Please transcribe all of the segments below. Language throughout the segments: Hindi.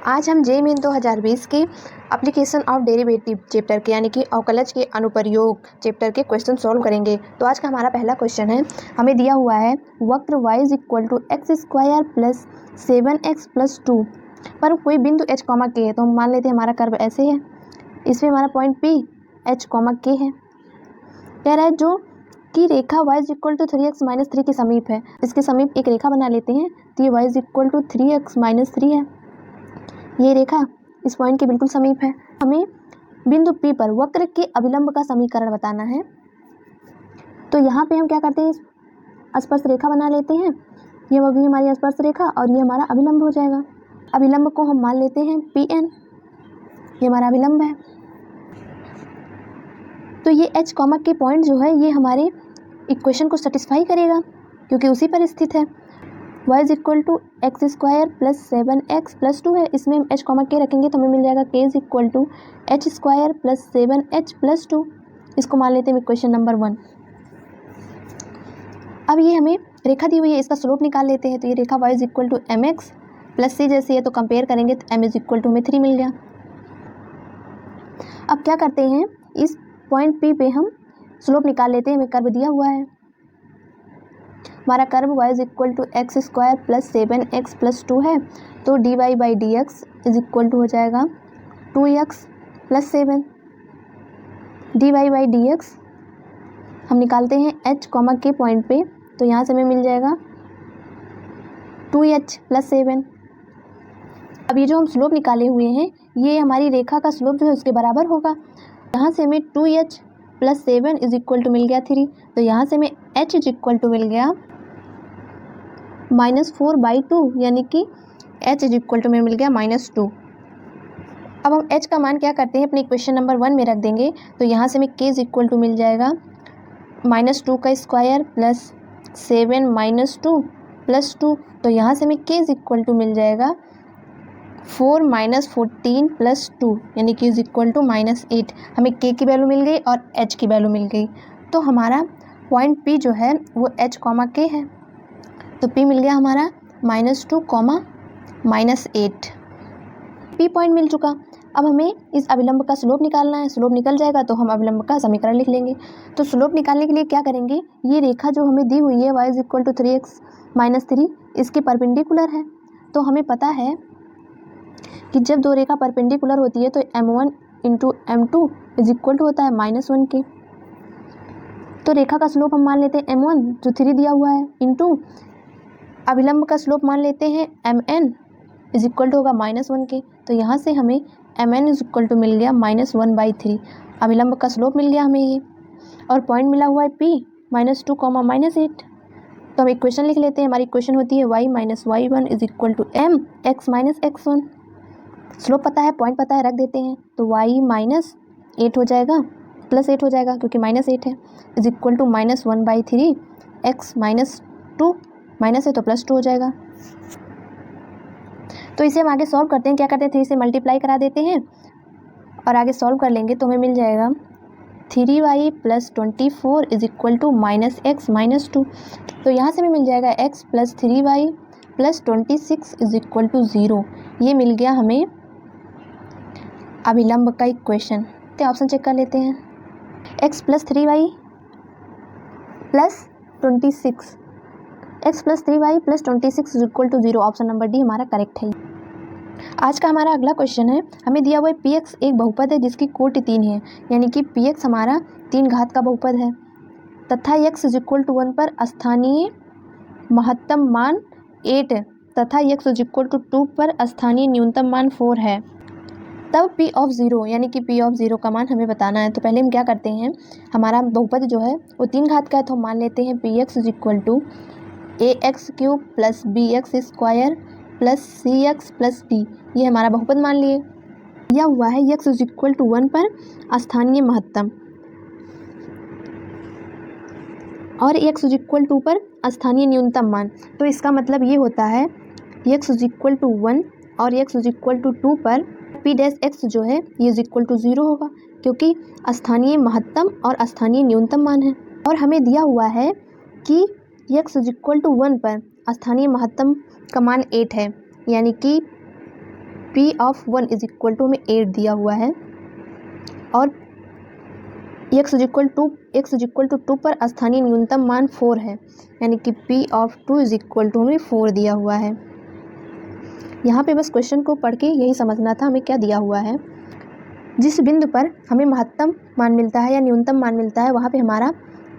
आज हम जेईई 2020 के एप्लीकेशन ऑफ डेरिवेटिव चैप्टर के यानी कि अवकलज के अनुप्रयोग चैप्टर के क्वेश्चन सॉल्व करेंगे। तो आज का हमारा पहला क्वेश्चन है, हमें दिया हुआ है वक्र y equal to x square plus 7x plus 2 पर कोई बिंदु h कॉमा के है। तो हम मान लेते हैं हमारा कर्व ऐसे है, इसमें हमारा पॉइंट P h कॉमा के है। कह रहा है जो कि रेखा y equal to 3x minus 3 के समीप है। इसके समीप एक रेखा बना लेते हैं, तो ये y equal to 3x minus 3 है। ये रेखा इस पॉइंट के बिल्कुल समीप है। हमें बिंदु P पर वक्र के अभिलंब का समीकरण बताना है। तो यहाँ पे हम क्या करते हैं, स्पर्श रेखा बना लेते हैं। ये वो भी हमारी स्पर्श रेखा और ये हमारा अभिलंब हो जाएगा। अभिलंब को हम मान लेते हैं PN, ये हमारा अभिलंब है। तो ये h कॉमा के पॉइंट जो है ये हमारे इक्वेशन को सेटिस्फाई करेगा क्योंकि उसी पर स्थित है। y is equal to x square plus 7x plus 2 है, इसमें h कॉमा के रखेंगे तो हमें मिल जाएगा k is equal to h square plus 7h plus 2। इसको मान लेते हैं इक्वेशन नंबर 1। अब ये हमें रेखा दी हुई है, इसका स्लोप निकाल लेते हैं। तो ये रेखा y is equal to mx plus c जैसी है, तो कंपेयर करेंगे तो m इज इक्वल टू हमें 3 मिल गया। अब क्या करते हैं, इस पॉइंट P पे हम स्लोप निकाल लेते हैं। हमें कर्व दिया हुआ है, हमारा curve y is equal to x square plus 7x plus 2 है। तो dy by d x is equal to हो जाएगा 2x plus 7। dy by d x हम निकालते हैं h कॉमा के पॉइंट पे, तो यहाँ से हमें मिल जाएगा 2h प्लस 7। अब ये जो हम स्लोप निकाले हुए हैं ये हमारी रेखा का स्लोप जो है उसके बराबर होगा। यहाँ से हमें 2h plus 7 is equal to मिल गया 3। तो यहाँ से हमें h इज इक्वल टू मिल गया -4/2, यानी कि h इज इक्वल टू में मिल गया -2। अब हम h का मान क्या करते हैं, अपने इक्वेशन नंबर 1 में रख देंगे। तो यहाँ से हमें k इज इक्वल टू मिल जाएगा -2 का स्क्वायर प्लस 7 माइनस 2 प्लस 2। तो यहाँ से हमें k इज इक्वल टू मिल जाएगा 4 माइनस 14 प्लस 2, यानी कि इज इक्वल टू -8। हमें k की वैल्यू मिल गई और h की वैल्यू मिल गई। तो हमारा पॉइंट P जो है वो h कॉमा k है। तो P मिल गया हमारा -2 कॉमा -8। P पॉइंट मिल चुका। अब हमें इस अभिलंब का स्लोप निकालना है। स्लोप निकल जाएगा तो हम अभिलंब का समीकरण लिख लेंगे। तो स्लोप निकालने के लिए क्या करेंगे, ये रेखा जो हमें दी हुई है y is equal to 3x minus 3 इसके परपेंडिकुलर है। तो हमें पता है कि जब दो रेखा परपेंडिकुलर होती है तो m1 into m2 is equal to होता है -1 के। तो रेखा का स्लोप हम मान लेते हैं m1 जो 3 दिया हुआ है, इंटू अभिलंब का स्लोप मान लेते हैं mn इज इक्वल टू होगा -1 के। तो यहाँ से हमें mn इज इक्वल टू मिल गया -1/3। अभिलंब का स्लोप मिल गया हमें ये, और पॉइंट मिला हुआ है P -2 कॉमा -8। तो हम इक्वेशन लिख लेते हैं। हमारी इक्वेशन होती है y minus y1 is equal to m x minus x1। Slope पता है, पॉइंट पता है, रख देते हैं। तो y माइनस 8 हो जाएगा, प्लस 8 हो जाएगा क्योंकि -8 है, is equal to -1/3 x minus 2 minus है तो प्लस 2 हो जाएगा। तो इसे हम आगे सॉल्व करते हैं। क्या करते हैं, 3 से मल्टीप्लाई करा देते हैं और आगे सॉल्व कर लेंगे। तो हमें मिल जाएगा 3y plus 24 is equal to -x minus 2। तो यहाँ से हमें मिल जाएगा x plus 3y plus 26 is equal to 0। ये मिल गया हमें अभिलंब का इक्वेशन। तो ऑप्शन चेक कर लेते हैं, x plus 3y plus 26, x plus 3y plus 26 is equal to 0। Option number d हमारा करेक्ट है। आज का हमारा अगला क्वेश्चन है, हमें दिया हुआ है px एक बहुपद है जिसकी कोटि 3 है, यानी कि px हमारा 3 घात का बहुपद है तथा x इज इक्वल टू 1 पर स्थानीय महत्तम मान 8 है तथा x इज इक्वल टू 2 पर स्थानीय न्यूनतम मान 4 है। तब p ऑफ 0 यानी कि p ऑफ 0 का मान हमें बताना है। तो पहले हम क्या करते हैं, हमारा बहुपद जो है वो 3 घात का है, तो हम मान लेते हैं px is equal to ax³ plus bx square plus cx plus d। ये हमारा बहुपद मान लिए। यह हुआ है x इज इक्वल टू 1 पर स्थानीय महत्तम और x इज इक्वल टू पर स्थानीय न्यूनतम मान। तो इसका मतलब ये होता है x इज इक्वल टू 1 और x इज इक्वल टू 2 पर p डैश x जो है ये इज इक्वल टू 0 होगा क्योंकि स्थानीय महत्तम और स्थानीय न्यूनतम मान है। और हमें दिया हुआ है कि x इज इक्वल टू 1 पर स्थानीय महत्तम का मान 8 है, यानी कि P of 1 is equal to हमें 8 दिया हुआ है और x इज इक्वल टू 2 पर स्थानीय न्यूनतम मान 4 है, यानी कि P of 2 is equal to हमें 4 दिया हुआ है। यहाँ पे बस क्वेश्चन को पढ़ के यही समझना था हमें क्या दिया हुआ है। जिस बिंदु पर हमें महत्तम मान मिलता है या न्यूनतम मान मिलता है वहाँ पे हमारा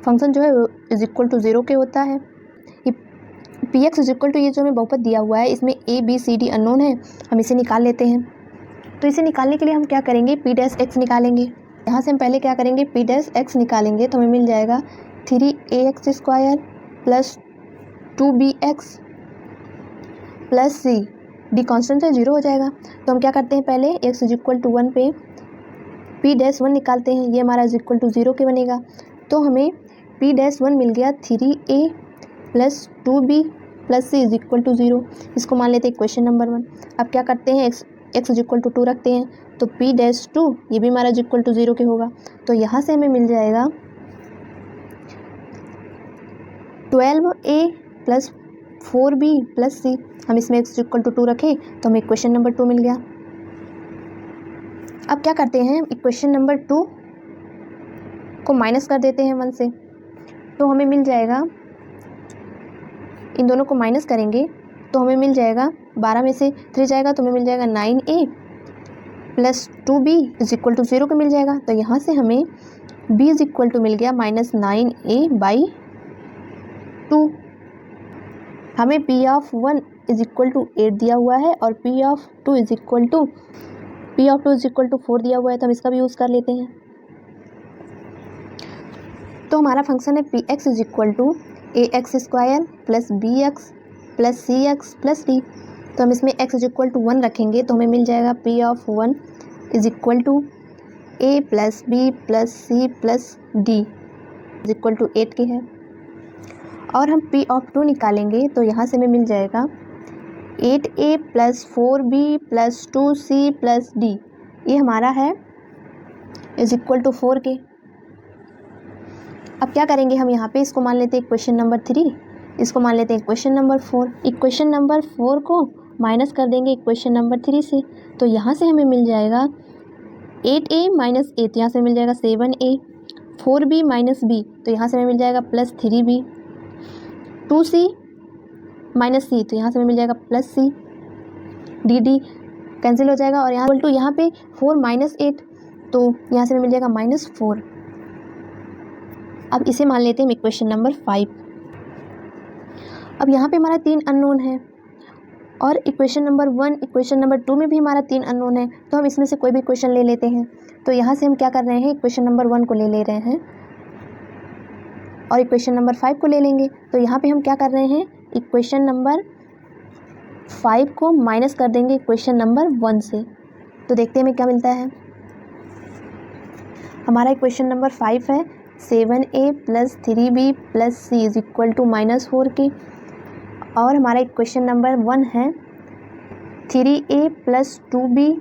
फंक्शन जो है इज इक्वल टू 0 के होता है। P x is equal to ये जो हमें बहुपद दिया हुआ है इसमें a b c d unknown है, हम इसे निकाल लेते हैं। तो इसे निकालने के लिए हम क्या करेंगे, पी डैश एक्स निकालेंगे। यहाँ से हम पहले क्या करेंगे, पी डैश एक्स निकालेंगे तो हमें मिल जाएगा 3ax² प्लस 2bx प्लस सी, डी कॉन्स्टेंट है 0 हो जाएगा। तो हम क्या करते हैं, पहले x इज इक्वल टू 1 पे पी डैश 1 निकालते हैं, ये हमारा इज इक्वल टू 0 के बनेगा। तो हमें पी डैश 1 मिल गया 3a plus 2b plus c is equal to 0। इसको मान लेते हैं क्वेश्चन नंबर 1। अब क्या करते हैं, x इज इक्वल टू 2 रखते हैं तो p डैश 2 ये भी हमारा इज इक्वल टू 0 के होगा। तो यहाँ से हमें मिल जाएगा 12a प्लस 4b प्लस सी। हम इसमें x इक्वल टू 2 रखें तो हमें इक्वेशन नंबर 2 मिल गया। अब क्या करते हैं, इक्वेशन नंबर 2 को माइनस कर देते हैं 1 से, तो हमें मिल जाएगा, इन दोनों को माइनस करेंगे तो हमें मिल जाएगा 12 में से 3 जाएगा तो हमें मिल जाएगा 9a plus 2b is equal to 0 के मिल जाएगा। तो यहाँ से हमें b इज इक्वल टू मिल गया -9a/2। हमें p of 1 is equal to 8 दिया हुआ है और p of 2 is equal to 4 दिया हुआ है, तो हम इसका भी यूज़ कर लेते हैं। तो हमारा फंक्शन है p x is equal to ax² plus bx plus cx plus d। तो हम इसमें x इज इक्वल टू 1 रखेंगे तो हमें मिल जाएगा p of 1 is equal to a plus b plus c plus d is equal to 8 के है। और हम p ऑफ 2 निकालेंगे तो यहाँ से हमें मिल जाएगा 8a plus 4b plus 2c plus d, ये हमारा है इज इक्वल टू 4 के। अब क्या करेंगे, हम यहाँ पे इसको मान लेते हैं इक्वेशन नंबर 3, इसको मान लेते हैं इक्वेशन नंबर 4। इक्वेशन नंबर 4 को माइनस कर देंगे इक्वेशन नंबर 3 से, तो यहाँ से हमें मिल जाएगा 8a माइनस 8, यहाँ से मिल जाएगा 7a, 4b माइनस b, तो यहाँ से हमें मिल जाएगा plus 3b, 2c minus c, तो यहाँ से हमें मिल जाएगा प्लस c, dd कैंसिल हो जाएगा और यहाँ पे 4 माइनस 8, तो यहाँ से हमें मिल जाएगा -4। अब इसे मान लेते हैं इक्वेशन नंबर 5। अब यहाँ पे हमारा 3 अननोन है और इक्वेशन नंबर 1 इक्वेशन नंबर 2 में भी हमारा 3 अननोन है, तो हम इसमें से कोई भी इक्वेशन ले लेते हैं। तो यहाँ से हम क्या कर रहे हैं, इक्वेशन नंबर 1 को ले रहे हैं और इक्वेशन नंबर 5 को ले लेंगे। तो यहाँ पे हम क्या कर रहे हैं, इक्वेशन नंबर 5 को माइनस कर देंगे इक्वेशन नंबर 1 से, तो देखते हैं हमें क्या मिलता है। हमारा इक्वेशन नंबर 5 है 7a plus 3b plus c is equal to -4 के, और हमारा इक्वेशन नंबर 1 है 3a plus 2b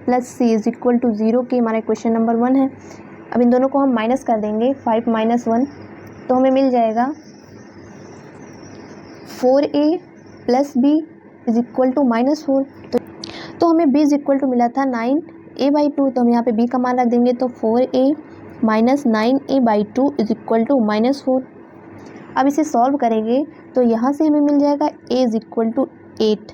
plus c is equal to 0 के, हमारा इक्वेशन नंबर 1 है। अब इन दोनों को हम माइनस कर देंगे 5 माइनस 1, तो हमें मिल जाएगा 4a plus b is equal to -4। तो हमें b इज इक्वल टू मिला था 9a/2, तो हम यहाँ पे b का मान रख देंगे तो 4a minus 9a/2 is equal to -4। अब इसे सॉल्व करेंगे तो यहाँ से हमें मिल जाएगा a इज इक्वल टू 8,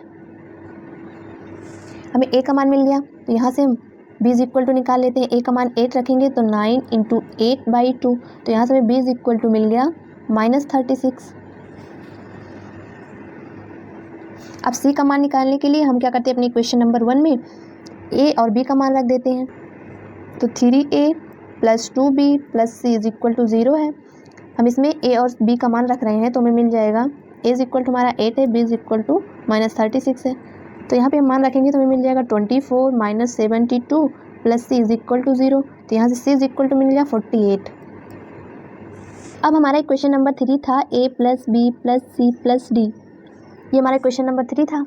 हमें a का मान मिल गया। तो यहाँ से हम b इज इक्वल टू निकाल लेते हैं, a का मान 8 रखेंगे तो 9 × 8/2, तो यहाँ से हमें b इज इक्वल टू मिल गया -36। अब c का मान निकालने के लिए हम क्या करते हैं, अपनी इक्वेशन नंबर 1 में a और b का मान रख देते हैं। तो 3a plus 2b plus c is equal to 0 है, हम इसमें a और b का मान रख रहे हैं तो हमें मिल जाएगा a इज इक्वल टू हमारा 8 है, b इज इक्वल टू -36 है। तो यहाँ पे हम मान रखेंगे तो हमें मिल जाएगा 24 minus 72 plus c is equal to 0, तो यहाँ से c इज इक्वल टू मिल गया 48। अब हमारा इक्वेशन नंबर 3 था a plus b plus c plus d, ये हमारा इक्वेशन नंबर 3 था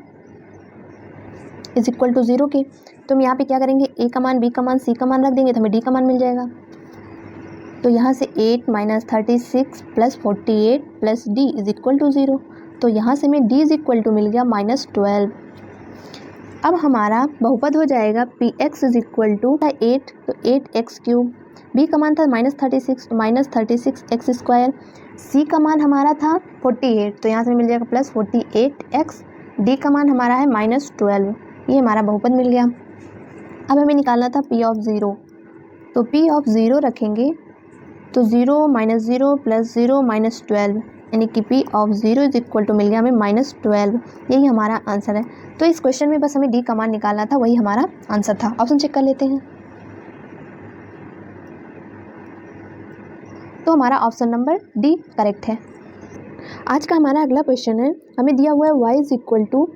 इज इक्वल टू 0 के। तो हम यहाँ पे क्या करेंगे, a का मान b का मान c का मान रख देंगे तो हमें d का मान मिल जाएगा। तो यहाँ से 8 minus 36 plus 48 plus d is equal to 0, तो यहाँ से हमें d इज इक्वल टू मिल गया -12। अब हमारा बहुपद हो जाएगा p x is equal to 8, तो 8x क्यूब। बी का मान था -36, -36x स्क्वायर। सी का मान हमारा था 48, तो यहाँ से मिल जाएगा प्लस 48x। डी का मान हमारा है -12। ये हमारा बहुपद मिल गया। अब हमें निकालना था पी ऑफ ज़ीरो, तो पी ऑफ ज़ीरो रखेंगे तो 0 -0 + 0 -12, यानी कि p of zero is equal to मिल गया हमें -12। यही हमारा आंसर है। तो इस क्वेश्चन में बस हमें डी का मान निकालना था, वही हमारा आंसर था। ऑप्शन चेक कर लेते हैं। तो हमारा ऑप्शन नंबर डी करेक्ट है। आज का हमारा अगला क्वेश्चन है, हमें दिया हुआ है y is equal to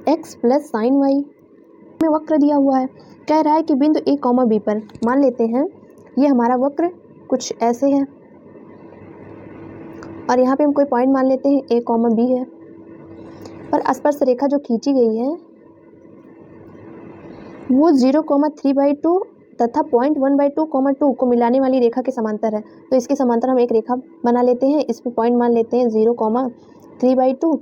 x plus sine y. हमें वक्र दिया हुआ है, कह रहा है कि बिंदु ए कॉमा बी पर, मान लेते हैं ये हमारा वक्र कुछ ऐसे है और यहाँ पे हम कोई पॉइंट मान लेते हैं ए कॉमा बी है, पर स्पर्श रेखा जो खींची गई है वो 0,3/2 तथा 0.1/2,2 को मिलाने वाली रेखा के समांतर है। तो इसके समांतर हम एक रेखा बना लेते हैं, इस पर पॉइंट मान लेते हैं 0,3/2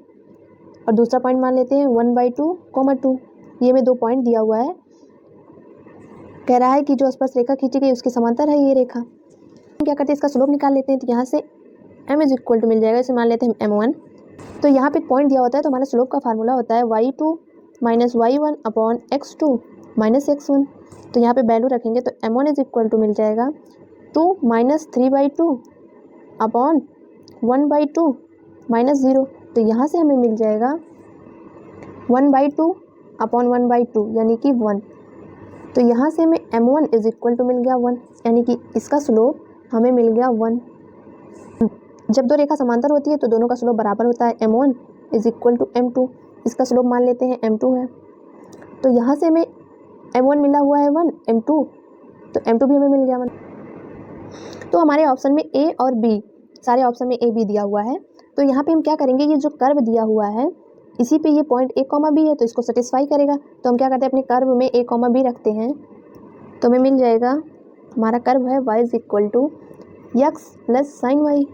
और दूसरा पॉइंट मान लेते हैं 1/2,2। ये में 2 पॉइंट दिया हुआ है, कह रहा है कि जो स्पर्श रेखा खींची गई उसके समांतर है ये रेखा। हम क्या करते हैं, इसका स्लोप निकाल लेते हैं। तो यहाँ से m इज इक्वल टू मिल जाएगा, इसे मान लेते हैं m1। तो यहाँ पे पॉइंट दिया होता है, तो हमारा स्लोप का फार्मूला होता है y2 - y1 upon x2 - x1। तो यहाँ पे वैल्यू रखेंगे तो m1 इज इक्वल टू मिल जाएगा 2 - 3/2 अपॉन 1/2 - 0। तो यहाँ से हमें मिल जाएगा 1/2 अपॉन 1/2 यानी कि 1। तो यहाँ से हमें m1 इज इक्वल टू मिल गया 1, यानी कि इसका स्लोप हमें मिल गया 1। जब दो रेखा समांतर होती है तो दोनों का स्लोप बराबर होता है, m1 is equal to m2। इसका स्लोप मान लेते हैं m2 है, तो यहाँ से हमें m1 मिला हुआ है 1, m2 तो m2 भी हमें मिल गया 1। तो हमारे ऑप्शन में a और b, सारे ऑप्शन में a b दिया हुआ है। तो यहाँ पे हम क्या करेंगे, ये जो कर्व दिया हुआ है इसी पे ये पॉइंट a, b है, तो इसको सेटिस्फाई करेगा। तो हम क्या करते हैं, अपने कर्व में a, b रखते हैं, तो हमें मिल जाएगा हमारा कर्व है y is equal to x plus sine y.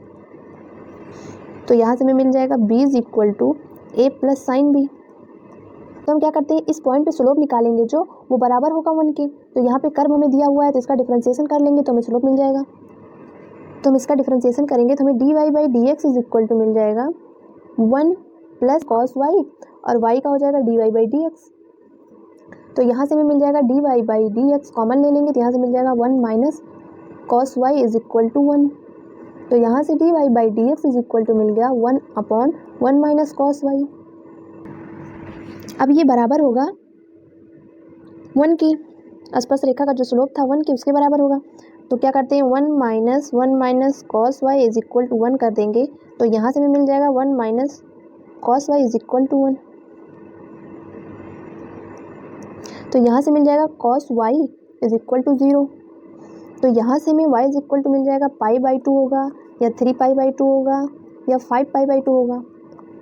तो यहाँ से हमें मिल जाएगा b is equal to a plus sine b. तो हम क्या करते हैं, इस पॉइंट पे स्लोप निकालेंगे जो वो बराबर होगा 1 के। तो यहाँ पे कर्व हमें दिया हुआ है तो इसका डिफरेंशिएशन कर लेंगे तो हमें स्लोप मिल जाएगा। तो हम इसका डिफरेंशिएशन करेंगे तो हमें dy/dx इज इक्वल टू मिल जाएगा 1 प्लस कॉस वाई, और y का हो जाएगा dy/dx। तो यहाँ से हमें मिल जाएगा dy/dx, कॉमन ले लेंगे तो यहाँ से मिल जाएगा 1 minus cos y is equal to 1। तो यहाँ से dy/dx इज इक्वल टू मिल गया 1 अपॉन 1 माइनस कॉस वाई। अब ये बराबर होगा 1 की, स्पर्श रेखा का जो स्लोप था 1 की उसके बराबर होगा। तो क्या करते हैं, 1 minus cos y is equal to 1 कर देंगे। तो यहाँ से हमें मिल जाएगा 1 minus cos y is equal to 1। तो यहाँ से मिल जाएगा cos y is equal to 0। तो यहाँ से हमें y इज इक्वल टू मिल जाएगा π/2 होगा, या 3π/2 होगा, या 5π/2 होगा।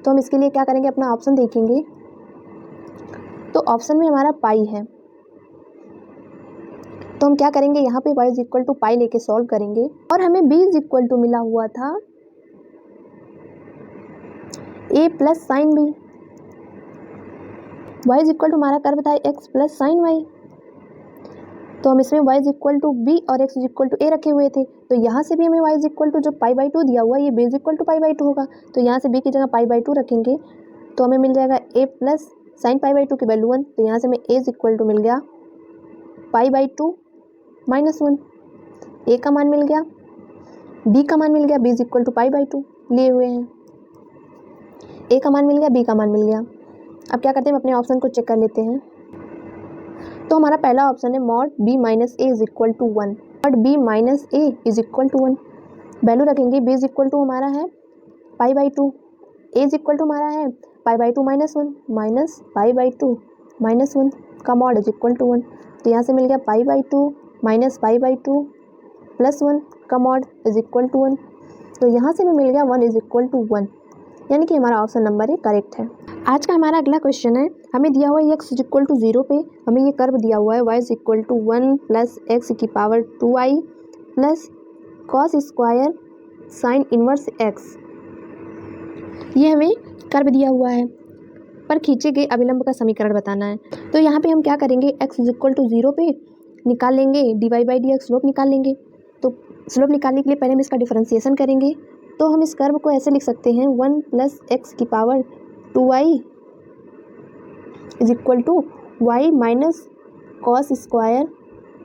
तो हम इसके लिए क्या करेंगे, अपना ऑप्शन देखेंगे। तो ऑप्शन में हमारा पाई है, तो हम क्या करेंगे, यहाँ पे y इज इक्वल टू पाई लेके सॉल्व करेंगे। और हमें b इज इक्वल टू मिला हुआ था a plus sine b. y is equal to हमारा कर्व था x प्लस साइन वाई, तो हम इसमें y is equal to b और x is equal to a रखे हुए थे। तो यहाँ से भी हमें y इज इक्वल टू जो π/2 दिया हुआ है ये b इज इक्वल टू π/2 होगा। तो यहाँ से b की जगह π/2 रखेंगे तो हमें मिल जाएगा a प्लस साइन π/2 की वैल्यू 1। तो यहाँ से हमें a इज इक्वल टू मिल गया π/2 माइनस 1। a का मान मिल गया, b का मान मिल गया, b इज इक्वल टू π/2 लिए हुए हैं। a का मान मिल गया, b का मान मिल गया। अब क्या करते हैं, हम अपने ऑप्शन को चेक कर लेते हैं। तो हमारा पहला ऑप्शन है mod b minus a is equal to 1, mod b minus a is equal to 1। Value रखेंगे, b इज इक्वल टू हमारा है π/2, a इज इक्वल टू हमारा है π/2 माइनस 1 माइनस π/2 माइनस 1 का मॉड इज इक्वल टू 1। तो यहाँ से मिल गया π/2 माइनस π/2 प्लस 1 का मॉड इज इक्वल टू 1। तो यहाँ से हमें मिल गया 1 इज इक्वल टू 1, यानी कि हमारा ऑप्शन नंबर 1 करेक्ट है। आज का हमारा अगला क्वेश्चन है, हमें दिया हुआ है x इज इक्वल टू 0 पे हमें ये कर्व दिया हुआ है y is equal to 1 plus x की power 2i plus cos square sine inverse x। ये हमें कर्व दिया हुआ है। पर खींचे गए अभिलंब का समीकरण बताना है। तो यहाँ पे हम क्या करेंगे, x इज इक्वल टू 0 पे निकाल लेंगे dy by d x, slope निकाल लेंगे। तो स्लोप निकालने के लिए पहले हम इसका डिफरेंशिएशन करेंगे। तो हम इस कर्व को ऐसे लिख सकते हैं 1 प्लस एक्स की power 2y is equal to y minus cos square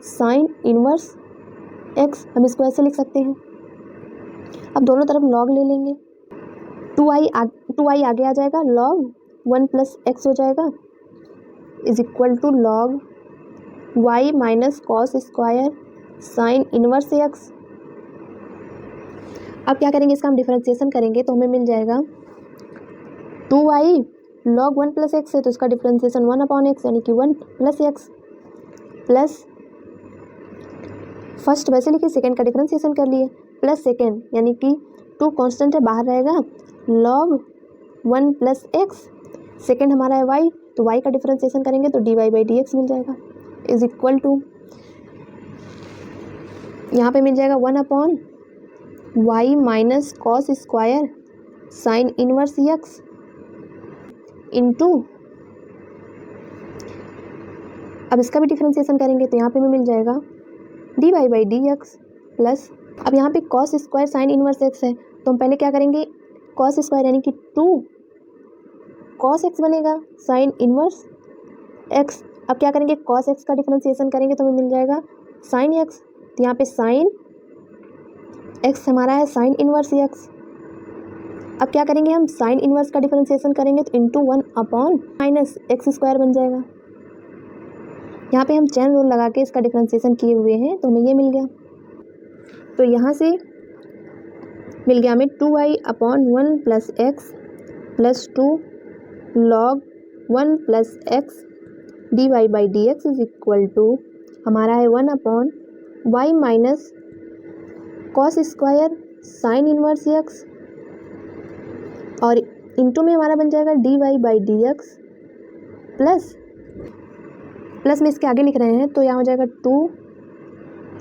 sine inverse x। हम इसको ऐसे लिख सकते हैं। अब दोनों तरफ लॉग ले लेंगे, 2i आगे आ जाएगा, लॉग 1 प्लस एक्स हो जाएगा is equal to log y minus cos square sine inverse x. अब क्या करेंगे, इसका हम डिफरेंशिएशन करेंगे तो हमें मिल जाएगा 2y लॉग 1 प्लस एक्स है तो इसका डिफरेंशिएशन 1 अपॉन एक्स यानी कि 1 प्लस एक्स प्लस फर्स्ट वैसे लिखिए, सेकेंड का डिफरेंशिएशन कर लिए प्लस सेकेंड यानी कि 2 कांस्टेंट है बाहर रहेगा, लॉग 1 प्लस एक्स, सेकेंड हमारा है y तो y का डिफरेंशिएशन करेंगे तो dy बाई डी एक्स मिल जाएगा इज इक्वल टू, यहाँ पे मिल जाएगा 1 upon y minus cos square sine inverse x into, अब इसका भी डिफरेंशिएशन करेंगे तो यहाँ पे हमें मिल जाएगा d y by d x plus, अब यहाँ पे cos square sine inverse x है तो हम पहले क्या करेंगे, कॉस स्क्वायर यानी कि 2 कॉस एक्स बनेगा साइन इनवर्स एक्स। अब क्या करेंगे, कॉस एक्स का डिफरेंशिएशन करेंगे तो हमें मिल जाएगा साइन एक्स, तो यहाँ पे साइन एक्स हमारा है साइन इनवर्स एक्स। अब क्या करेंगे, हम साइन इनवर्स का डिफरेंशिएशन करेंगे तो into 1 upon minus x square बन जाएगा। यहाँ पे हम चेन रूल लगा के इसका डिफरेंशिएशन किए हुए हैं तो हमें ये मिल गया। तो यहाँ से मिल गया हमें 2y upon 1 plus x plus 2 log 1 plus x d y by d x is equal to, हमारा है 1 upon y minus cos square sine inverse x और इंटू में हमारा बन जाएगा d y by d x plus में इसके आगे लिख रहे हैं तो यहाँ हो जाएगा 2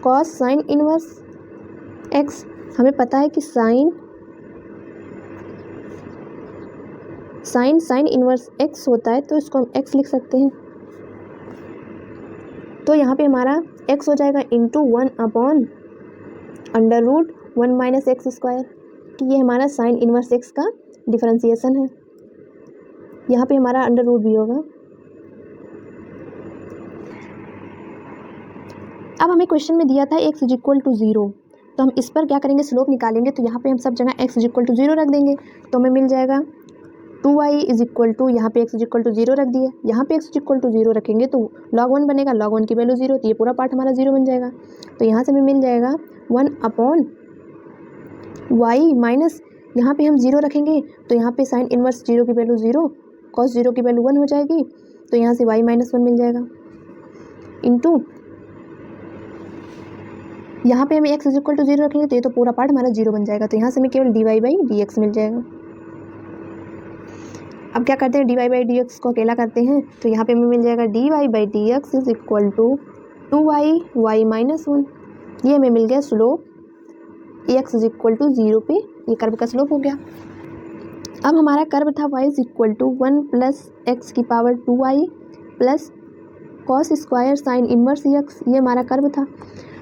कॉस साइन इनवर्स एक्स। हमें पता है कि साइन इनवर्स एक्स होता है तो इसको हम एक्स लिख सकते हैं। तो यहाँ पे हमारा एक्स हो जाएगा into 1 upon under root 1 minus x square, कि ये हमारा साइन इनवर्स एक्स का डिफरेंशिएशन है। यहाँ पे हमारा अंडर रूट भी होगा। अब हमें क्वेश्चन में दिया था x इज इक्वल टू 0, तो हम इस पर क्या करेंगे, स्लोप निकालेंगे। तो यहाँ पे हम सब जगह x इज इक्वल टू 0 रख देंगे तो हमें मिल जाएगा 2y इज इक्वल टू, यहाँ पे x इज इक्वल टू 0 रख दिए, यहाँ पे x इज इक्वल टू 0 रखेंगे तो log 1 बनेगा, log 1 की वैल्यू 0, तो ये पूरा पार्ट हमारा 0 बन जाएगा। तो यहाँ से हमें मिल जाएगा 1 अपॉन y माइनस, यहाँ पे हम 0 रखेंगे तो यहाँ पे साइन इनवर्स 0 की वैल्यू 0, कॉस 0 की वैल्यू 1 हो जाएगी, तो यहाँ से y माइनस 1 मिल जाएगा इंटू, यहाँ पे हमें x इज इक्वल टू 0 रखेंगे तो ये तो पूरा पार्ट हमारा 0 बन जाएगा, तो यहाँ से हमें केवल dy बाई डी एक्स मिल जाएगा। अब क्या करते हैं, dy बाई डी एक्स को अकेला करते हैं तो यहाँ पे हमें मिल जाएगा dy by d x is equal to 2y y minus 1, ये हमें मिल गया slope x is equal to 0 पे, ये कर्व का स्लोप हो गया। अब हमारा कर्व था y is equal to 1 plus x की power 2y plus cos square sine inverse x, ये हमारा कर्व था।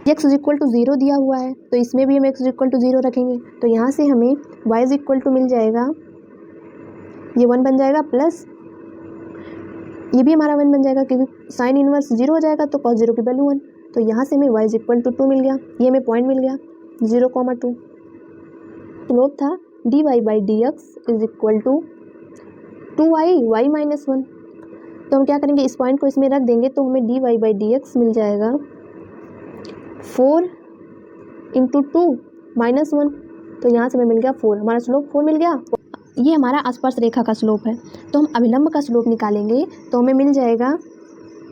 x इज इक्वल टू 0 दिया हुआ है तो इसमें भी हम x इज इक्वल टू 0 रखेंगे, तो यहाँ से हमें y इज इक्वल टू मिल जाएगा, ये 1 बन जाएगा प्लस ये भी हमारा 1 बन जाएगा क्योंकि साइन इनवर्स 0 हो जाएगा तो कॉस 0 की वैल्यू 1, तो यहाँ से हमें y इज इक्वल टू 2 मिल गया, ये हमें पॉइंट मिल गया 0,2। स्लोप था dy by d x is equal to 2y y minus 1, तो हम क्या करेंगे, इस पॉइंट को इसमें रख देंगे तो हमें dy बाई डी एक्स मिल जाएगा 4 इंटू 2 माइनस 1, तो यहाँ से हमें मिल गया 4, हमारा स्लोप 4 मिल गया। ये हमारा आसपास रेखा का स्लोप है, तो हम अभिलंब का स्लोप निकालेंगे तो हमें मिल जाएगा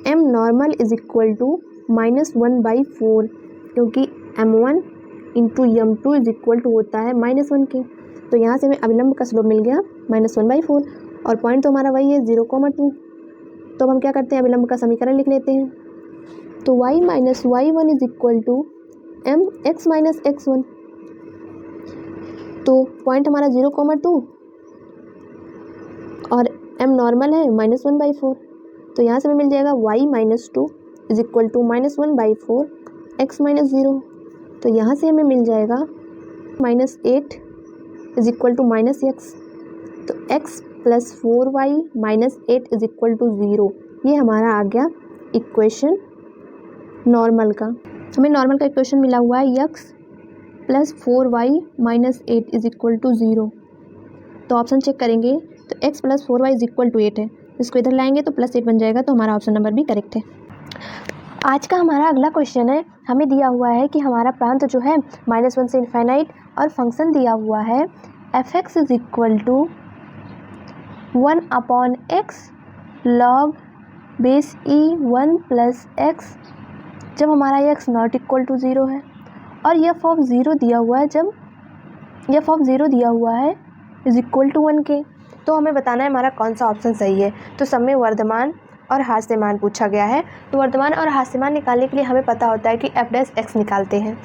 m normal is equal to -1/4, क्योंकि m1 into m2 is equal to होता है -1 के, तो यहाँ से हमें अभिलंब का स्लोप मिल गया -1/4 और पॉइंट तो हमारा वही है 0,2। तो अब हम क्या करते हैं, अभिलंब का समीकरण लिख लेते हैं, तो y minus y1 is equal to m x minus x1, तो पॉइंट हमारा 0,2 और m नॉर्मल है -1/4, तो यहाँ से हमें मिल जाएगा y -2 is equal to -1/4 x -0, तो यहाँ से हमें मिल जाएगा -8 इज इक्वल टू -x, तो x + 4y - 8 is equal to 0। ये हमारा आ गया इक्वेशन नॉर्मल का। हमें नॉर्मल का इक्वेशन मिला हुआ है x + 4y - 8 is equal to 0। तो ऑप्शन चेक करेंगे तो x + 4y is equal to 8 है, इसको इधर लाएंगे तो +8 बन जाएगा, तो हमारा ऑप्शन नंबर भी करेक्ट है। आज का हमारा अगला क्वेश्चन है, हमें दिया हुआ है कि हमारा प्रांत जो है -1 से इन्फाइनाइट और फंक्शन दिया हुआ है f(x) is equal to 1/x log base e 1 + x, जब हमारा x नॉट इक्वल टू 0 है, और f ऑफ 0 दिया हुआ है, जब f ऑफ 0 दिया हुआ है इज इक्वल टू 1 के। तो हमें बताना है हमारा कौन सा ऑप्शन सही है। तो सब में वर्धमान और हास्यमान पूछा गया है, तो वर्धमान और हास्यमान निकालने के लिए हमें पता होता है कि f' निकालते हैं।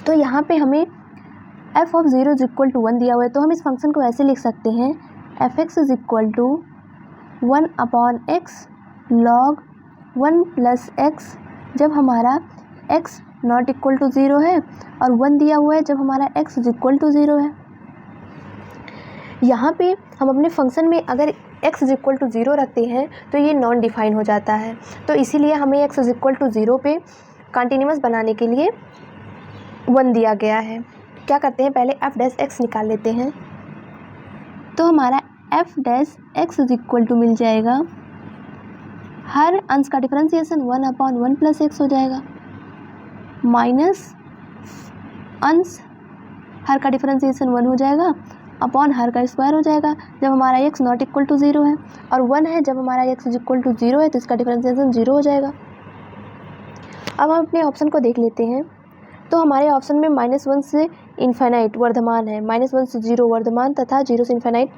तो यहाँ पे हमें f of 0 is equal to 1 दिया हुआ है, तो हम इस फंक्शन को ऐसे लिख सकते हैं f(x) is equal to 1/x log 1 + x, जब हमारा x नॉट इक्वल टू 0 है, और 1 दिया हुआ है जब हमारा x इज इक्वल टू 0 है। यहाँ पे हम अपने फंक्शन में अगर x इज इक्वल टू 0 रखते हैं तो ये नॉन डिफाइन हो जाता है, तो इसीलिए हमें x इज इक्वल टू 0 पे कंटिन्यूअस बनाने के लिए 1 दिया गया है। क्या करते हैं, पहले f' निकाल लेते हैं, तो हमारा f' इज इक्वल टू मिल जाएगा, हर अंश का डिफरेंशिएशन 1/1 + x हो जाएगा, माइनस अंश हर का डिफरेंशिएशन 1 हो जाएगा, अपॉन हर का स्क्वायर हो जाएगा जब हमारा x नॉट इक्वल टू 0 है, और 1 है जब हमारा x इज इक्वल टू 0 है, तो इसका डिफरेंशिएशन 0 हो जाएगा। अब हम अपने ऑप्शन को देख लेते हैं, तो हमारे ऑप्शन में -1 से इन्फाइनाइट वर्धमान है, -1 से 0 वर्धमान तथा 0 से इन्फाइनाइट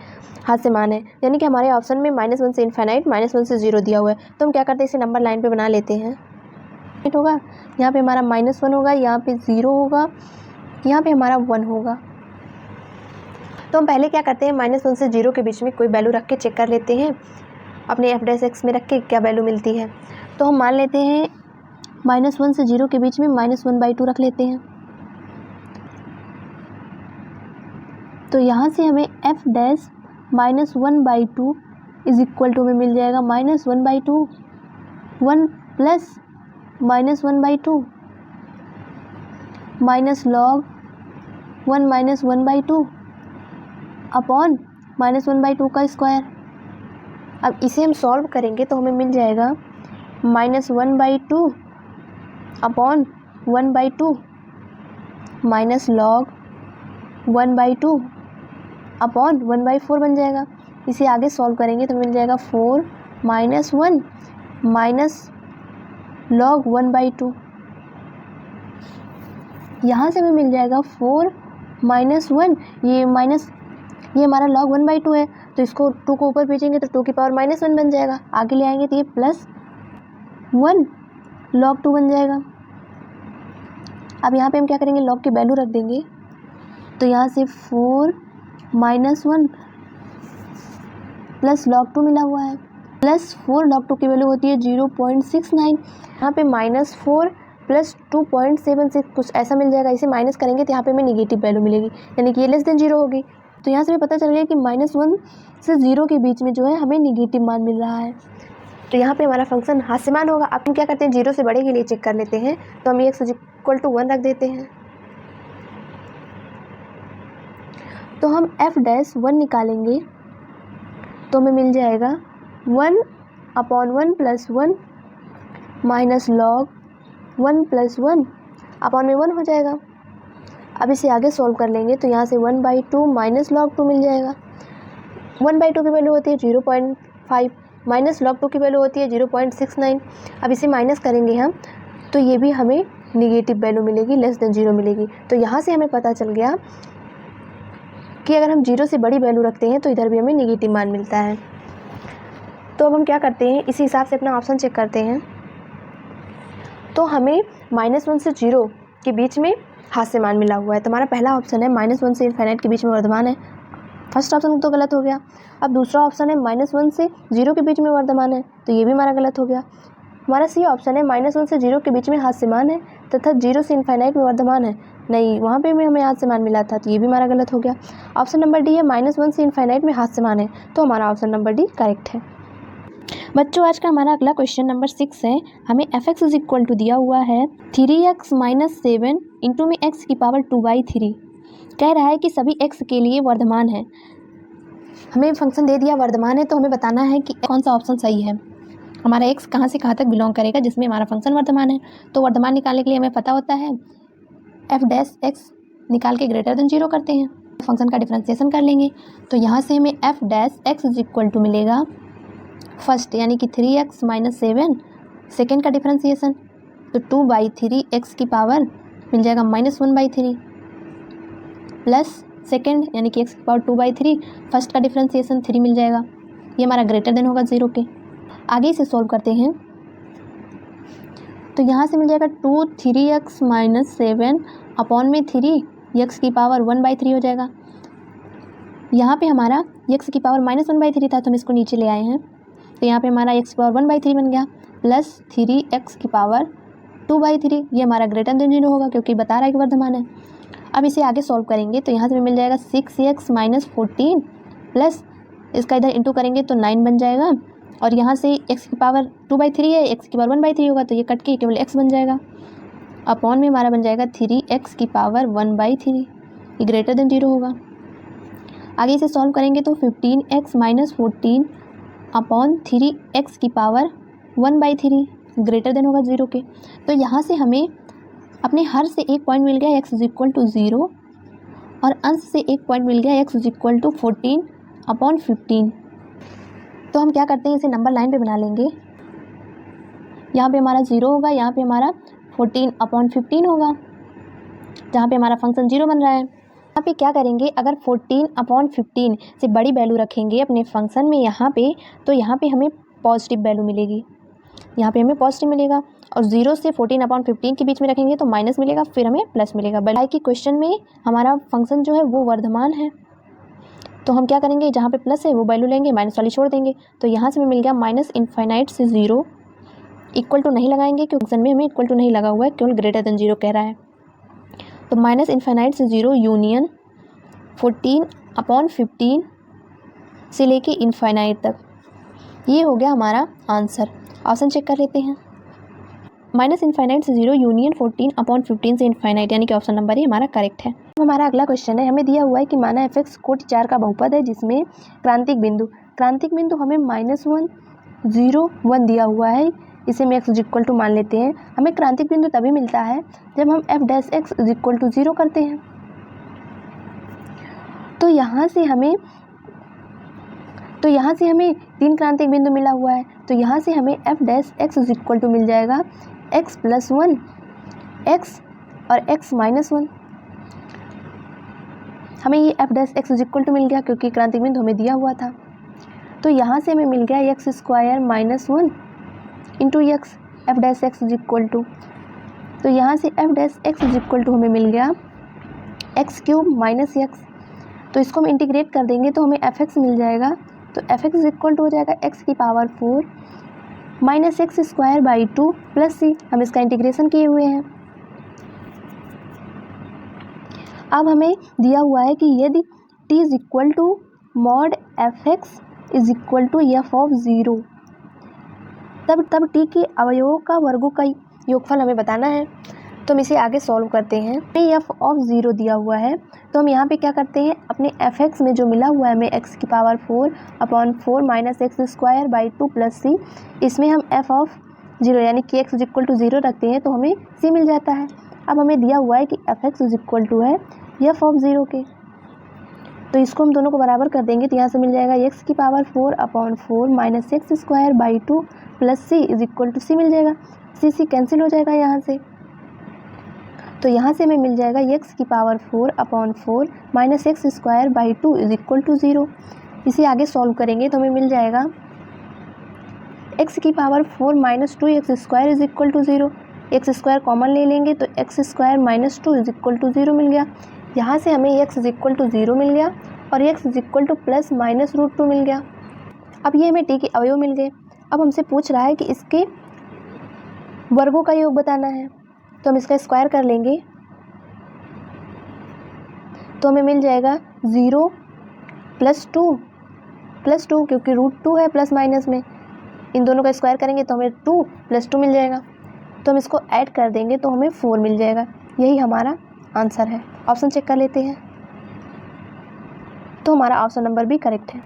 हास्यमान है, यानी कि हमारे ऑप्शन में -1 से इन्फाइनाइट -1 से 0 दिया हुआ है। तो हम क्या करते हैं, इसे नंबर लाइन पे बना लेते हैं। होगा यहाँ पे हमारा -1 होगा, यहाँ पे 0 होगा, यहाँ पे हमारा 1 होगा। तो हम पहले क्या करते हैं, -1 से 0 के बीच में कोई वैल्यू रख के चेक कर लेते हैं, अपने f' में रख के क्या वैल्यू मिलती है। तो हम मान लेते हैं -1 से 0 के बीच में -1/2 रख लेते हैं, तो यहाँ से हमें f' -1/2 इज इक्वल टू में मिल जाएगा -1/2, 1 प्लस -1/2 माइनस log 1 - 1/2 अपॉन -1/2 का स्क्वायर। अब इसे हम सॉल्व करेंगे तो हमें मिल जाएगा -1/2 अपॉन 1/2 माइनस log 1/2 अपॉन 1/4 बन जाएगा। इसे आगे सॉल्व करेंगे तो मिल जाएगा 4 - 1 माइनस log 1/2, यहाँ से हमें मिल जाएगा 4 - 1, ये हमारा log 1/2 है, तो इसको 2 को ऊपर भेजेंगे तो 2 की पावर -1 बन जाएगा, आगे ले आएंगे तो ये +1 log 2 बन जाएगा। अब यहाँ पे हम क्या करेंगे, log की वैल्यू रख देंगे, तो यहाँ से 4 - 1 प्लस log 2 मिला हुआ है, +4 log 2 की वैल्यू होती है 0.69, यहाँ पे -4 + 2.76 कुछ ऐसा मिल जाएगा। इसे माइनस करेंगे तो यहाँ पे हमें निगेटिव वैल्यू मिलेगी, यानी कि ये <0 होगी। तो यहाँ से हमें पता चल गया कि -1 से 0 के बीच में जो है हमें निगेटिव मान मिल रहा है, तो यहाँ पे हमारा फंक्शन हास्यमान होगा। अब हम क्या करते हैं, 0 से बड़े के लिए चेक कर लेते हैं, तो हम x इक्वल टू 1 रख देते हैं, तो हम f' 1 निकालेंगे तो हमें मिल जाएगा 1/1 + 1 माइनस log 1 + 1 अपॉन में 1 हो जाएगा। अब इसे आगे सॉल्व कर लेंगे तो यहाँ से 1/2 माइनस log 2 मिल जाएगा। 1/2 की वैल्यू होती है 0.5 माइनस log 2 की वैल्यू होती है 0.69। अब इसे माइनस करेंगे हम तो ये भी हमें निगेटिव वैल्यू मिलेगी, <0 मिलेगी। तो यहाँ से हमें पता चल गया कि अगर हम 0 से बड़ी वैल्यू रखते हैं तो इधर भी हमें निगेटिव मान मिलता है। तो अब हम क्या करते हैं, इसी हिसाब से अपना ऑप्शन चेक करते हैं। तो हमें -1 से 0 के बीच में हास्यमान मिला हुआ है, तो हमारा पहला ऑप्शन है -1 से इन्फाइनाइट के बीच में वर्धमान है, फर्स्ट ऑप्शन तो गलत हो गया। अब दूसरा ऑप्शन है -1 से 0 के बीच में वर्धमान है, तो ये भी हमारा गलत हो गया। हमारा सी ऑप्शन है -1 से 0 के बीच में हास्यमान है तथा 0 से इनफाइनाइट में वर्धमान है, नहीं वहाँ पे भी हमें हास्यमान मिला था, तो ये भी हमारा गलत हो गया। ऑप्शन नंबर डी है -1 से इनफाइनाइट में हास्यमान है, तो हमारा ऑप्शन नंबर डी करेक्ट है। बच्चों आज का हमारा अगला क्वेश्चन नंबर 6 है। हमें f(x) इज इक्वल टू दिया हुआ है 3x - 7 इंटू में x की पावर 2/3। कह रहा है कि सभी x के लिए वर्धमान है। हमें फंक्शन दे दिया वर्धमान है, तो हमें बताना है कि कौन सा ऑप्शन सही है, हमारा x कहाँ से कहाँ तक बिलोंग करेगा जिसमें हमारा फंक्शन वर्धमान है। तो वर्धमान निकालने के लिए हमें पता होता है f(x) निकाल के ग्रेटर देन 0 करते हैं, फंक्शन का डिफरेंशिएशन कर लेंगे। तो यहाँ से हमें f(x) इज इक्वल टू मिलेगा फर्स्ट यानी कि 3x - 7, सेकेंड का डिफरेंशिएशन तो 2/3 x की पावर मिल जाएगा -1/3 प्लस सेकेंड यानी कि x की पावर 2/3, फर्स्ट का डिफरेंशिएशन 3 मिल जाएगा, ये हमारा ग्रेटर देन होगा 0 के। आगे इसे सॉल्व करते हैं तो यहाँ से मिल जाएगा 2 3x - 7 अपॉन में 3 x की पावर 1/3 हो जाएगा। यहाँ पे हमारा x की पावर -1/3 था, तो हम इसको नीचे ले आए हैं, तो यहाँ पे हमारा x की पावर 1/3 बन गया प्लस 3x की पावर 2/3, ये हमारा ग्रेटर देन 0 होगा क्योंकि बता रहा है कि वर्धमान है। अब इसे आगे सॉल्व करेंगे तो यहाँ से मिल जाएगा 6x - 14 प्लस इसका इधर इंटू करेंगे तो 9 बन जाएगा, और यहाँ से x की पावर 2/3 है, x की पावर 1/3 होगा तो ये कट के केवल x बन जाएगा, अपॉन में हमारा बन जाएगा 3x की पावर 1/3, ये ग्रेटर देन 0 होगा। आगे इसे सॉल्व करेंगे तो 15x - 14 अपॉन 3x की पावर 1/3 ग्रेटर देन होगा 0 के। तो यहाँ से हमें अपने हर से एक पॉइंट मिल गया x इज इक्वल टू 0, और अंश से एक पॉइंट मिल गया x is equal to 14 upon 15। तो हम क्या करते हैं, इसे नंबर लाइन पे बना लेंगे। यहाँ पे हमारा 0 होगा, यहाँ पे हमारा 14 अपॉन 15 होगा, जहाँ पे हमारा फंक्शन 0 बन रहा है। यहाँ पे क्या करेंगे, अगर 14 अपॉन 15 से बड़ी वैल्यू रखेंगे अपने फंक्शन में यहाँ पे, तो यहाँ पे हमें पॉजिटिव वैल्यू मिलेगी, यहाँ पे हमें पॉजिटिव मिलेगा, और 0 से 14 अपॉन 15 के बीच में रखेंगे तो माइनस मिलेगा, फिर हमें प्लस मिलेगा। बल्कि की क्वेश्चन में हमारा फंक्शन जो है वो वर्धमान है, तो हम क्या करेंगे, जहाँ पे प्लस है वो वैल्यू लेंगे, माइनस वाली छोड़ देंगे। तो यहाँ से हमें मिल गया -इनफाइनाइट से 0, इक्वल टू नहीं लगाएंगे क्योंकि फंक्शन में हमें इक्वल टू नहीं लगा हुआ है, केवल ग्रेटर देन 0 कह रहा है। तो -इनफाइनाइट से 0 यूनियन 14 अपॉन 15 से लेके इनफाइनाइट तक, ये हो गया हमारा आंसर। ऑप्शन चेक कर लेते हैं, -इनफाइनाइट से 0 यूनियन 14 अपॉन 15 से इनफाइनाइट, यानी कि ऑप्शन नंबर ही हमारा करेक्ट है। अब हमारा अगला क्वेश्चन है, हमें दिया हुआ है कि माना f(x) कोटि 4 का बहुपद है जिसमें क्रांतिक बिंदु हमें -1 0 1 दिया हुआ है, इसे हम x इज इक्वल टू मान लेते हैं। हमें क्रांतिक बिंदु तभी मिलता है जब हम f(x) इज इक्वल टू 0 करते हैं। तो यहाँ से हमें 3 क्रांतिक बिंदु मिला हुआ है, तो यहाँ से हमें f(x) इज इक्वल टू मिल जाएगा x + 1 x और x - 1। हमें ये f(x) इज इक्वल टू मिल गया क्योंकि क्रांतिक बिंदु हमें दिया हुआ था। तो यहाँ से हमें मिल गया x² - 1 into x f(x) is equal to, तो यहाँ से f(x) इज इक्वल टू हमें मिल गया x³ - x। तो इसको हम इंटीग्रेट कर देंगे तो हमें fx मिल जाएगा, तो fx इज इक्वल टू हो जाएगा x की पावर 4 -x² प्लस c। हम इसका इंटीग्रेशन किए हुए हैं। अब हमें दिया हुआ है कि यदि t is equal to mod fx is equal to f(0), तब t के अवयवों का वर्गों का योगफल हमें बताना है। तो हम इसे आगे सॉल्व करते हैं। f(0) दिया हुआ है, तो हम यहाँ पे क्या करते हैं, अपने fx में जो मिला हुआ है हमें x की power 4 upon 4 -x² plus c, इसमें हम f(0) यानी कि x इज इक्वल टू 0 रखते हैं तो हमें c मिल जाता है। अब हमें दिया हुआ है कि fx इज इक्वल टू है f(0) के, तो इसको हम दोनों को बराबर कर देंगे, तो यहाँ से मिल जाएगा x की power 4 upon 4 -x² plus c is equal to c मिल जाएगा, c कैंसिल हो जाएगा यहाँ से। तो यहाँ से हमें मिल जाएगा x की power 4 upon 4 -x² is equal to 0। इसे आगे सॉल्व करेंगे तो हमें मिल जाएगा x की power 4 -2x² is equal to 0। x² common ले लेंगे तो x² - 2 इज इक्वल टू 0 मिल गया। यहाँ से हमें x इज इक्वल टू 0 मिल गया और x is equal to plus minus root 2 मिल गया। अब ये हमें t के अवयव मिल गए। अब हमसे पूछ रहा है कि इसके वर्गों का योग बताना है, तो हम इसका स्क्वायर कर लेंगे तो हमें मिल जाएगा 0 प्लस टू क्योंकि रूट 2 है प्लस माइनस में, इन दोनों का स्क्वायर करेंगे तो हमें 2 + 2 मिल जाएगा। तो हम इसको ऐड कर देंगे तो हमें 4 मिल जाएगा। यही हमारा आंसर है। ऑप्शन चेक कर लेते हैं, तो हमारा ऑप्शन नंबर भी करेक्ट है।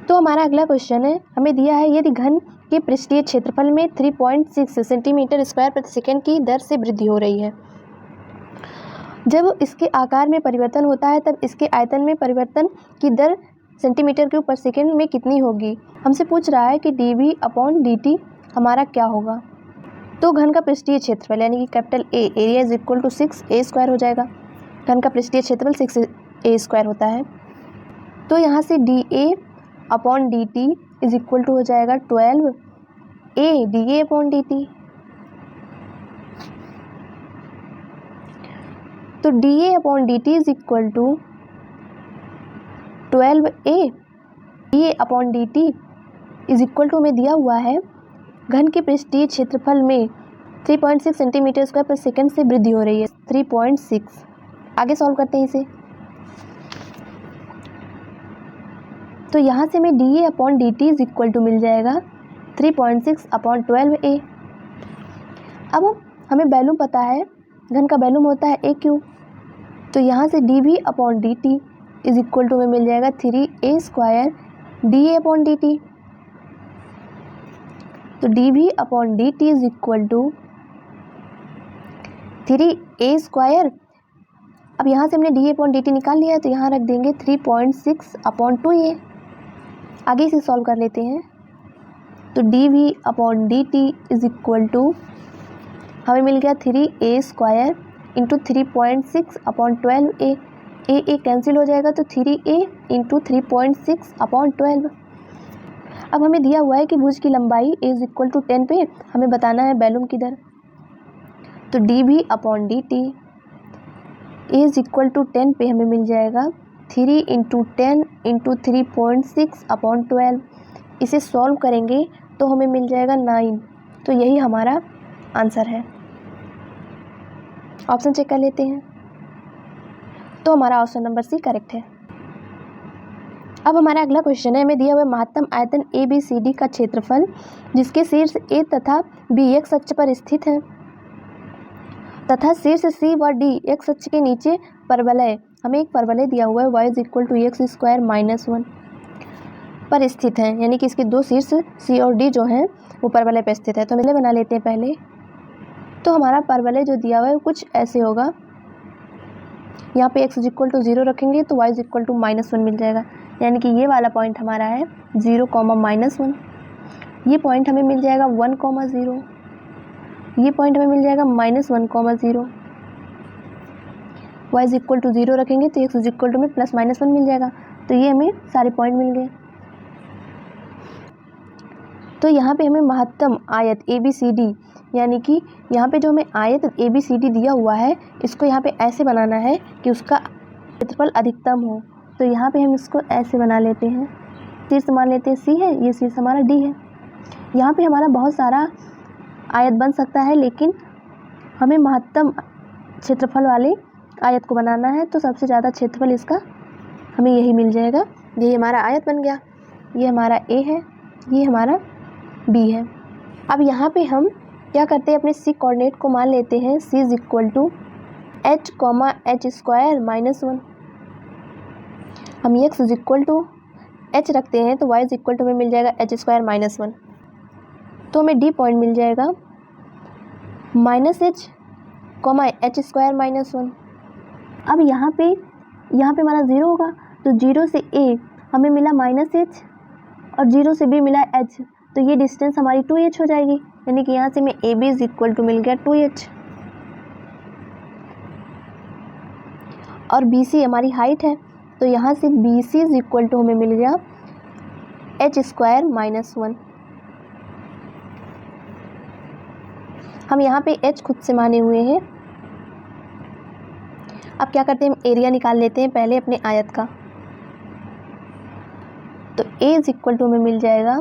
तो हमारा अगला क्वेश्चन है, हमें दिया है यदि घन के पृष्ठीय क्षेत्रफल में 3.6 सेंटीमीटर स्क्वायर प्रति सेकंड की दर से वृद्धि हो रही है, जब इसके आकार में परिवर्तन होता है तब इसके आयतन में परिवर्तन की दर सेंटीमीटर क्यूब पर सेकंड में कितनी होगी। हमसे पूछ रहा है कि dv/dt हमारा क्या होगा। तो घन का पृष्ठीय क्षेत्रफल यानी कि capital A area is equal to 6a² हो जाएगा। घन का पृष्ठीय क्षेत्रफल 6a² होता है। तो यहाँ से dA/dt इज इक्वल टू हो जाएगा 12a dA/dt। तो dA/dt is equal to 12a dA/dt is equal to हमें दिया हुआ है घन के पृष्ठीय क्षेत्रफल में 3.6 सेंटीमीटर स्क्वायर पर सेकंड से वृद्धि हो रही है। 3.6 आगे सॉल्व करते हैं इसे। तो यहाँ से हमें dA/dt इज इक्वल टू मिल जाएगा 3.6/12a। अब हमें वैल्यूम पता है, घन का वैल्यूम होता है a³। तो यहाँ से dV/dt इज इक्वल टू हमें मिल जाएगा 3a² dA/dt। तो dV/dt is equal to 3a²। अब यहाँ से हमने dA/dt निकाल लिया है तो यहाँ रख देंगे 3.6/2a। आगे इसे सॉल्व कर लेते हैं। तो dV/dt इज इक्वल टू हमें मिल गया 3a² into 3.6/12a। a cancel हो जाएगा तो 3a इंटू 3.6/12। अब हमें दिया हुआ है कि भुज की लंबाई a इज इक्वल टू 10 पे हमें बताना है वैल्यूम की दर। तो dV/dt a is equal to 10 पे हमें मिल जाएगा 3 इंटू 10 इंटू 3.6/12। इसे सॉल्व करेंगे तो हमें मिल जाएगा 9। तो यही हमारा आंसर है। ऑप्शन चेक कर लेते हैं, तो हमारा ऑप्शन नंबर सी करेक्ट है। अब हमारा अगला क्वेश्चन है, हमें दिया हुआ महत्तम आयतन ABCD का क्षेत्रफल जिसके शीर्ष A तथा B x अक्ष पर स्थित है तथा शीर्ष C व D x अक्ष के नीचे परवलय, हमें एक परवलय दिया हुआ है y is equal to x² - 1 पर स्थित है, यानी कि इसके दो शीर्ष C और D जो हैं वो परवलय पर स्थित है। तो हम बना लेते हैं पहले। तो हमारा परवलय जो दिया हुआ है कुछ ऐसे होगा, यहाँ पे x इज इक्वल टू 0 रखेंगे तो y इज इक्वल टू -1 मिल जाएगा, यानी कि ये वाला पॉइंट हमारा है 0, -1। ये पॉइंट हमें मिल जाएगा 1, 0। ये पॉइंट हमें मिल जाएगा -1, 0। y इज इक्वल टू 0 रखेंगे तो x इज इक्वल टू में +-1 मिल जाएगा। तो ये हमें सारे पॉइंट मिल गए। तो यहाँ पे हमें महत्तम आयत ABCD, यानी कि यहाँ पे जो हमें आयत ABCD दिया हुआ है इसको यहाँ पे ऐसे बनाना है कि उसका क्षेत्रफल अधिकतम हो। तो यहाँ पे हम इसको ऐसे बना लेते हैं। शीर्ष मान लेते हैं C है, ये शीर्ष हमारा D है। यहाँ पे हमारा बहुत सारा आयत बन सकता है, लेकिन हमें महत्तम क्षेत्रफल वाले आयत को बनाना है। तो सबसे ज़्यादा क्षेत्रफल इसका हमें यही मिल जाएगा। यही हमारा आयत बन गया। ये हमारा A है, ये हमारा B है। अब यहाँ पे हम क्या करते हैं, अपने C कोऑर्डिनेट को मान लेते हैं C is equal to h, h² - 1। हम x is equal to h रखते हैं तो y इज इक्वल टू हमें मिल जाएगा h² - 1। तो हमें D पॉइंट मिल जाएगा -h, h² - 1। अब यहाँ पे हमारा 0 होगा तो 0 से A हमें मिला -h और 0 से B मिला h, तो ये डिस्टेंस हमारी 2h हो जाएगी, यानी कि यहाँ से हमें AB इज इक्वल टू मिल गया 2h। और BC हमारी हाइट है, तो यहाँ से BC इज इक्वल टू हमें मिल गया h² - 1। हम यहाँ पे h खुद से माने हुए हैं। अब क्या करते हैं, हम एरिया निकाल लेते हैं पहले अपने आयत का। तो a इज इक्वल टू हमें मिल जाएगा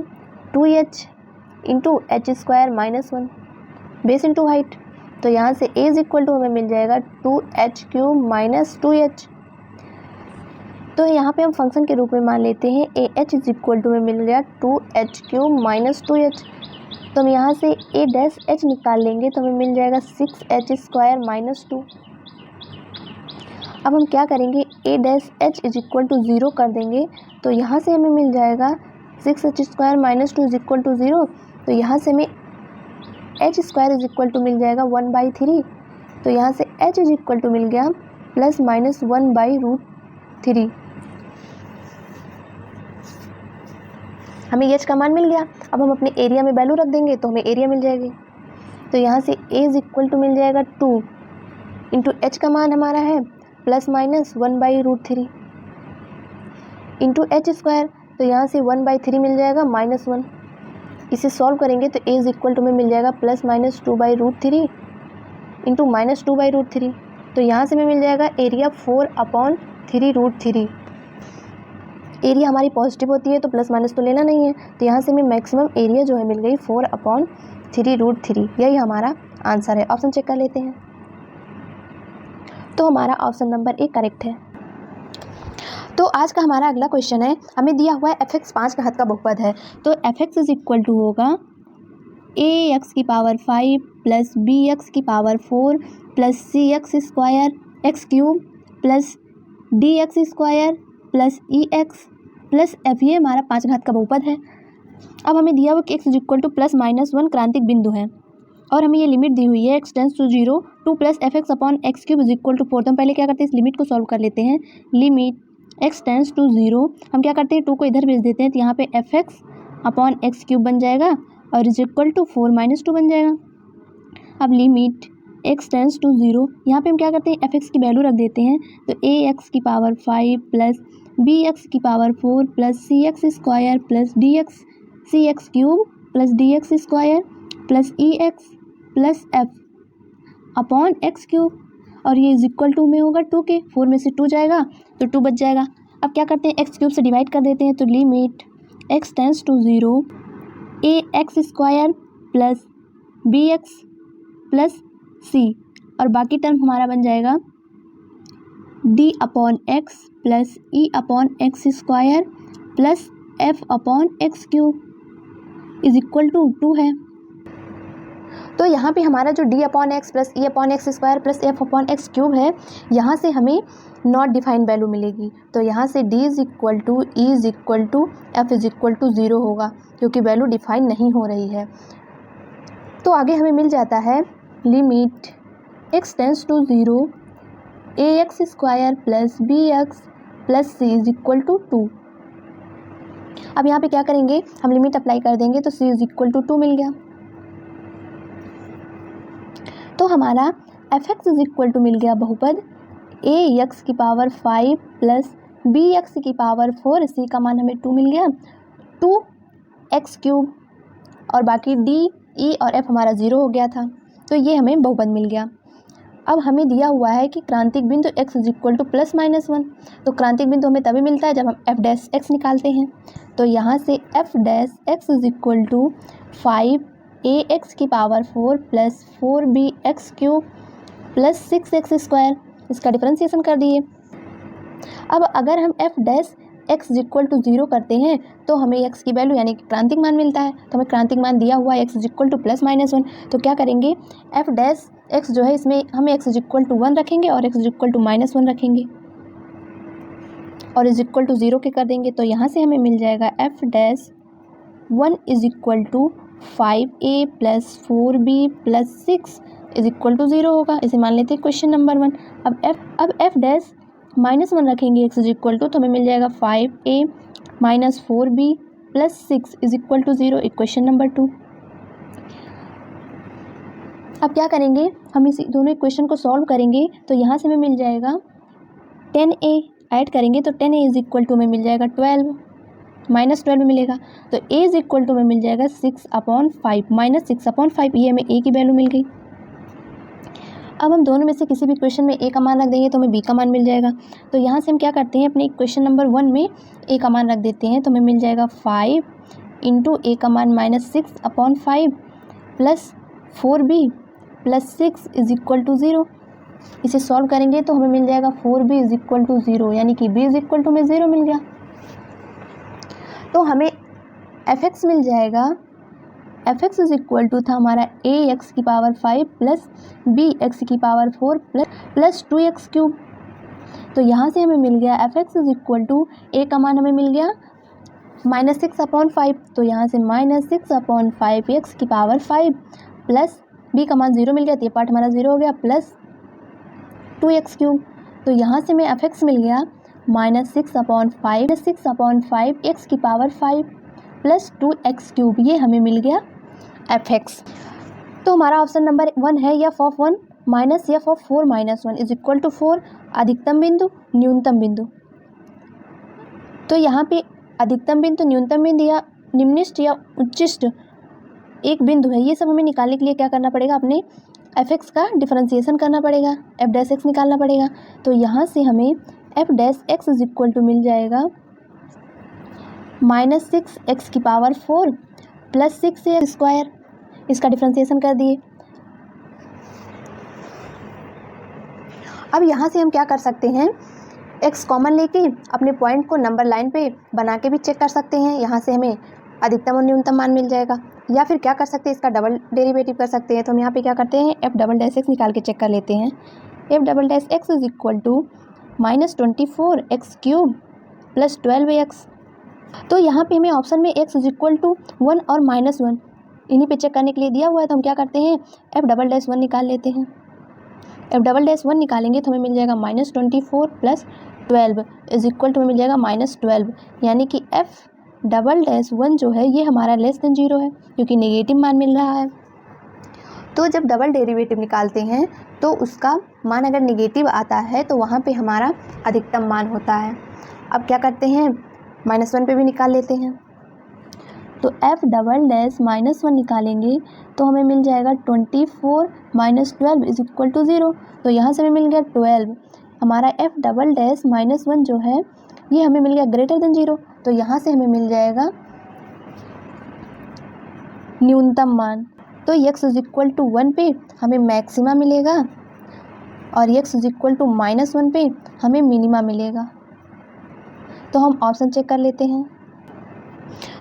2h into H square minus 1 base into height. तो यहाँ से a इज इक्वल टू हमें मिल जाएगा 2h क्यूब माइनस 2h। तो यहाँ पे हम फंक्शन के रूप में मान लेते हैं a h is equal to में मिल गया 2h क्यूब माइनस 2h। तो हम यहाँ से a डैश h निकाल लेंगे तो हमें मिल जाएगा 6h स्क्वायर माइनस 2। अब हम क्या करेंगे, a dash h is equal to 0 कर देंगे। तो यहाँ से हमें मिल जाएगा 6h square minus 2 is equal to 0। तो यहाँ से हमें h square is equal to मिल जाएगा 1/3। तो यहाँ से h इज इक्वल टू मिल गया प्लस माइनस 1/√3। हमें h का मान मिल गया। अब हम अपने एरिया में वैल्यू रख देंगे तो हमें एरिया मिल जाएगी। तो यहाँ से a इज इक्वल टू मिल जाएगा 2 इंटू h का मान हमारा है plus minus 1/√3 into H square. तो यहाँ से 1/3 मिल जाएगा माइनस 1। इसे सॉल्व करेंगे तो a इज इक्वल टू में मिल जाएगा प्लस माइनस 2/√3 इंटू माइनस 2/√3। तो यहाँ से हमें मिल जाएगा एरिया 4/3√3। एरिया हमारी पॉजिटिव होती है तो प्लस माइनस तो लेना नहीं है। तो यहाँ से हमें मैक्सिमम एरिया जो है मिल गई 4/3√3। यही हमारा आंसर है। ऑप्शन चेक कर लेते हैं। तो हमारा ऑप्शन नंबर ए करेक्ट है। तो आज का हमारा अगला क्वेश्चन है, हमें दिया हुआ है fx 5 घात का बहुपद है। तो fx इज इक्वल टू होगा ax की पावर 5 प्लस bx की power 4 plus cx square x cube plus dx square plus ex plus f। ये हमारा 5 घात का बहुपद है। अब हमें दिया हुआ कि x is equal to plus minus 1 क्रांतिक बिंदु है और हमें ये लिमिट दी हुई है x tends to 0 2 plus fx upon x cube is equal to 4। तो हम पहले क्या करते हैं, इस लिमिट को सॉल्व कर लेते हैं। लिमिट x टेंस टू 0, हम क्या करते हैं 2 को इधर भेज देते हैं तो यहाँ पे fx अपॉन एक्स क्यूब बन जाएगा और इज इक्वल टू 4 माइनस 2 बन जाएगा। अब लिमिट x टेंस टू 0, यहाँ पे हम क्या करते हैं fx की वैल्यू रख देते हैं। तो ax की पावर 5 प्लस bx की power 4 plus cx square plus dx cx cube plus dx square plus ex plus f upon x cube और ये इज इक्वल टू में होगा 2 के, 4 में से 2 जाएगा तो 2 बच जाएगा। अब क्या करते हैं, एक्स क्यूब से डिवाइड कर देते हैं। तो limit x tends to 0 ax square plus bx plus c और बाकी टर्म हमारा बन जाएगा d upon x plus e upon x square plus f upon x cube is equal to 2 है। तो यहाँ पे हमारा जो d upon x plus e upon x square plus f upon x cube है, यहाँ से हमें नॉट डिफाइंड वैल्यू मिलेगी। तो यहाँ से d is equal to e is equal to f is equal to 0 होगा क्योंकि वैल्यू डिफाइन नहीं हो रही है। तो आगे हमें मिल जाता है limit x tends to 0 ax square plus bx plus c is equal to 2। अब यहाँ पे क्या करेंगे, हम लिमिट अप्लाई कर देंगे तो c इज इक्वल टू 2 मिल गया। तो हमारा fx इज इक्वल टू मिल गया बहुपद ax की पावर 5 प्लस bx की पावर 4, c का मान हमें 2 मिल गया, 2x क्यूब और बाकी d e और f हमारा 0 हो गया था। तो ये हमें बहुपद मिल गया। अब हमें दिया हुआ है कि क्रांतिक बिंदु x is equal to plus minus 1। तो क्रांतिक बिंदु हमें तभी मिलता है जब हम f डैश x निकालते हैं। तो यहाँ से f dash x is equal to 5ax की power 4 plus 4bx cube plus 6x square, इसका डिफरेंशिएशन कर दिए। अब अगर हम f dash x is equal to 0 करते हैं तो हमें x की वैल्यू यानी कि क्रांतिक मान मिलता है। तो हमें क्रांतिक मान दिया हुआ है x is equal to plus minus 1। तो क्या करेंगे, f डैश x जो है इसमें हमें x इज इक्वल टू 1 रखेंगे और x is equal to minus 1 रखेंगे और इज इक्वल टू 0 के कर देंगे। तो यहाँ से हमें मिल जाएगा f dash 1 is equal to 5a plus 4b plus 6 is equal to 0 होगा। इसे मान लेते हैं क्वेश्चन नंबर 1। अब f डैश माइनस 1 रखेंगे x इज इक्वल टू, तो हमें मिल जाएगा 5a minus 4b plus 6 is equal to 0, equation number 2। अब क्या करेंगे, हम इस दोनों इक्वेशन को सॉल्व करेंगे। तो यहाँ से हमें मिल जाएगा 10a, ऐड करेंगे तो 10a इज इक्वल टू में मिल जाएगा 12 माइनस 12 मिलेगा। तो a इज इक्वल टू में मिल जाएगा 6/5 माइनस 6/5, ये हमें a की वैल्यू मिल गई। अब हम दोनों में से किसी भी इक्वेशन में ए का मान रख देंगे तो हमें बी का मान मिल जाएगा। तो यहाँ से हम क्या करते हैं, अपने इक्वेशन नंबर 1 में ए का मान रख देते हैं, तो हमें मिल जाएगा 5 इंटू ए का मान -6/5 plus 4b plus 6 is equal to 0। इसे सॉल्व करेंगे तो हमें मिल जाएगा 4b इज इक्वल टू 0, यानी कि b इज इक्वल टू में 0 मिल गया। तो हमें fx मिल जाएगा, fx इज इक्वल टू था हमारा ax की पावर 5 प्लस bx की पावर 4 प्लस 2x क्यूब। तो यहाँ से हमें मिल गया fx is equal to a का मान हमें मिल गया -6/5, तो यहाँ से -6/5 x की पावर 5 प्लस b का मान 0 मिल गया, तो ये पार्ट हमारा 0 हो गया, प्लस 2x क्यूब। तो यहाँ से हमें fx मिल गया -6/5 x की पावर 5 प्लस 2x क्यूब, ये हमें मिल गया fx। तो हमारा ऑप्शन नंबर 1 है f(1) minus f(4) is equal to 4, अधिकतम बिंदु न्यूनतम बिंदु। तो यहाँ पे अधिकतम बिंदु, न्यूनतम बिंदु या निम्निष्ट या उच्चिष्ट एक बिंदु है, ये सब हमें निकालने के लिए क्या करना पड़ेगा, अपने fx का डिफरेंशिएशन करना पड़ेगा, f' निकालना पड़ेगा। तो यहाँ से हमें f' इज इक्वल टू मिल जाएगा -6x की पावर 4 प्लस 6a², इसका डिफरेंशिएशन कर दिए। अब यहाँ से हम क्या कर सकते हैं, x कॉमन लेके अपने पॉइंट को नंबर लाइन पे बना के भी चेक कर सकते हैं, यहाँ से हमें अधिकतम और न्यूनतम मान मिल जाएगा। या फिर क्या कर सकते हैं, इसका डबल डेरिवेटिव कर सकते हैं। तो हम यहाँ पे क्या करते हैं, f'(x) निकाल के चेक कर लेते हैं। f'(x) is equal to -24x³ plus 12x। तो यहाँ पे हमें ऑप्शन में x इज इक्वल टू 1 और -1 इन्हीं पे चेक करने के लिए दिया हुआ है, तो हम क्या करते हैं, f'(1) निकाल लेते हैं। f'(1) निकालेंगे तो हमें मिल जाएगा -24 प्लस 12 इज इक्वल टू मिल जाएगा -12, यानी कि f'(1) जो है ये हमारा <0 है, क्योंकि नेगेटिव मान मिल रहा है। तो जब डबल डेरिवेटिव निकालते हैं तो उसका मान अगर निगेटिव आता है तो वहाँ पे हमारा अधिकतम मान होता है। अब क्या करते हैं, -1 पे भी निकाल लेते हैं। तो f'(-1) निकालेंगे तो हमें मिल जाएगा 24 - 12 इज इक्वल टू 0। तो यहाँ से हमें मिल गया 12। हमारा f'(-1) जो है ये हमें मिल गया <0। तो यहाँ से हमें मिल जाएगा न्यूनतम मान। तो x इज इक्वल टू 1 पे हमें मैक्सिमा मिलेगा और x इज इक्वल टू -1 पे हमें मिनिमा मिलेगा। तो हम ऑप्शन चेक कर लेते हैं।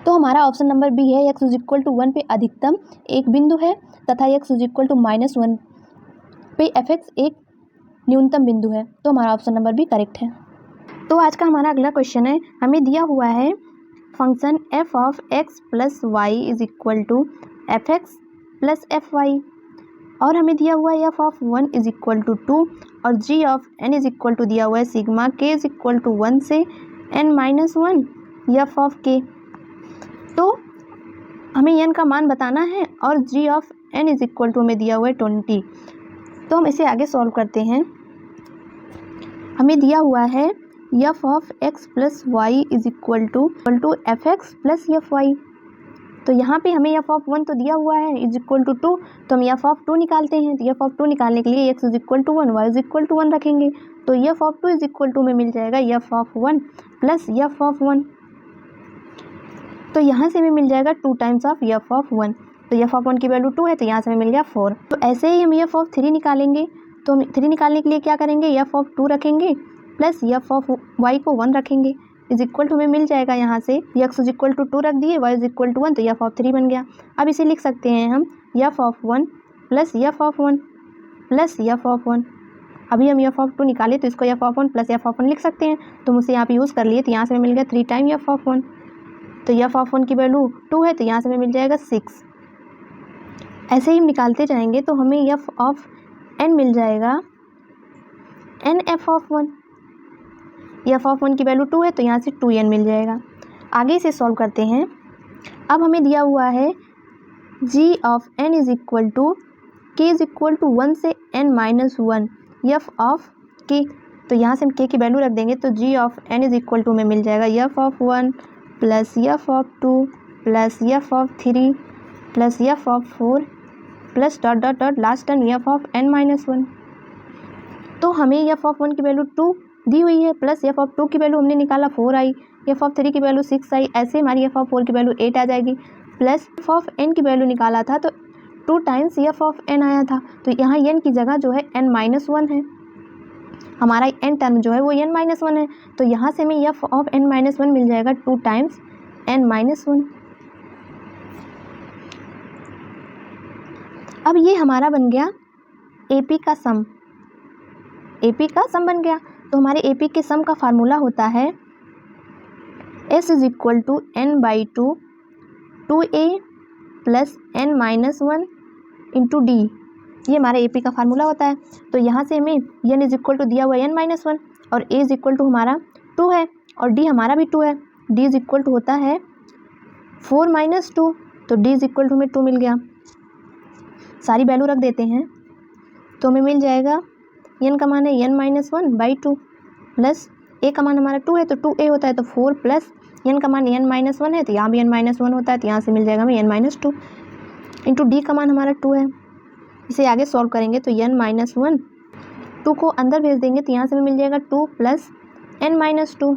तो हमारा ऑप्शन नंबर बी है, x इज इक्वल टू 1 पे अधिकतम एक बिंदु है तथा x इज इक्वल टू -1 पे fx एक न्यूनतम बिंदु है। तो हमारा ऑप्शन नंबर बी करेक्ट है। तो आज का हमारा अगला क्वेश्चन है, हमें दिया हुआ है function f(x plus y is equal to fx plus fy और हमें दिया हुआ है f(1) इज इक्वल टू 2 और g(n) इज इक्वल टू दिया हुआ है sigma k is equal to 1 से n-1 f(k). तो हमें n का मान बताना है और g(n) इज इक्वल टू हमें दिया हुआ है 20। तो हम इसे आगे सॉल्व करते हैं। हमें दिया हुआ है f(x plus y is equal to fx plus fy। तो यहाँ पे हमें f(1) तो दिया हुआ है इज इक्वल टू 2, तो हम f(2) निकालते हैं। तो f(2) निकालने के लिए x is equal to 1, y is equal to 1 रखेंगे। तो f(2) इज इक्वल टू में मिल जाएगा f(1) प्लस f(1). तो यहाँ से हमें मिल जाएगा 2 टाइम्स ऑफ f(1). तो f(1) की वैल्यू 2 है, तो यहाँ से हमें मिल गया 4। तो ऐसे ही हम f(3) निकालेंगे। तो हम 3 निकालने के लिए क्या करेंगे, f(2) रखेंगे प्लस f(y) को 1 रखेंगे इज इक्वल टू हमें मिल जाएगा। यहाँ से x इज इक्वल टू 2 रख दिए, y इज इक्वल टू 1, तो f(3) बन गया। अब इसे लिख सकते हैं हम f(1) plus f(1) plus f(1). अभी हम f(2) निकाले तो इसको f(1) प्लस f(1) लिख सकते हैं, तो हम उसे यहाँ पे यूज़ कर लिए। तो यहाँ से हमें मिल गया 3 टाइम f(1). तो f(1) की वैल्यू 2 है, तो यहाँ से हमें मिल जाएगा 6। ऐसे ही हम निकालते जाएंगे तो हमें f(n) मिल जाएगा n(f(1). f(1) की वैल्यू 2 है, तो यहाँ से 2n मिल जाएगा। आगे इसे सॉल्व करते हैं। अब हमें दिया हुआ है g(n) is equal to k is equal to 1 से n-1 f(k). तो यहाँ से हम k की वैल्यू रख देंगे, तो g(n) इज इक्वल टू में मिल जाएगा f(1) plus f(2) plus f(3) plus f(4) plus dot dot dot last term f(n-1). तो हमें एफ ऑफ 1 की वैल्यू 2 दी हुई है, प्लस एफ ऑफ 2 की वैल्यू हमने निकाला 4 आई, एफ ऑफ 3 की वैल्यू 6 आई, ऐसे हमारी एफ ऑफ 4 की वैल्यू 8 आ जाएगी, प्लस एफ ऑफ n की वैल्यू निकाला था तो 2 टाइम्स एफ ऑफ n आया था, तो यहाँ n की जगह जो है n-1 है, हमारा n टर्म जो है वो n-1 है, तो यहाँ से हमें एफ ऑफ n-1 मिल जाएगा 2 टाइम्स n-1। अब ये हमारा बन गया AP का सम, AP का सम बन गया। तो हमारे AP के सम का फार्मूला होता है S is equal to n/2 2a plus n-1 into d, ये हमारा AP का फार्मूला होता है। तो यहाँ से हमें n इज इक्वल टू दिया हुआ है n-1 और a इज इक्वल टू हमारा 2 है और d हमारा भी 2 है, d इज इक्वल टू होता है 4 - 2, तो d इज इक्वल टू हमें 2 मिल गया। सारी वैल्यू रख देते हैं तो हमें मिल जाएगा n का मान है n-1/2 प्लस a का मान हमारा 2 है तो 2a होता है, तो 4 प्लस n का मान n-1 है तो यहाँ भी n-1 होता है, तो यहाँ से मिल जाएगा हमें n-2 इंटू d का मान हमारा 2 है। इसे आगे सॉल्व करेंगे तो n-1 2 को अंदर भेज देंगे तो यहाँ से हमें मिल जाएगा 2 प्लस n-2,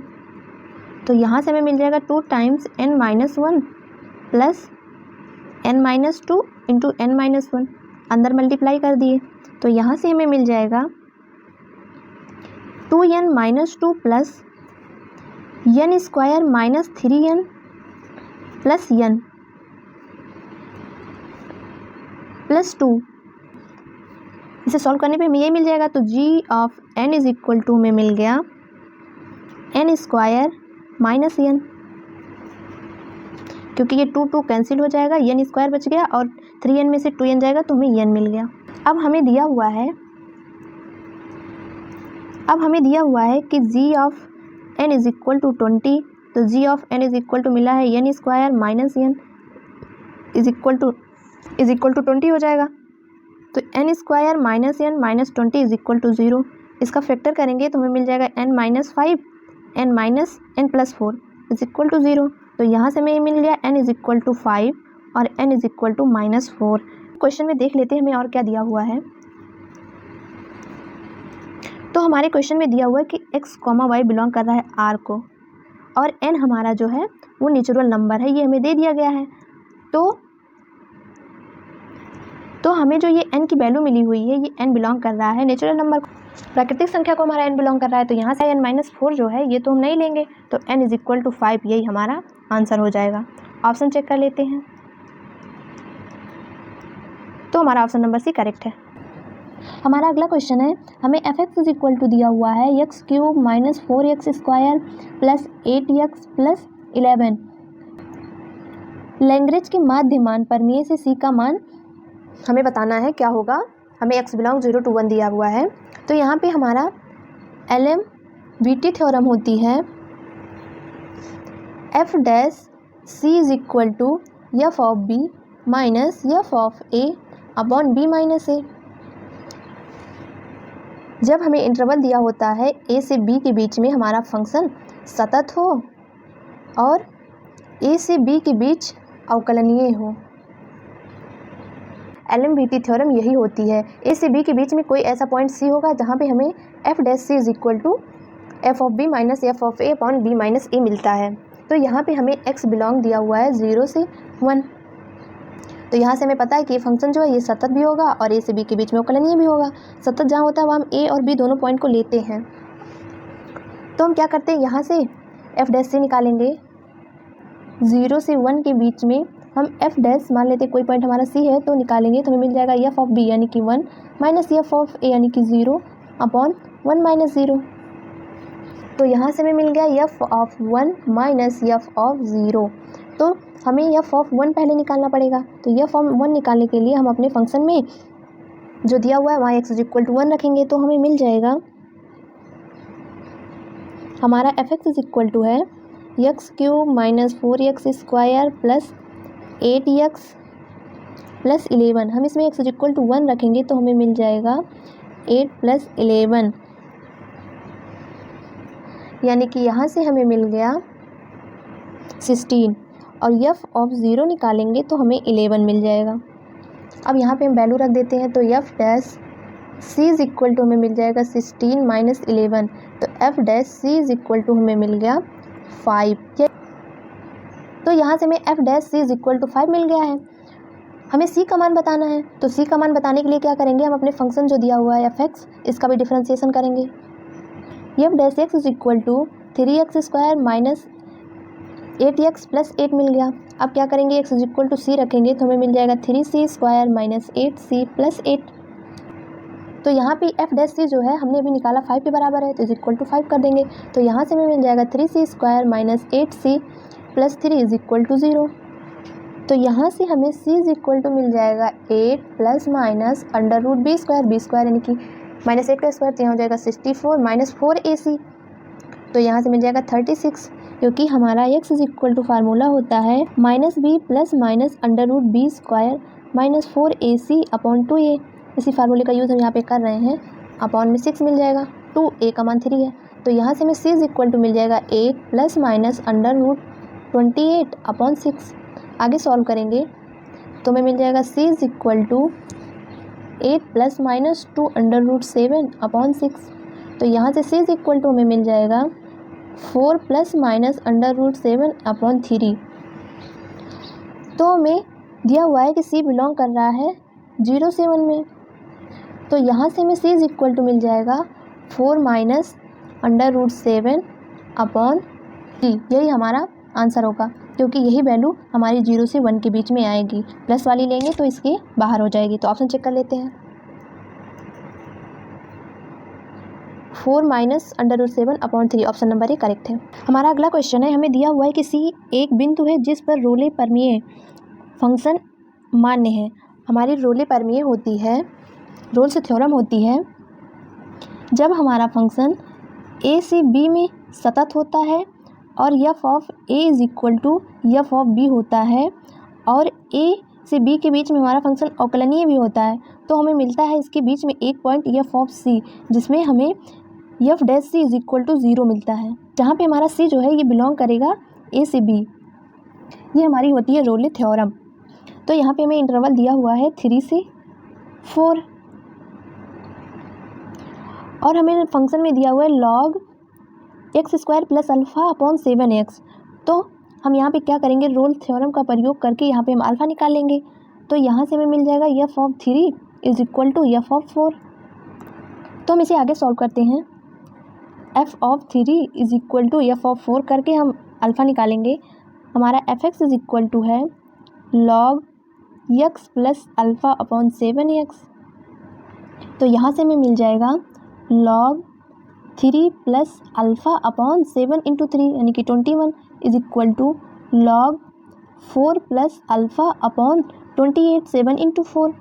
तो यहाँ से हमें मिल जाएगा 2 times n-1 plus n-2 into n-1, अंदर मल्टीप्लाई कर दिए तो यहाँ से हमें मिल जाएगा 2n-2 plus n square minus 3n plus n plus 2, इसे सॉल्व करने पे हमें ये मिल जाएगा। तो g of n is equal to में मिल गया n स्क्वायर माइनस n, क्योंकि ये 2 कैंसिल हो जाएगा, n स्क्वायर बच गया और 3n में से 2n जाएगा तो हमें n मिल गया। अब हमें दिया हुआ है कि g of n is equal to 20, तो g of n is equal to मिला है n square minus n is equal to 20 हो जाएगा, तो n square minus n minus 20 is equal to 0, इसका फैक्टर करेंगे तो हमें मिल जाएगा n-5 n-n+4 is equal to 0, तो यहाँ से हमें मिल गया n इज इक्वल टू 5 और n is equal to -4। Question में देख लेते हैं हमें और क्या दिया हुआ है। तो हमारे क्वेश्चन में दिया हुआ है कि x, y बिलोंग कर रहा है R को और n हमारा जो है वो नेचुरल नंबर है, ये हमें दे दिया गया है। तो हमें जो ये n की वैल्यू मिली हुई है ये n बिलोंग कर रहा है नेचुरल नंबर को, प्राकृतिक संख्या को हमारा n बिलोंग कर रहा है, तो यहाँ से n-4 जो है ये तो हम नहीं लेंगे, तो n इज इक्वल टू 5 यही हमारा आंसर हो जाएगा। ऑप्शन चेक कर लेते हैं तो हमारा ऑप्शन नंबर सी करेक्ट है। हमारा अगला क्वेश्चन है, हमें f(x) इज इक्वल टू दिया हुआ है x³ minus 4x square plus 8x plus 11। Lagrange के माध्य मान पर में से c का मान हमें बताना है क्या होगा। हमें x बिलोंग 0 to 1 दिया हुआ है, तो यहाँ पे हमारा LMVT थ्योरम होती है f dash c is equal to f of b minus f of a upon b minus a। जब हमें इंटरवल दिया होता है a से b के बीच में हमारा फंक्शन सतत हो और a से b के बीच अवकलनीय हो, LMVT थ्योरम यही होती है। a से b के बीच में कोई ऐसा पॉइंट c होगा जहाँ पे हमें f dash c is equal to f of b minus f of a upon b minus a मिलता है। तो यहाँ पे हमें x बिलोंग दिया हुआ है 0 से 1, तो यहाँ से हमें पता है कि ये फंक्शन जो है ये सतत भी होगा और a से b के बीच में अवकलनीय भी होगा। सतत जहाँ होता है वहाँ हम a और b दोनों पॉइंट को लेते हैं, तो हम क्या करते हैं यहाँ से f डैश c निकालेंगे। 0 से 1 के बीच में हम f डैश मान लेते हैं, कोई पॉइंट हमारा c है तो निकालेंगे तो हमें मिल जाएगा f ऑफ b यानी कि 1 माइनस f ऑफ a यानी कि 0 अपॉन 1 माइनस 0। तो यहाँ से हमें मिल गया f of 1 minus f of 0, तो हमें f ऑफ 1 पहले निकालना पड़ेगा। तो f ऑफ 1 निकालने के लिए हम अपने फंक्शन में जो दिया हुआ है वहाँ x इज इक्वल टू 1 रखेंगे, तो हमें मिल जाएगा हमारा f(x) इज इक्वल टू है x³ minus 4x square plus 8x plus 11। हम इसमें x इज इक्वल टू 1 रखेंगे तो हमें मिल जाएगा 8 प्लस 11, यानी कि यहाँ से हमें मिल गया 16 और f ऑफ 0 निकालेंगे तो हमें 11 मिल जाएगा। अब यहाँ पे हम वैल्यू रख देते हैं, तो f dash c is equal to हमें मिल जाएगा 16 माइनस 11, तो F dash C is equal to हमें मिल गया 5। तो यहाँ से हमें F dash C is equal to 5 मिल गया है। हमें c का मान बताना है, तो c का मान बताने के लिए क्या करेंगे, हम अपने फंक्शन जो दिया हुआ है एफ एक्स, इसका भी डिफ्रेंसिएशन करेंगे। F dash x is equal to 3x² minus 8x plus 8 मिल गया। अब क्या करेंगे, x is equal to c रखेंगे तो हमें मिल जाएगा 3c² माइनस 8c प्लस 8। तो यहाँ पे एफ डैश सी जो है हमने अभी निकाला 5 के बराबर है, तो इज इक्वल टू 5 कर देंगे। तो यहाँ से हमें मिल जाएगा 3c² minus 8c plus 3 is equal to 0। तो यहाँ से हमें c इज इक्वल टू मिल जाएगा 8 plus minus under root b² यानी कि माइनस 8 का स्क्वायर, तो यहाँ हो जाएगा 64 माइनस 4ac, तो यहाँ से मिल जाएगा 36, क्योंकि हमारा x is equal to formula होता है minus b plus minus under root b² minus 4ac upon 2a। इसी फार्मूले का यूज़ हम यहाँ पे कर रहे हैं। अपॉन में 6 मिल जाएगा, 2a का मान 3 है, तो यहाँ से हमें c इज इक्वल टू मिल जाएगा 8 plus minus under root 28 upon 6। आगे सॉल्व करेंगे तो हमें मिल जाएगा c is equal to 8 plus minus 2 under root 7 upon 6। तो यहाँ से c इज इक्वल टू हमें मिल जाएगा 4 plus minus under root 7 upon 3। तो हमें दिया हुआ है कि c बिलोंग कर रहा है 0 से 1 में, तो यहाँ से हमें c इज इक्वल टू मिल जाएगा 4 माइनस अंडर रूट 7 अपॉन 3। यही हमारा आंसर होगा, क्योंकि यही वैल्यू हमारी 0 से 1 के बीच में आएगी। प्लस वाली लेंगे तो इसके बाहर हो जाएगी। तो ऑप्शन चेक कर लेते हैं। 4 minus under root 7 upon 3, option number A correct है। हमारा अगला क्वेश्चन है, हमें दिया हुआ है कि सी एक बिंदु है जिस पर रोले परमीय फंक्शन मान्य है। हमारी रोले परमीय होती है, रोल्स थ्योरम होती है जब हमारा फंक्शन ए से बी में सतत होता है और F of A is equal to F of b होता है, और ए से बी के बीच में हमारा फंक्शन अवकलनीय भी होता है। तो हमें मिलता है इसके बीच में एक पॉइंट एफ ऑफ सी, जिसमें हमें F dash C is equal to 0 मिलता है, जहाँ पे हमारा सी जो है ये बिलोंग करेगा ए से बी। ये हमारी होती है रोले थ्योरम। तो यहाँ पे हमें इंटरवल दिया हुआ है 3 से 4, और हमें फंक्शन में दिया हुआ है log x² plus alpha upon 7x। तो हम यहाँ पे क्या करेंगे, रोल थ्योरम का प्रयोग करके यहाँ पे हम अल्फ़ा निकाल लेंगे। तो यहाँ से हमें मिल जाएगा F of 3 is equal to F of 4। तो हम इसे आगे सॉल्व करते हैं। F of 3 is equal to F of 4 करके हम अल्फ़ा निकालेंगे। हमारा f x is equal to है log x plus alpha upon 7x। तो यहाँ से हमें मिल जाएगा log 3 plus alpha upon 7 into 3 यानी कि 21 is equal to log 4 plus alpha upon 28 7 into 4।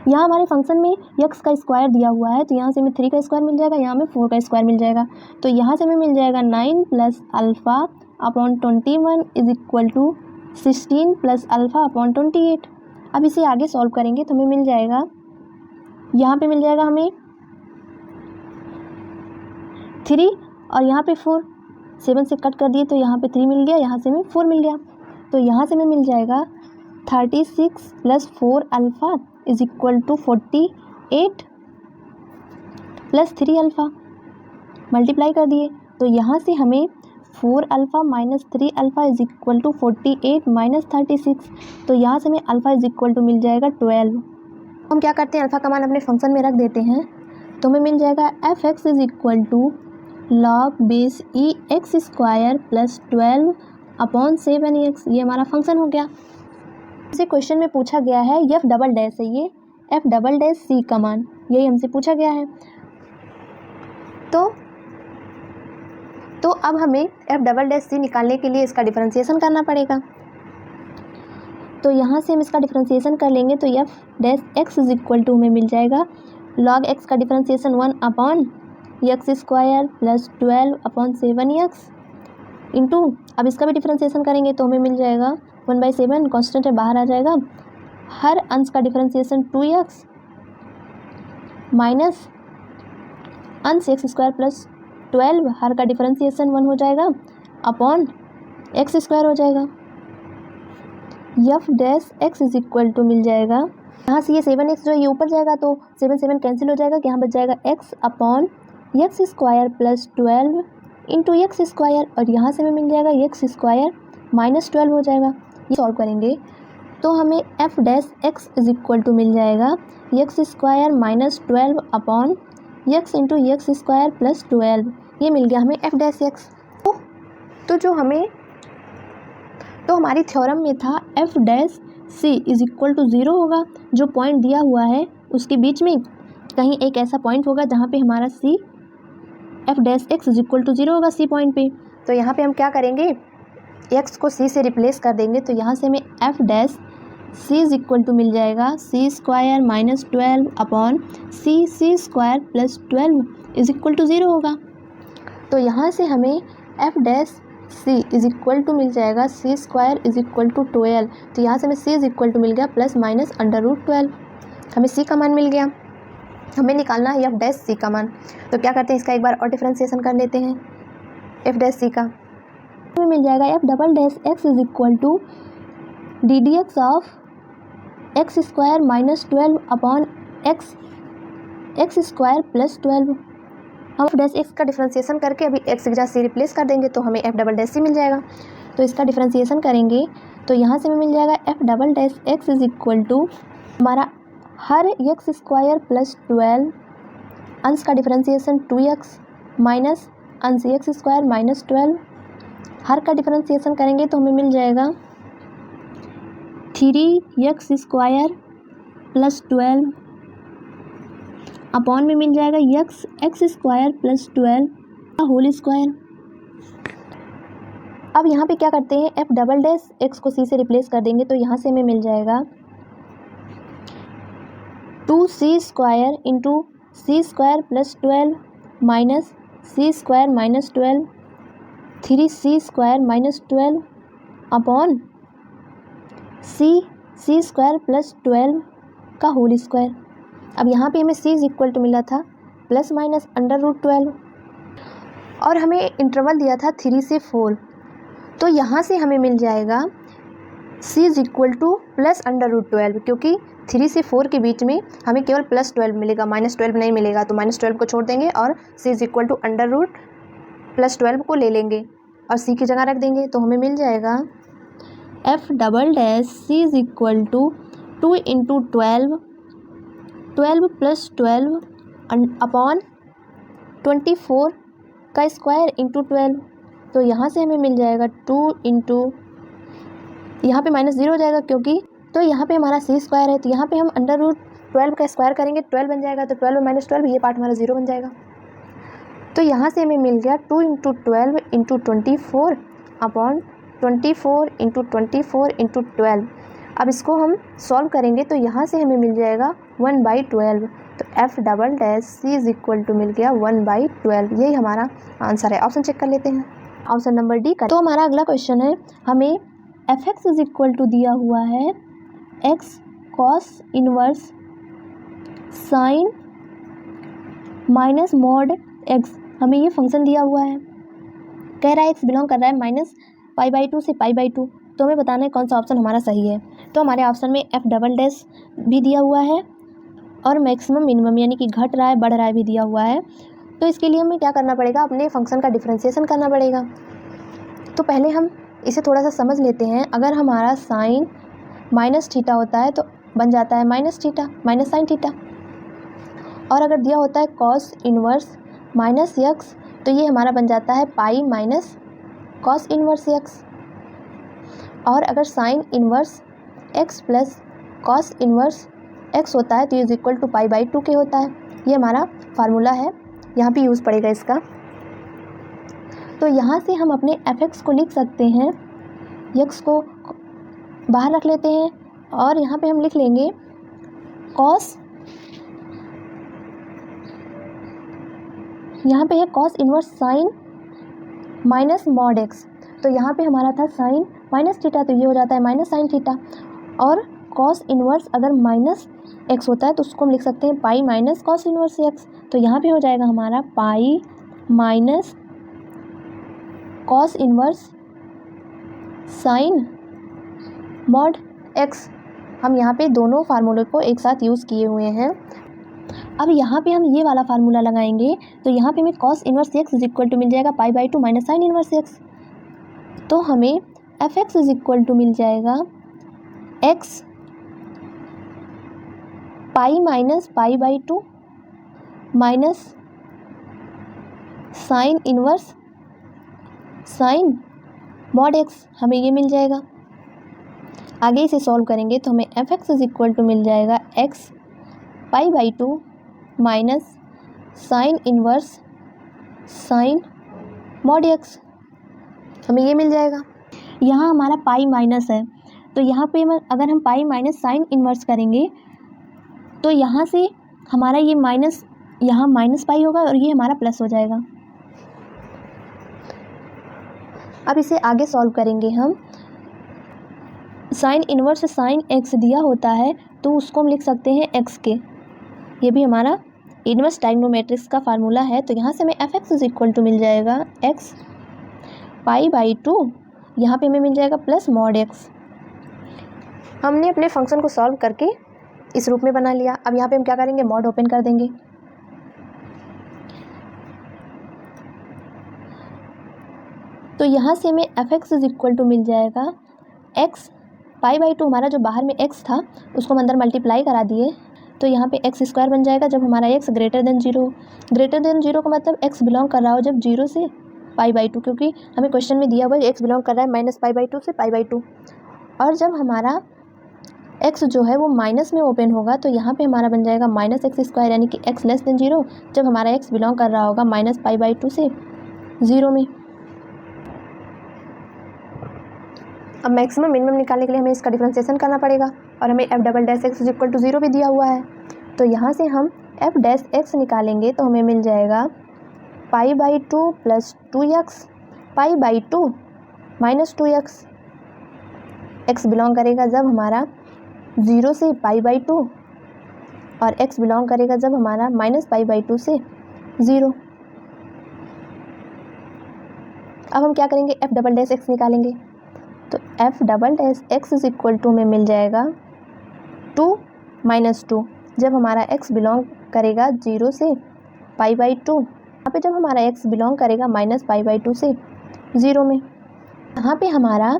यहाँ हमारे फंक्शन में x का स्क्वायर दिया हुआ है, तो यहाँ से हमें 3 का स्क्वायर मिल जाएगा, यहाँ हमें 4 का स्क्वायर मिल जाएगा। तो यहाँ से हमें मिल जाएगा 9 plus alpha upon 21 is equal to 16 plus alpha upon 28। अब इसे आगे सॉल्व करेंगे तो हमें मिल जाएगा, यहाँ पे मिल जाएगा हमें 3 और यहाँ पे 4, 7 से कट कर दिए तो यहाँ पे 3 मिल गया, यहाँ से हमें 4 मिल गया। तो यहाँ से हमें मिल जाएगा 36 plus 4 alpha is equal to 48 plus 3 alpha, multiply कर दिए। तो यहाँ से हमें 4 alpha minus 3 alpha is equal to 48 minus 36। तो यहाँ से हमें अल्फ़ा इज इक्वल टू मिल जाएगा 12। हम क्या करते हैं, अल्फ़ा का मान अपने फंक्शन में रख देते हैं, तो हमें मिल जाएगा f x is equal to log base e x square plus 12 upon 7x। ये हमारा फंक्शन हो गया। इसे क्वेश्चन में पूछा गया है एफ डबल डैश है, ये एफ डबल डैश सी का मान, यही हमसे पूछा गया है। तो अब हमें एफ डबल डैश सी निकालने के लिए इसका डिफरेंशिएशन करना पड़ेगा। तो यहाँ से हम इसका डिफरेंशिएशन कर लेंगे, तो F dash x is equal to हमें मिल जाएगा log x का differentiation 1 upon x square plus 12 upon 7x into, अब इसका भी डिफरेंशिएशन करेंगे तो हमें मिल जाएगा 1/7, कॉन्स्टेंट है बाहर आ जाएगा, हर अंश का डिफरेंशिएशन 2x माइनस अंश एक्स स्क्वायर प्लस 12 हर का डिफरेंशिएशन 1 हो जाएगा अपॉन एक्स स्क्वायर हो जाएगा। F dash x is equal to मिल जाएगा यहाँ से ये 7x जो है ये ऊपर जाएगा तो 7 7 कैंसिल हो जाएगा कि यहाँ बच जाएगा x upon x square plus 12 into x square, और यहाँ से हमें मिल जाएगा एक्स स्क्वायर माइनस 12 हो जाएगा। ये सॉल्व करेंगे तो हमें F dash x is equal to मिल जाएगा x square minus 12 upon x into x square plus 12। ये मिल गया हमें एफ डैश एक्स। तो जो हमें तो हमारी थ्योरम में था f dash C is equal to 0 होगा, जो पॉइंट दिया हुआ है उसके बीच में कहीं एक ऐसा पॉइंट होगा जहाँ पे हमारा C F dash x is equal to 0 होगा सी पॉइंट पे। तो यहाँ पे हम क्या करेंगे, एक्स को सी से रिप्लेस कर देंगे, तो यहाँ से हमें F dash C is equal to मिल जाएगा c square minus 12 upon c square plus 12 is equal to 0 होगा। तो यहाँ से हमें F dash C is equal to मिल जाएगा c square is equal to 12। तो यहाँ से हमें सी इज इक्वल टू मिल गया प्लस माइनस अंडर रूट 12। हमें सी का मान मिल गया, हमें निकालना है एफ डैश सी का मान। तो क्या करते हैं, इसका एक बार और डिफरेंशिएशन कर लेते हैं एफ डैश सी का। हमें मिल जाएगा f double dash x is equal to d d x of x square minus 12 upon x square plus 12। हम एफ डैश एक्स का डिफरेंशिएशन करके अभी एक्स की जगह सी रिप्लेस कर देंगे तो हमें एफ डबल डैश सी मिल जाएगा। तो इसका डिफरेंशिएशन करेंगे तो यहाँ से हमें मिल जाएगा f double dash x is equal to हमारा हर एक्स स्क्वायर प्लस 12 अंश का डिफरेंशिएशन 2x माइनस अंश एक्स स्क्वायर माइनस 12। हर का डिफरेंशिएशन करेंगे तो हमें मिल जाएगा 3x स्क्वायर प्लस 12 अपॉन में मिल जाएगा एक्स स्क्वायर प्लस 12 का होल स्क्वायर। अब यहाँ पे क्या करते हैं, एफ डबल डैश एक्स को सी से रिप्लेस कर देंगे तो यहाँ से हमें मिल जाएगा 2c square into c square plus 12 minus c square minus 12 3c square minus 12 upon c square plus 12 का होल स्क्वायर। अब यहाँ पे हमें c इज इक्वल टू मिला था प्लस माइनस अंडर रूट 12 और हमें इंटरवल दिया था 3 से 4। तो यहाँ से हमें मिल जाएगा c is equal to plus under root 12, क्योंकि 3 से 4 के बीच में हमें केवल प्लस 12 मिलेगा, माइनस 12 नहीं मिलेगा। तो माइनस 12 को छोड़ देंगे और c is equal to under root plus 12 को ले लेंगे और c की जगह रख देंगे। तो हमें मिल जाएगा f double dash C is equal to 2 into 12 plus 12 upon 24 का स्क्वायर इंटू 12। तो यहाँ से हमें मिल जाएगा 2 इंटू, यहाँ पे माइनस 0 हो जाएगा क्योंकि, तो यहाँ पे हमारा सी स्क्वायर है, तो यहाँ पे हम अंडर रूट 12 का स्क्वायर करेंगे 12 बन जाएगा, तो 12 माइनस 12 ये पार्ट हमारा 0 बन जाएगा। तो यहाँ से हमें मिल गया 2 into 12 into 24 upon 24 into 24 into 12। अब इसको हम सॉल्व करेंगे तो यहाँ से हमें मिल जाएगा 1/12। तो f double dash C is equal to मिल गया 1/12। यही हमारा आंसर है। ऑप्शन चेक कर लेते हैं, ऑप्शन नंबर डी का। तो हमारा अगला क्वेश्चन है, हमें F x is equal to दिया हुआ है x cos inverse sine minus mod x. हमें ये फंक्शन दिया हुआ है, कह रहा है एक्स बिलोंग कर रहा है -π/2 से π/2। तो हमें बताना है कौन सा ऑप्शन हमारा सही है। तो हमारे ऑप्शन में एफ डबल डैश भी दिया हुआ है और मैक्सिमम मिनिमम यानी कि घट रहा है बढ़ रहा है भी दिया हुआ है। तो इसके लिए हमें क्या करना पड़ेगा, अपने फंक्शन का डिफरेंशिएशन करना पड़ेगा। तो पहले हम इसे थोड़ा सा समझ लेते हैं। अगर हमारा साइन माइनस थीटा होता है तो बन जाता है minus theta minus sine theta, और अगर दिया होता है कॉस इनवर्स माइनस एक्स तो ये हमारा बन जाता है pi minus cos inverse x. और अगर sign inverse x plus cos inverse x होता है तो ये इज इक्वल टू π/2 के होता है। ये हमारा फार्मूला है, यहाँ पे यूज़ पड़ेगा इसका। तो यहाँ से हम अपने एफ एक्स को लिख सकते हैं, एक्स को बाहर रख लेते हैं और यहाँ पे हम लिख लेंगे कॉस, यहाँ पे है cos inverse sine minus mod x. तो यहाँ पे हमारा था साइन माइनस थीटा तो ये हो जाता है माइनस साइन थीटा, और कॉस इनवर्स अगर माइनस एक्स होता है तो उसको हम लिख सकते हैं pi minus cos inverse x. तो यहाँ पे हो जाएगा हमारा pi minus cos inverse sine mod x. हम यहाँ पे दोनों फार्मूले को एक साथ यूज़ किए हुए हैं। अब यहाँ पे हम ये वाला फार्मूला लगाएंगे तो यहाँ पे हमें cos inverse x is equal to मिल जाएगा pi by two minus sine inverse x। तो हमें F x is equal to मिल जाएगा x pi minus pi by two minus sine inverse sine mod x, हमें ये मिल जाएगा। आगे इसे सॉल्व करेंगे तो हमें F x is equal to मिल जाएगा x pi by two minus sine inverse sine mod x, हमें ये मिल जाएगा। यहाँ हमारा पाई माइनस है तो यहाँ पे अगर हम पाई माइनस साइन इनवर्स करेंगे तो यहाँ से हमारा ये माइनस, यहाँ माइनस पाई होगा और ये हमारा प्लस हो जाएगा। अब इसे आगे सॉल्व करेंगे हम। साइन इनवर्स साइन एक्स दिया होता है तो उसको हम लिख सकते हैं एक्स के, ये भी हमारा इनवर्स ट्रायगोनोमेट्रिक्स का फार्मूला है। तो यहाँ से हमें F x is equal to मिल जाएगा एक्स पाई बाई टू, यहाँ पे हमें मिल जाएगा प्लस मॉड एक्स। हमने अपने फंक्शन को सॉल्व करके इस रूप में बना लिया। अब यहाँ पे हम क्या करेंगे, मॉड ओपन कर देंगे। तो यहाँ से हमें F x is equal to मिल जाएगा एक्स पाई बाई टू, हमारा जो बाहर में x था उसको हम अंदर मल्टीप्लाई करा दिए तो यहाँ पे एक्स स्क्वायर बन जाएगा जब हमारा x greater than zero. Greater than zero का मतलब x बिलोंग कर रहा हो जब जीरो से पाई बाई टू, क्योंकि हमें क्वेश्चन में दिया हुआ है x बिलोंग कर रहा है माइनस पाई बाई टू से पाई बाई टू। और जब हमारा x जो है वो माइनस में ओपन होगा तो यहाँ पे हमारा बन जाएगा माइनस एक्स स्क्वायर, यानी कि x लेस देन जीरो जब हमारा x बिलोंग कर रहा होगा माइनस पाई बाई टू से ज़ीरो में। अब मैक्सिमम मिनिमम निकालने के लिए हमें इसका डिफरेंशिएशन करना पड़ेगा और हमें f double dash x is equal to zero भी दिया हुआ है। तो यहाँ से हम एफ डैश एक्स निकालेंगे तो हमें मिल जाएगा pi by two plus two x pi by two minus two x. X belong करेगा जब हमारा ज़ीरो से पाई बाई टू और एक्स बिलोंग करेगा जब हमारा माइनस पाई बाई टू से ज़ीरो। अब हम क्या करेंगे, एफ डबल डैश एक्स निकालेंगे। तो f double dash x is equal to में मिल जाएगा टू माइनस टू जब हमारा एक्स बिलोंग करेगा जीरो से पाई बाई टू, यहाँ पे जब हमारा एक्स बिलोंग करेगा माइनस पाई बाई टू से ज़ीरो में। यहाँ पे हमारा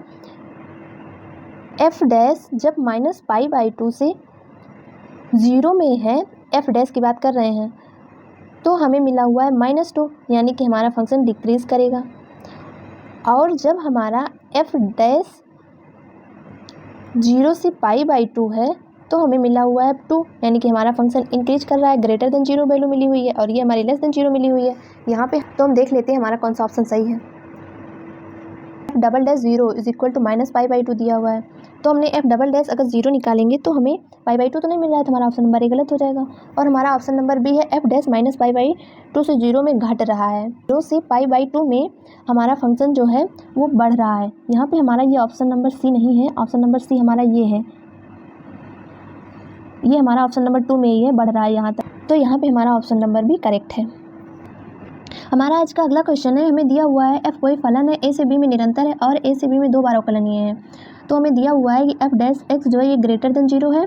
एफ डैश जब माइनस पाई बाई टू से ज़ीरो में है, एफ डैश की बात कर रहे हैं, तो हमें मिला हुआ है माइनस टू, यानी कि हमारा फंक्शन डिक्रीज़ करेगा। और जब हमारा एफ डैश जीरो से पाई बाई टू है तो हमें मिला हुआ है टू, यानी कि हमारा फंक्शन इंक्रीज कर रहा है। ग्रेटर देन जीरो वैल्यू मिली हुई है और ये हमारी लेस देन जीरो मिली हुई है। यहाँ पे तो हम देख लेते हैं हमारा कौन सा ऑप्शन सही है। F double dash zero is equal to minus pi by two दिया हुआ है, तो हमने एफ डबल डैश अगर ज़ीरो निकालेंगे तो हमें पाई बाई टू तो नहीं मिल रहा है, तो हमारा ऑप्शन नंबर ए गलत हो जाएगा। और हमारा ऑप्शन नंबर बी है f dash minus pi by to से जीरो में घट रहा है, जीरो से पाई बाई टू में हमारा फंक्शन जो है वो बढ़ रहा है। यहाँ पे हमारा ये ऑप्शन नंबर सी नहीं है, ऑप्शन नंबर सी हमारा ये है, ये हमारा ऑप्शन नंबर टू में ही है, बढ़ रहा है यहाँ तक। तो यहाँ पे हमारा ऑप्शन नंबर भी करेक्ट है। हमारा आज का अगला क्वेश्चन है, हमें दिया हुआ है एफ कोई फलन है, ए से बी में निरंतर है और ए से बी में दो बार अवकलनीय है। तो हमें दिया हुआ है कि एफ डैश एक्स जो है ये ग्रेटर देन जीरो है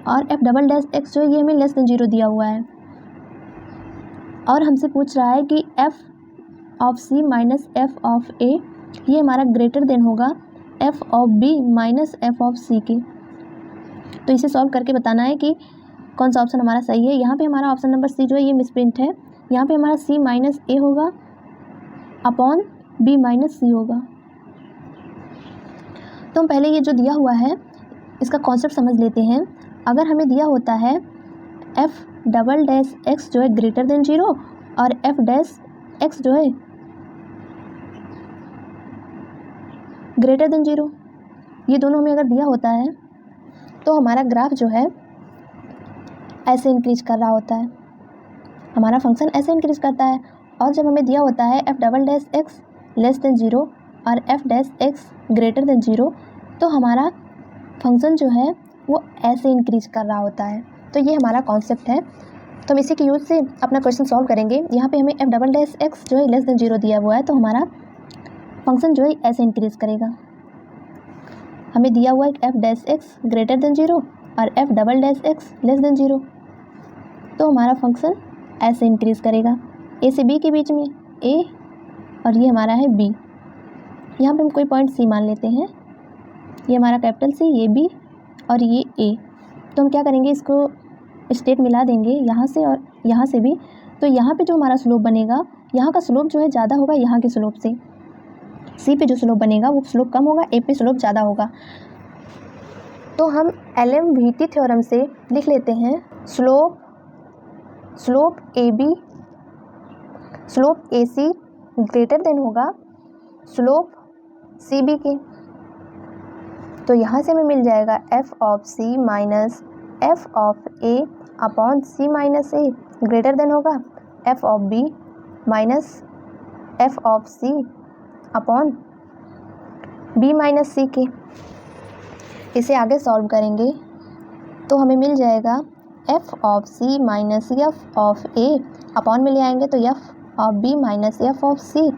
और एफ डबल डैश एक्स जो है ये हमें लेस देन जीरो दिया हुआ है। और हमसे पूछ रहा है कि F of c minus F of a ये हमारा ग्रेटर देन होगा f of b minus F of c के। तो इसे सॉल्व करके बताना है कि कौन सा ऑप्शन हमारा सही है। यहाँ पे हमारा ऑप्शन नंबर सी जो है ये मिसप्रिंट है, यहाँ पे हमारा सी माइनस ए होगा अपॉन बी माइनस सी होगा। तो हम पहले ये जो दिया हुआ है इसका कॉन्सेप्ट समझ लेते हैं। अगर हमें दिया होता है एफ डबल डैश एक्स जो है ग्रेटर देन जीरो और एफ डैश एक्स जो है ग्रेटर देन जीरो, ये दोनों हमें अगर दिया होता है तो हमारा ग्राफ जो है ऐसे इंक्रीज कर रहा होता है, हमारा फंक्शन ऐसे इंक्रीज करता है। और जब हमें दिया होता है F double dash x less than zero और f dash x greater than zero, तो हमारा फंक्शन जो है वो ऐसे इंक्रीज कर रहा होता है। तो ये हमारा कॉन्सेप्ट है। तो हम इसी के यूज़ से अपना क्वेश्चन सॉल्व करेंगे। यहाँ पे हमें एफ डबल डैश एक्स जो है लेस देन जीरो दिया हुआ है, तो हमारा फंक्शन जो है ऐसे इंक्रीज करेगा। हमें दिया हुआ है f dash x greater than zero और f double dash x less than 0, तो हमारा फंक्शन ऐसे इंक्रीज़ करेगा ए से बी के बीच में, ए और ये हमारा है बी। यहाँ पे हम कोई पॉइंट सी मान लेते हैं, ये हमारा कैपिटल सी, ये बी और ये ए। तो हम क्या करेंगे, इसको स्टेट मिला देंगे यहाँ से और यहाँ से भी। तो यहाँ पे जो हमारा स्लोप बनेगा, यहाँ का स्लोप जो है ज़्यादा होगा यहाँ के स्लोप से। सी पे जो स्लोप बनेगा वो स्लोप कम होगा, ए पे स्लोप ज़्यादा होगा। तो हम LMVT थ्योरम से लिख लेते हैं स्लोप AC ग्रेटर देन होगा स्लोप CB के। तो यहाँ से हमें मिल जाएगा f of C minus f of A upon C minus A greater than होगा f of B minus f of C upon B minus C के। इसे आगे सॉल्व करेंगे तो हमें मिल जाएगा f of C minus f of A upon में ले आएंगे तो f of B minus f of C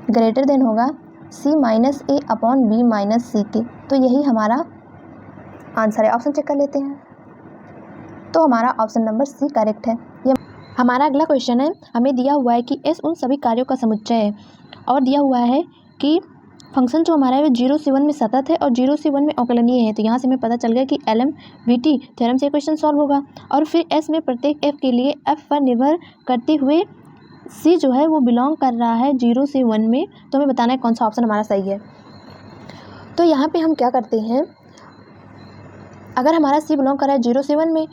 greater than होगा C minus A upon B minus C के। तो यही हमारा आंसर है। ऑप्शन चेक कर लेते हैं, तो हमारा ऑप्शन नंबर C करेक्ट है। ये हमारा अगला क्वेश्चन है। हमें दिया हुआ है कि S उन सभी कार्यों का समुच्चय है और दिया हुआ है कि फंक्शन जो हमारा है वो 0 से 1 में सतत है और 0 से 1 में अवकलनीय है। तो यहाँ से हमें पता चल गया कि LMVT थ्योरम से क्वेश्चन सॉल्व होगा। और फिर S में प्रत्येक f के लिए f पर निर्भर करते हुए C जो है वो बिलोंग कर रहा है 0 से 1 में। तो हमें बताना है कौन सा ऑप्शन हमारा सही है। तो यहाँ पे हम क्या करते हैं, अगर हमारा C बिलोंग कर रहा है 0 से 1 में,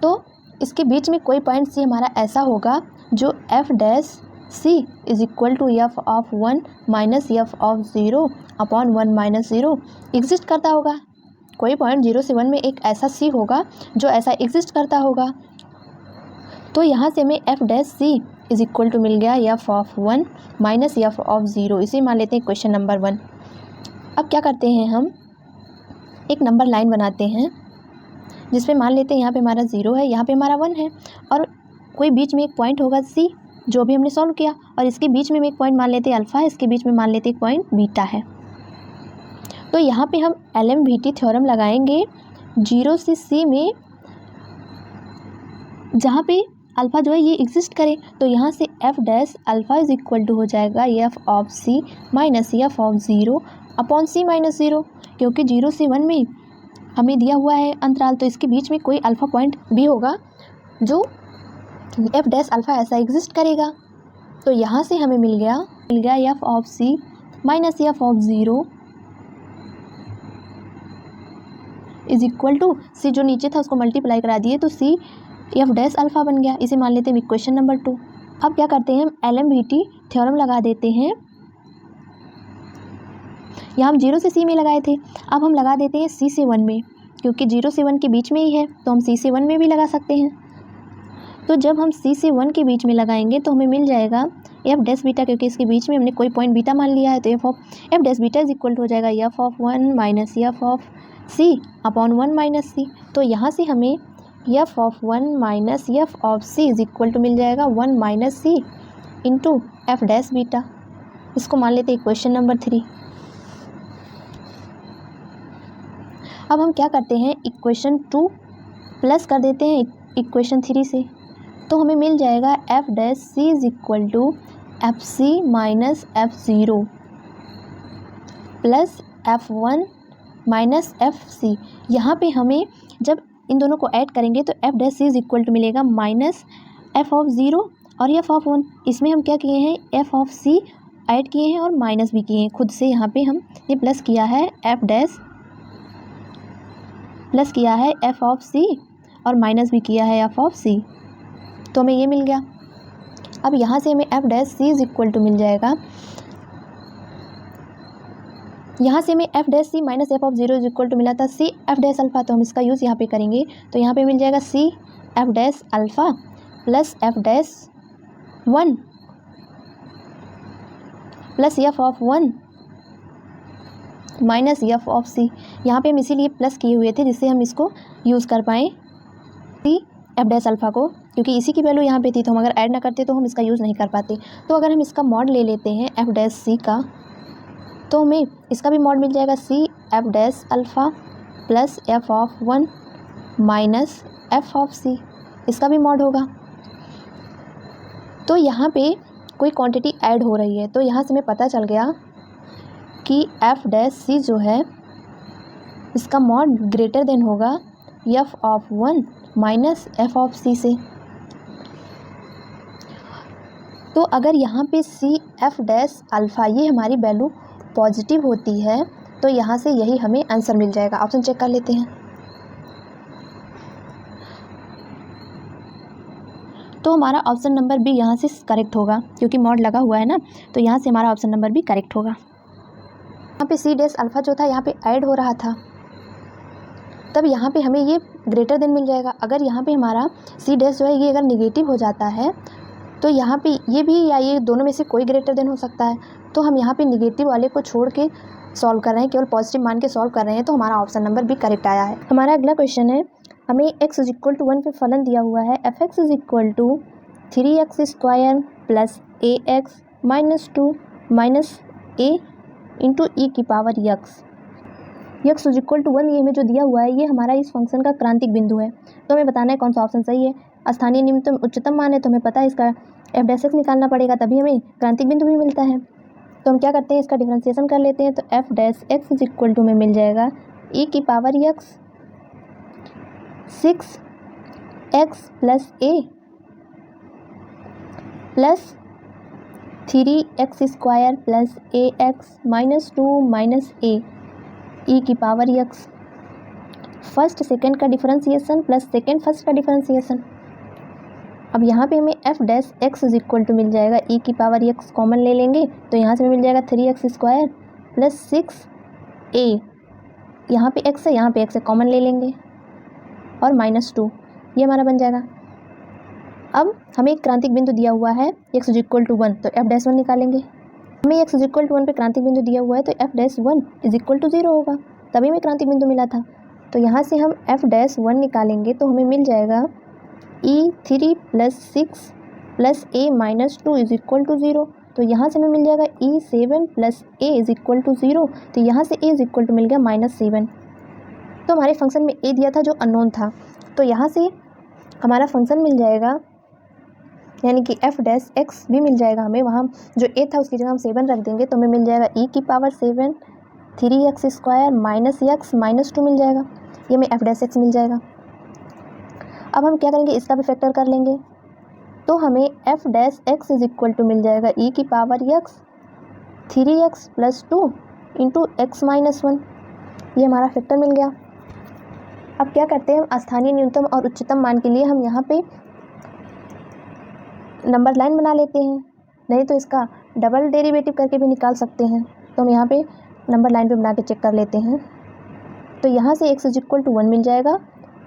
तो इसके बीच में कोई पॉइंट C हमारा ऐसा होगा जो f dash C is equal to f of 1 minus f of 0 upon 1 minus 0 exist करता होगा। कोई पॉइंट 0 से 1 में एक ऐसा C होगा जो ऐसा एग्जिस्ट करता होगा। तो यहाँ से हमें f dash C is equal to मिल गया f of 1 minus f of 0। इसे मान लेते हैं क्वेश्चन नंबर 1। अब क्या करते हैं, हम एक नंबर लाइन बनाते हैं जिसमें मान लेते हैं यहाँ पे हमारा 0 है, यहाँ पे हमारा 1 है और कोई बीच में एक पॉइंट होगा C जो भी हमने सॉल्व किया, और इसके बीच में एक पॉइंट मान लेते हैं अल्फ़ा है, इसके बीच में मान लेते हैं पॉइंट बीटा है। तो यहाँ पे हम LMVT थ्योरम लगाएंगे 0 से C में, जहाँ पे अल्फ़ा जो है ये एग्जिस्ट करे। तो यहाँ से f dash alpha is equal to हो जाएगा f of C minus f of 0 upon C minus 0, क्योंकि 0 से 1 में हमें दिया हुआ है अंतराल, तो इसके बीच में कोई अल्फ़ा पॉइंट भी होगा जो f डैश अल्फ़ा ऐसा एग्जिस्ट करेगा। तो यहाँ से हमें मिल गया f of C minus f of 0 is equal to C जो नीचे था उसको मल्टीप्लाई करा दिए तो C f डैश अल्फ़ा बन गया। इसे मान लेते हैं इक्वेशन नंबर 2। अब क्या करते हैं, हम LMVT थ्योरम लगा देते हैं। यहाँ हम 0 से C में लगाए थे, अब हम लगा देते हैं C से 1 में, क्योंकि 0 से 1 के बीच में ही है तो हम C से 1 में भी लगा सकते हैं। तो जब हम C से 1 के बीच में लगाएंगे तो हमें मिल जाएगा f डैश बीटा, क्योंकि इसके बीच में हमने कोई पॉइंट बीटा मान लिया है, तो f dash beta is equal to हो जाएगा f of 1 minus f of C upon 1 minus C। तो यहाँ से हमें f of 1 minus f of C is equal to मिल जाएगा 1 minus C into f dash beta. इसको मान लेते हैं इक्वेशन नंबर 3। अब हम क्या करते हैं, इक्वेशन 2 प्लस कर देते हैं इक्वेशन 3 से, तो हमें मिल जाएगा f dash C is equal to FC minus F0 plus F1 minus FC। यहाँ पे हमें जब इन दोनों को ऐड करेंगे तो f dash C is equal to मिलेगा माइनस f ऑफ 0 और f ऑफ 1। इसमें हम क्या किए हैं, f ऑफ C ऐड किए हैं और माइनस भी किए हैं खुद से। यहाँ पे हम ये प्लस किया है f डैश प्लस किया है f ऑफ C और माइनस भी किया है f ऑफ C, तो हमें ये मिल गया। अब यहाँ से हमें f dash C is equal to मिल जाएगा, यहाँ से हमें f dash C minus f of 0 is equal to मिला था C f डैश अल्फ़ा, तो हम इसका यूज़ यहाँ पे करेंगे। तो यहाँ पे मिल जाएगा C f dash alpha plus f dash 1 plus f of 1 minus f of C। यहाँ पे हम इसीलिए प्लस किए हुए थे जिससे हम इसको यूज़ कर पाएँ C f डैश अल्फ़ा को, क्योंकि इसी की वैल्यू यहाँ पे थी, तो हम अगर ऐड ना करते तो हम इसका यूज़ नहीं कर पाते। तो अगर हम इसका मॉड ले लेते हैं f डैश C का, तो हमें इसका भी मॉड मिल जाएगा C f dash alpha plus f of 1 minus F of c, इसका भी मॉड होगा। तो यहाँ पे कोई क्वांटिटी ऐड हो रही है, तो यहाँ से हमें पता चल गया कि एफ डैश सी जो है इसका मॉड ग्रेटर देन होगा f of 1 minus F of c से। तो अगर यहाँ पे सी एफ डैश अल्फ़ा ये हमारी वैल्यू पॉजिटिव होती है तो यहाँ से यही हमें आंसर मिल जाएगा। ऑप्शन चेक कर लेते हैं। तो हमारा ऑप्शन नंबर बी यहाँ से करेक्ट होगा, क्योंकि मॉड लगा हुआ है ना, तो यहाँ से हमारा ऑप्शन नंबर बी करेक्ट होगा। यहाँ पे सी डैश अल्फ़ा जो था यहाँ पे ऐड हो रहा था, तब यहाँ पे हमें ये ग्रेटर देन मिल जाएगा। अगर यहाँ पे हमारा सी डैश जो है ये अगर निगेटिव हो जाता है तो यहाँ पे ये भी या ये दोनों में से कोई ग्रेटर देन हो सकता है, तो हम यहाँ पे निगेटिव वाले को छोड़ के सॉल्व कर रहे हैं, केवल पॉजिटिव मान के सॉल्व कर रहे हैं, तो हमारा ऑप्शन नंबर बी करेक्ट आया है। हमारा अगला क्वेश्चन है, हमें x इज इक्वल टू 1 पे फलन दिया हुआ है F x is equal to 3x square plus a x minus 2 minus a into e की power x. X is equal to 1 ये हमें जो दिया हुआ है ये हमारा इस फंक्शन का क्रांतिक बिंदु है, तो हमें बताना है कौन सा ऑप्शन सही है। स्थानीय न्यूनतम उच्चतम मान है, तो हमें पता है इसका एफ डैश एक्स निकालना पड़ेगा, तभी हमें क्रांतिक बिंदु भी मिलता है। तो हम क्या करते हैं, इसका डिफरेंशिएशन कर लेते हैं। तो F dash x is equal to में मिल जाएगा ई की power x 6x plus a plus 3x square plus a x minus 2 minus a e की पावर यक्स। फर्स्ट सेकेंड का डिफरेंशिएशन प्लस सेकेंड फर्स्ट का डिफरेंशिएशन। अब यहाँ पे हमें F dash x is equal to मिल जाएगा ई की पावर एक्स कॉमन ले लेंगे, तो यहाँ से हमें मिल जाएगा 3x स्क्वायर प्लस 6a, यहाँ पे x है यहाँ पे x है, कॉमन ले लेंगे और माइनस 2, ये हमारा बन जाएगा। अब हमें एक क्रांतिक बिंदु दिया हुआ है x इज इक्वल टू 1, तो एफ डैश 1 निकालेंगे। हमें x इज इक्वल टू 1 पे क्रांतिक बिंदु दिया हुआ है, तो F dash 1 is equal to 0 होगा, तभी हमें क्रांतिक बिंदु मिला था। तो यहाँ से हम एफ डैश 1 निकालेंगे तो हमें मिल जाएगा E3 plus 6 plus A minus 2 is equal to 0, तो यहाँ से हमें मिल जाएगा E7 plus A is equal to 0, तो यहाँ से a इज इक्वल टू मिल गया -7। तो हमारे फंक्शन में a दिया था जो अननोन था, तो यहाँ से हमारा फंक्शन मिल जाएगा, यानी कि एफ डैश एक्स भी मिल जाएगा हमें। वहाँ जो a था उसकी जगह हम 7 रख देंगे, तो हमें मिल जाएगा e की power 7 3x square minus x minus 2 मिल जाएगा, ये हमें एफ डैश एक्स मिल जाएगा। अब हम क्या करेंगे, इसका भी फैक्टर कर लेंगे, तो हमें F dash x is equal to मिल जाएगा ई की power x 3x plus 2 into x minus 1, ये हमारा फैक्टर मिल गया। अब क्या करते हैं, हम स्थानीय न्यूनतम और उच्चतम मान के लिए हम यहाँ पे नंबर लाइन बना लेते हैं, नहीं तो इसका डबल डेरिवेटिव करके भी निकाल सकते हैं। तो हम यहाँ पे नंबर लाइन पे बना के चेक कर लेते हैं। तो यहाँ से x इज इक्वल टू 1 मिल जाएगा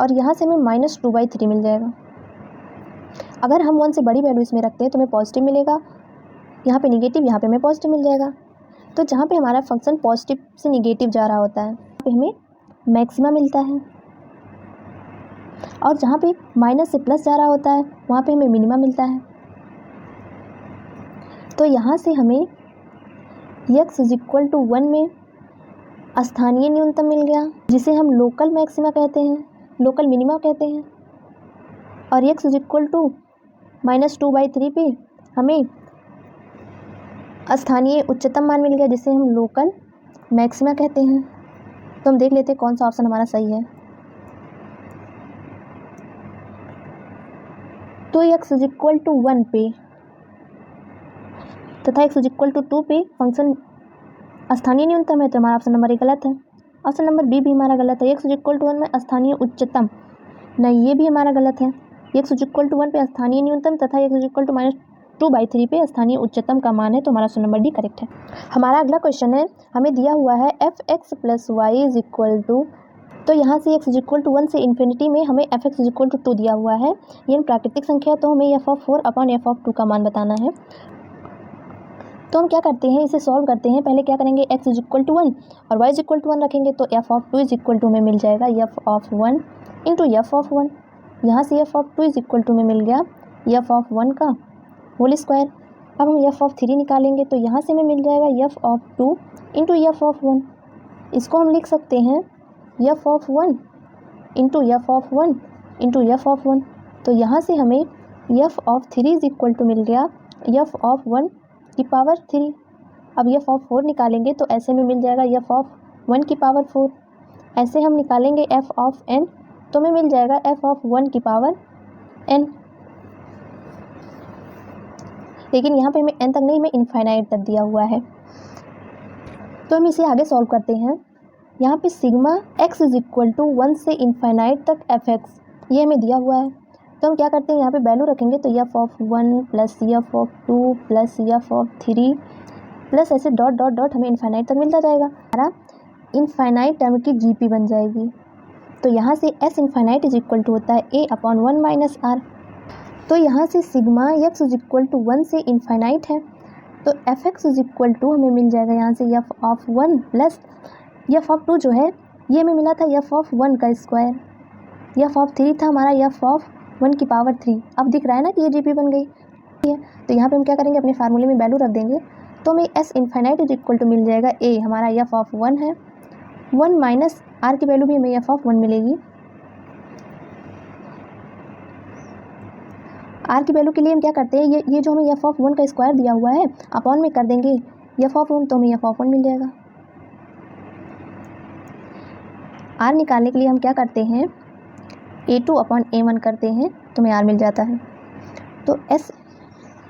और यहाँ से हमें -2/3 मिल जाएगा। अगर हम 1 से बड़ी वैल्यू इसमें रखते हैं तो हमें पॉजिटिव मिलेगा, यहाँ पे निगेटिव, यहाँ पे हमें पॉजिटिव मिल जाएगा। तो जहाँ पे हमारा फंक्शन पॉजिटिव से निगेटिव जा रहा होता है वहाँ पे हमें मैक्सिमा मिलता है, और जहाँ पे माइनस से प्लस जा रहा होता है वहाँ पे हमें मिनिमा मिलता है। तो यहाँ से हमें x इज इक्वल टू 1 में स्थानीय न्यूनतम मिल गया, जिसे हम लोकल मैक्सिमा कहते हैं, लोकल मिनिमा कहते हैं, और x इज इक्वल टू -2/3 पे हमें स्थानीय उच्चतम मान मिल गया, जिसे हम लोकल मैक्सिमा कहते हैं। तो हम देख लेते हैं कौन सा ऑप्शन हमारा सही है। तो x इज इक्वल टू 1 पे तथा x इज इक्वल टू 2 पे फंक्शन स्थानीय न्यूनतम है, तो हमारा ऑप्शन नंबर ए गलत है। ऑप्शन नंबर बी भी हमारा गलत है। x इज इक्वल टू 1 में स्थानीय उच्चतम, नहीं, ये भी हमारा गलत है। x इज इक्वल टू 1 पे स्थानीय न्यूनतम तथा x इज इक्वल टू -2/3 पे स्थानीय उच्चतम का मान है, तो हमारा ऑप्शन नंबर डी करेक्ट है। हमारा अगला क्वेश्चन है, हमें दिया हुआ है F X plus Y is equal to, तो यहाँ से x इज इक्वल टू 1 से इन्फिनिटी में हमें F x is equal to 2 दिया हुआ है। ये प्राकृतिक संख्या, तो हमें f(4)/f(2) का मान बताना है। तो हम क्या करते हैं, इसे सॉल्व करते हैं। पहले क्या करेंगे, x इज इक्वल टू 1 और y इज इक्वल टू 1 रखेंगे, तो f(2) इज इक्वल टू में मिल जाएगा f(1) इंटू f(1). यहाँ से f(2) इज इक्वल टू में मिल गया f(1) का होल स्क्वायर। अब हम f(3) निकालेंगे, तो यहाँ से हमें मिल जाएगा f(2) इंटू f(1). इसको हम लिख सकते हैं f(1) into f of one into f of one. तो यहाँ से हमें f of three is equal to मिल गया एफ ऑफ वन की पावर थ्री। अब एफ ऑफ फोर निकालेंगे तो ऐसे में मिल जाएगा एफ ऑफ वन की पावर फोर। ऐसे हम निकालेंगे एफ ऑफ एन तो हमें मिल जाएगा एफ ऑफ वन की पावर एन। लेकिन यहाँ पे हमें एन तक नहीं, हमें इनफाइनाइट तक दिया हुआ है। तो हम इसे आगे सॉल्व करते हैं। यहाँ पे sigma X is equal to one से इनफाइनाइट तक एफ एक्स ये हमें दिया हुआ है। तो हम क्या करते हैं, यहाँ पे वैल्यू रखेंगे तो F of one plus F of two plus F of three plus ऐसे डॉट डॉट डॉट हमें इनफाइनाइट तक मिलता जाएगा। हमारा इनफाइनाइट टर्म की जीपी बन जाएगी। तो यहाँ से S infinite is equal to होता है A upon one minus R. तो यहाँ से sigma X is equal to one से इनफाइनाइट है तो F x is equal to हमें मिल जाएगा यहाँ से F of one plus F of two जो है ये हमें मिला था एफ ऑफ वन का स्क्वायर, एफ ऑफ थ्री था हमारा एफ ऑफ वन की पावर थ्री। अब दिख रहा है ना कि ये जीपी बन गई है। तो यहाँ पे हम क्या करेंगे, अपने फार्मूले में वैल्यू रख देंगे तो हमें s infinite is equal to मिल जाएगा ए हमारा एफ ऑफ वन है, वन माइनस आर की वैल्यू भी हमें एफ ऑफ वन मिलेगी। आर की वैल्यू के लिए हम क्या करते हैं, ये जो हमें एफ ऑफ वन का स्क्वायर दिया हुआ है अपॉन में कर देंगे एफ ऑफ वन तो हमें एफ ऑफ वन मिल जाएगा। आर निकालने के लिए हम क्या करते हैं, A two upon A one करते हैं तो हमें आर मिल जाता है। तो S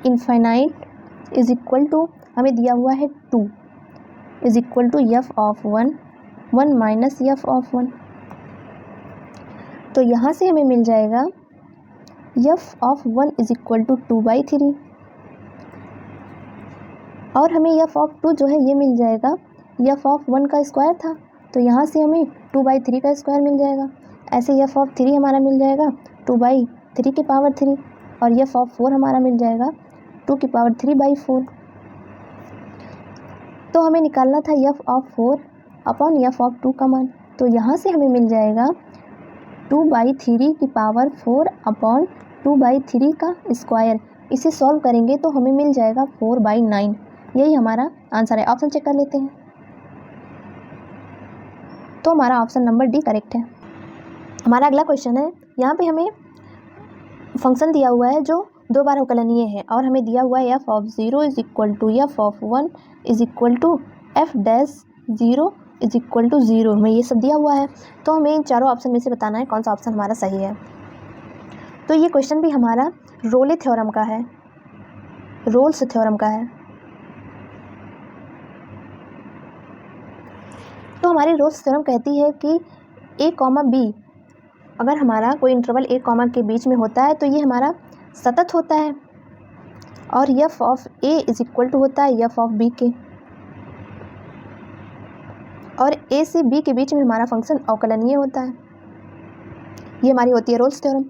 infinite is equal to हमें दिया हुआ है two is equal to F of one, one minus F of one. तो यहाँ से हमें मिल जाएगा F of one is equal to two by three और हमें एफ ऑफ टू जो है ये मिल जाएगा एफ ऑफ वन का स्क्वायर था तो यहाँ से हमें टू बाई थ्री का स्क्वायर मिल जाएगा। ऐसे एफ ऑफ थ्री हमारा मिल जाएगा टू बाई थ्री की पावर थ्री और एफ ऑफ फोर हमारा मिल जाएगा टू की पावर थ्री बाई फोर। तो हमें निकालना था F of four upon F of two का मान। तो यहाँ से हमें मिल जाएगा टू बाई थ्री की power four upon two by three का स्क्वायर। इसे सॉल्व करेंगे तो हमें मिल जाएगा फोर बाई नाइन। यही हमारा आंसर है। ऑप्शन चेक कर लेते हैं। तो हमारा ऑप्शन नंबर डी करेक्ट है। हमारा अगला क्वेश्चन है, यहाँ पे हमें फंक्शन दिया हुआ है जो दो बार अवकलनीय है और हमें दिया हुआ है F of zero is equal to F of one is equal to F dash zero is equal to zero. हमें ये सब दिया हुआ है तो हमें इन चारों ऑप्शन में से बताना है कौन सा ऑप्शन हमारा सही है। तो ये क्वेश्चन भी हमारा रोले थ्योरम का है, रोल्स थ्योरम का है। तो हमारी रोल्स थ्योरम कहती है कि ए कॉमा बी अगर हमारा कोई इंटरवल ए कॉमा के बीच में होता है तो ये हमारा सतत होता है और F of A is equal to होता है एफ ऑफ बी के, और ए से बी के बीच में हमारा फंक्शन अवकलनीय होता है। ये हमारी होती है रोल्स थ्योरम।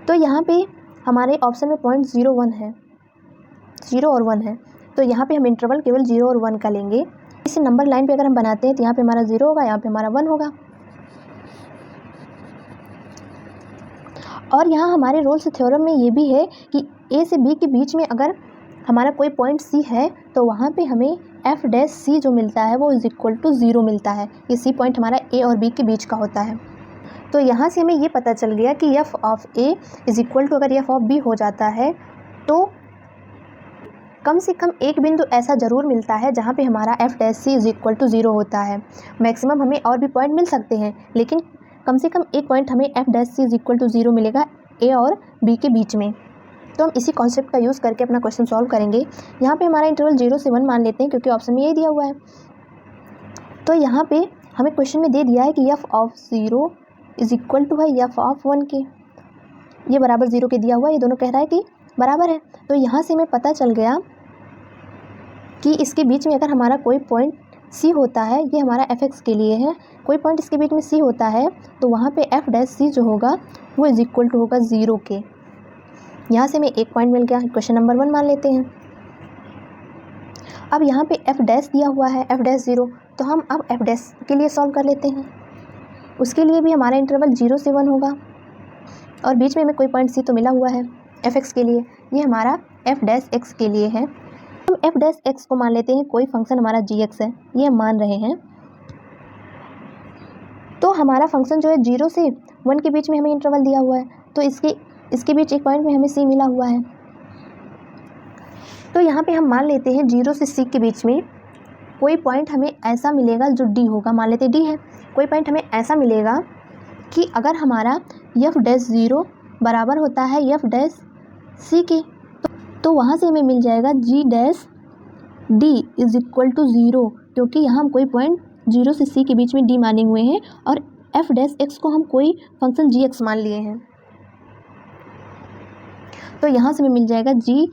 तो यहाँ पे हमारे ऑप्शन में पॉइंट 0 1 है, 0 और 1 है तो यहाँ पे हम इंटरवल केवल 0 और 1 का लेंगे। इसे नंबर लाइन पे अगर हम बनाते हैं तो यहाँ पे हमारा 0 होगा, यहाँ पे हमारा 1 होगा। और यहाँ हमारे रोल्स थ्योरम में ये भी है कि ए से बी के बीच में अगर हमारा कोई पॉइंट सी है तो वहाँ पे हमें एफ डैश सी जो मिलता है वो इज इक्वल टू 0 मिलता है। ये सी पॉइंट हमारा ए और बी के बीच का होता है। तो यहाँ से हमें ये पता चल गया कि F of A is equal to अगर एफ ऑफ बी हो जाता है तो कम से कम एक बिंदु ऐसा ज़रूर मिलता है जहाँ पे हमारा F dash C is equal to 0 होता है। मैक्सिमम हमें और भी पॉइंट मिल सकते हैं लेकिन कम से कम एक पॉइंट हमें F dash C is equal to 0 मिलेगा ए और बी के बीच में। तो हम इसी कॉन्सेप्ट का यूज़ करके अपना क्वेश्चन सॉल्व करेंगे। यहाँ पे हमारा इंटरवल 0 से 1 मान लेते हैं क्योंकि ऑप्शन में यही दिया हुआ है। तो यहाँ पे हमें क्वेश्चन में दे दिया है कि F of 0 is equal to है एफ ऑफ 1 के, ये बराबर 0 के दिया हुआ है, ये दोनों कह रहा है कि बराबर है। तो यहाँ से हमें पता चल गया कि इसके बीच में अगर हमारा कोई पॉइंट सी होता है, ये हमारा एफ एक्स के लिए है, कोई पॉइंट इसके बीच में सी होता है तो वहाँ पे एफ डैश सी जो होगा वो इज इक्वल टू होगा 0 के। यहाँ से हमें एक पॉइंट मिल गया, क्वेश्चन नंबर 1 मान लेते हैं। अब यहाँ पे एफ डैश दिया हुआ है एफ डैश 0, तो हम अब एफ डैश के लिए सॉल्व कर लेते हैं। उसके लिए भी हमारा इंटरवल 0 से 1 होगा और बीच में हमें कोई पॉइंट सी तो मिला हुआ है एफ एक्स के लिए, ये हमारा एफ डैश एक्स के लिए है। हम एफ डैश एक्स को मान लेते हैं कोई फंक्शन हमारा जी एक्स है, ये हम मान रहे हैं। तो हमारा फंक्शन जो है 0 से 1 के बीच में हमें इंटरवल दिया हुआ है, तो इसके बीच एक पॉइंट में हमें c मिला हुआ है। तो यहाँ पे हम मान लेते हैं 0 से c के बीच में कोई पॉइंट हमें ऐसा मिलेगा जो d होगा, मान लेते d है। कोई पॉइंट हमें ऐसा मिलेगा कि अगर हमारा f'0 बराबर होता है f' के, तो वहाँ से हमें मिल जाएगा g' इज इक्वल टू 0, क्योंकि यहाँ हम कोई पॉइंट 0 से c के बीच में d माने हुए हैं और f' को हम कोई फंक्शन gx मान लिए हैं। तो यहाँ से हमें मिल जाएगा g'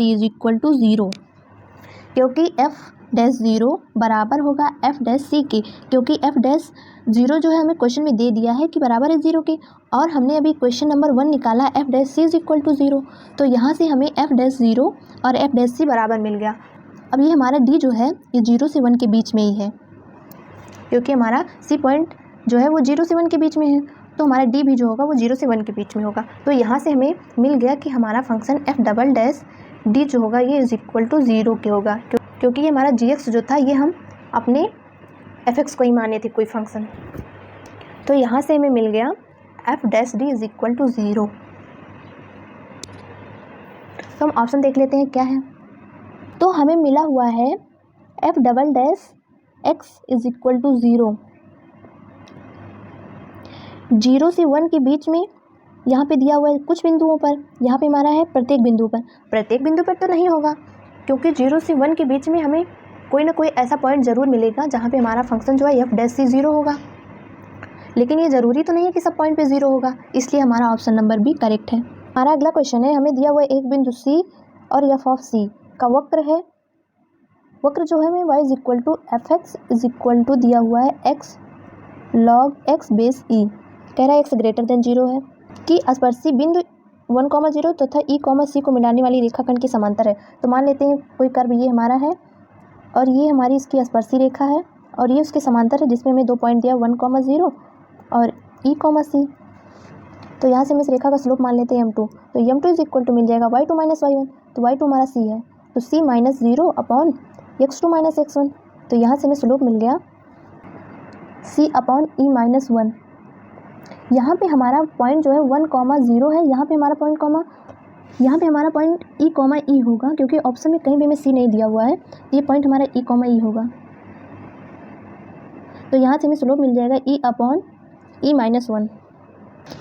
इज इक्वल टू 0, क्योंकि f'0 बराबर होगा f' के, क्योंकि f'0 जो है हमें क्वेश्चन में दे दिया है कि बराबर है 0 के, और हमने अभी क्वेश्चन नंबर 1 निकाला है f' इज इक्वल टू 0। तो यहाँ से हमें f'0 और f' बराबर मिल गया। अब ये हमारा d जो है ये 0 से 1 के बीच में ही है, क्योंकि हमारा c पॉइंट जो है वो 0 से 1 के बीच में है, तो हमारा d भी जो होगा वो 0 से 1 के बीच में होगा। तो यहाँ से हमें मिल गया कि हमारा फंक्शन f'' जो होगा ये इज इक्वल टू 0 के होगा, क्योंकि ये हमारा gx जो था ये हम अपने fx को ही माने थे कोई फंक्शन। तो यहाँ से हमें मिल गया f' इज इक्वल टू 0। तो हम ऑप्शन देख लेते हैं क्या है। तो हमें मिला हुआ है f'' इज इक्वल टू 0, 0 से 1 के बीच में यहाँ पे दिया हुआ है कुछ बिंदुओं पर, यहाँ पे हमारा है प्रत्येक बिंदु पर। प्रत्येक बिंदु पर तो नहीं होगा, क्योंकि 0 से 1 के बीच में हमें कोई ना कोई ऐसा पॉइंट ज़रूर मिलेगा जहाँ पे हमारा फंक्शन जो है f' 0 होगा, लेकिन ये ज़रूरी तो नहीं है कि सब पॉइंट पे 0 होगा, इसलिए हमारा ऑप्शन नंबर बी करेक्ट है। हमारा अगला क्वेश्चन है, हमें दिया हुआ है एक बिंदु c और f का वक्र है। वक्र जो है हमें y is equal to fx is equal to दिया हुआ है x log x base e, कह रहा है x ग्रेटर देन 0 है कि स्पर्शी बिंदु 1,0 तथा e, c को मिलाने वाली रेखाखंड के समांतर है। तो मान लेते हैं कोई कर्व ये हमारा है और ये हमारी इसकी स्पर्शी रेखा है और ये उसके समांतर है, जिसमें हमें 2 पॉइंट दिया 1,0 और e, c। तो यहाँ से हम इस रेखा का स्लोप मान लेते हैं m2। तो m2 इज इक्वल टू मिल जाएगा y2 माइनस y1, तो y2 हमारा c है, तो c minus 0 upon x2 minus x1। तो यहाँ से हमें स्लोप मिल गया c अपॉन e माइनस 1। यहाँ पे हमारा पॉइंट जो है 1,0 है, यहाँ पे हमारा पॉइंट e, होगा, क्योंकि ऑप्शन में कहीं भी हमें c नहीं दिया हुआ है, ये पॉइंट हमारा e, होगा। तो यहाँ से हमें स्लोप मिल जाएगा e अपॉन e माइनस 1।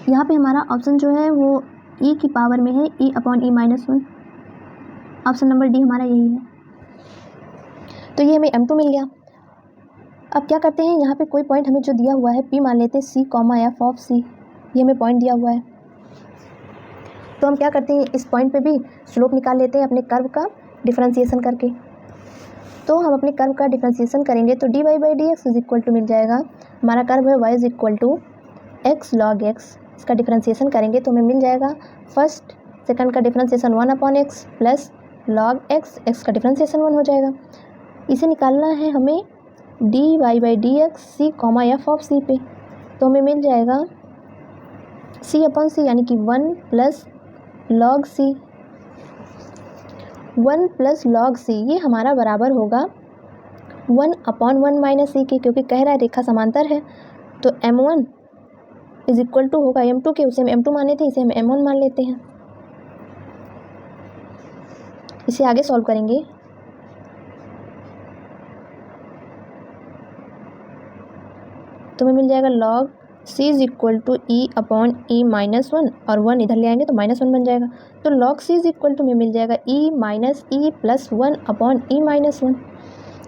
यहाँ पे हमारा ऑप्शन जो है वो e की पावर में है, e upon e minus 1। Option number d हमारा यही है। तो ये हमें m2 मिल गया। अब क्या करते हैं, यहाँ पे कोई पॉइंट हमें जो दिया हुआ है p मान लेते हैं c, f ऑफ c, ये हमें पॉइंट दिया हुआ है। तो हम क्या करते हैं, इस पॉइंट पे भी स्लोप निकाल लेते हैं अपने कर्व का डिफरेंशिएशन करके। तो हम अपने कर्व का डिफरेंशिएशन करेंगे तो dy by dx is equal to मिल जाएगा, हमारा कर्व है y is equal to x log x। इसका डिफरेंशिएशन करेंगे तो हमें मिल जाएगा फर्स्ट सेकंड का differentiation 1 upon x plus log x, x का डिफरेंशिएशन 1 हो जाएगा। इसे निकालना है हमें dy by dx c, f of c पे। तो हमें मिल जाएगा c अपॉन c यानी कि 1 plus log c, 1 plus log c, ये हमारा बराबर होगा 1 अपॉन 1 माइनस c के, क्योंकि कह रहा है रेखा समांतर है। तो m1 इज इक्वल टू होगा m2 के, उसे हम m2 माने थे, इसे हम m1 मान लेते हैं। इसे आगे सॉल्व करेंगे तो हमें मिल जाएगा log c is equal to e upon e minus 1, और 1 इधर ले आएंगे तो माइनस 1 बन जाएगा। तो log c is equal to में मिल जाएगा e minus e plus 1 upon e minus 1।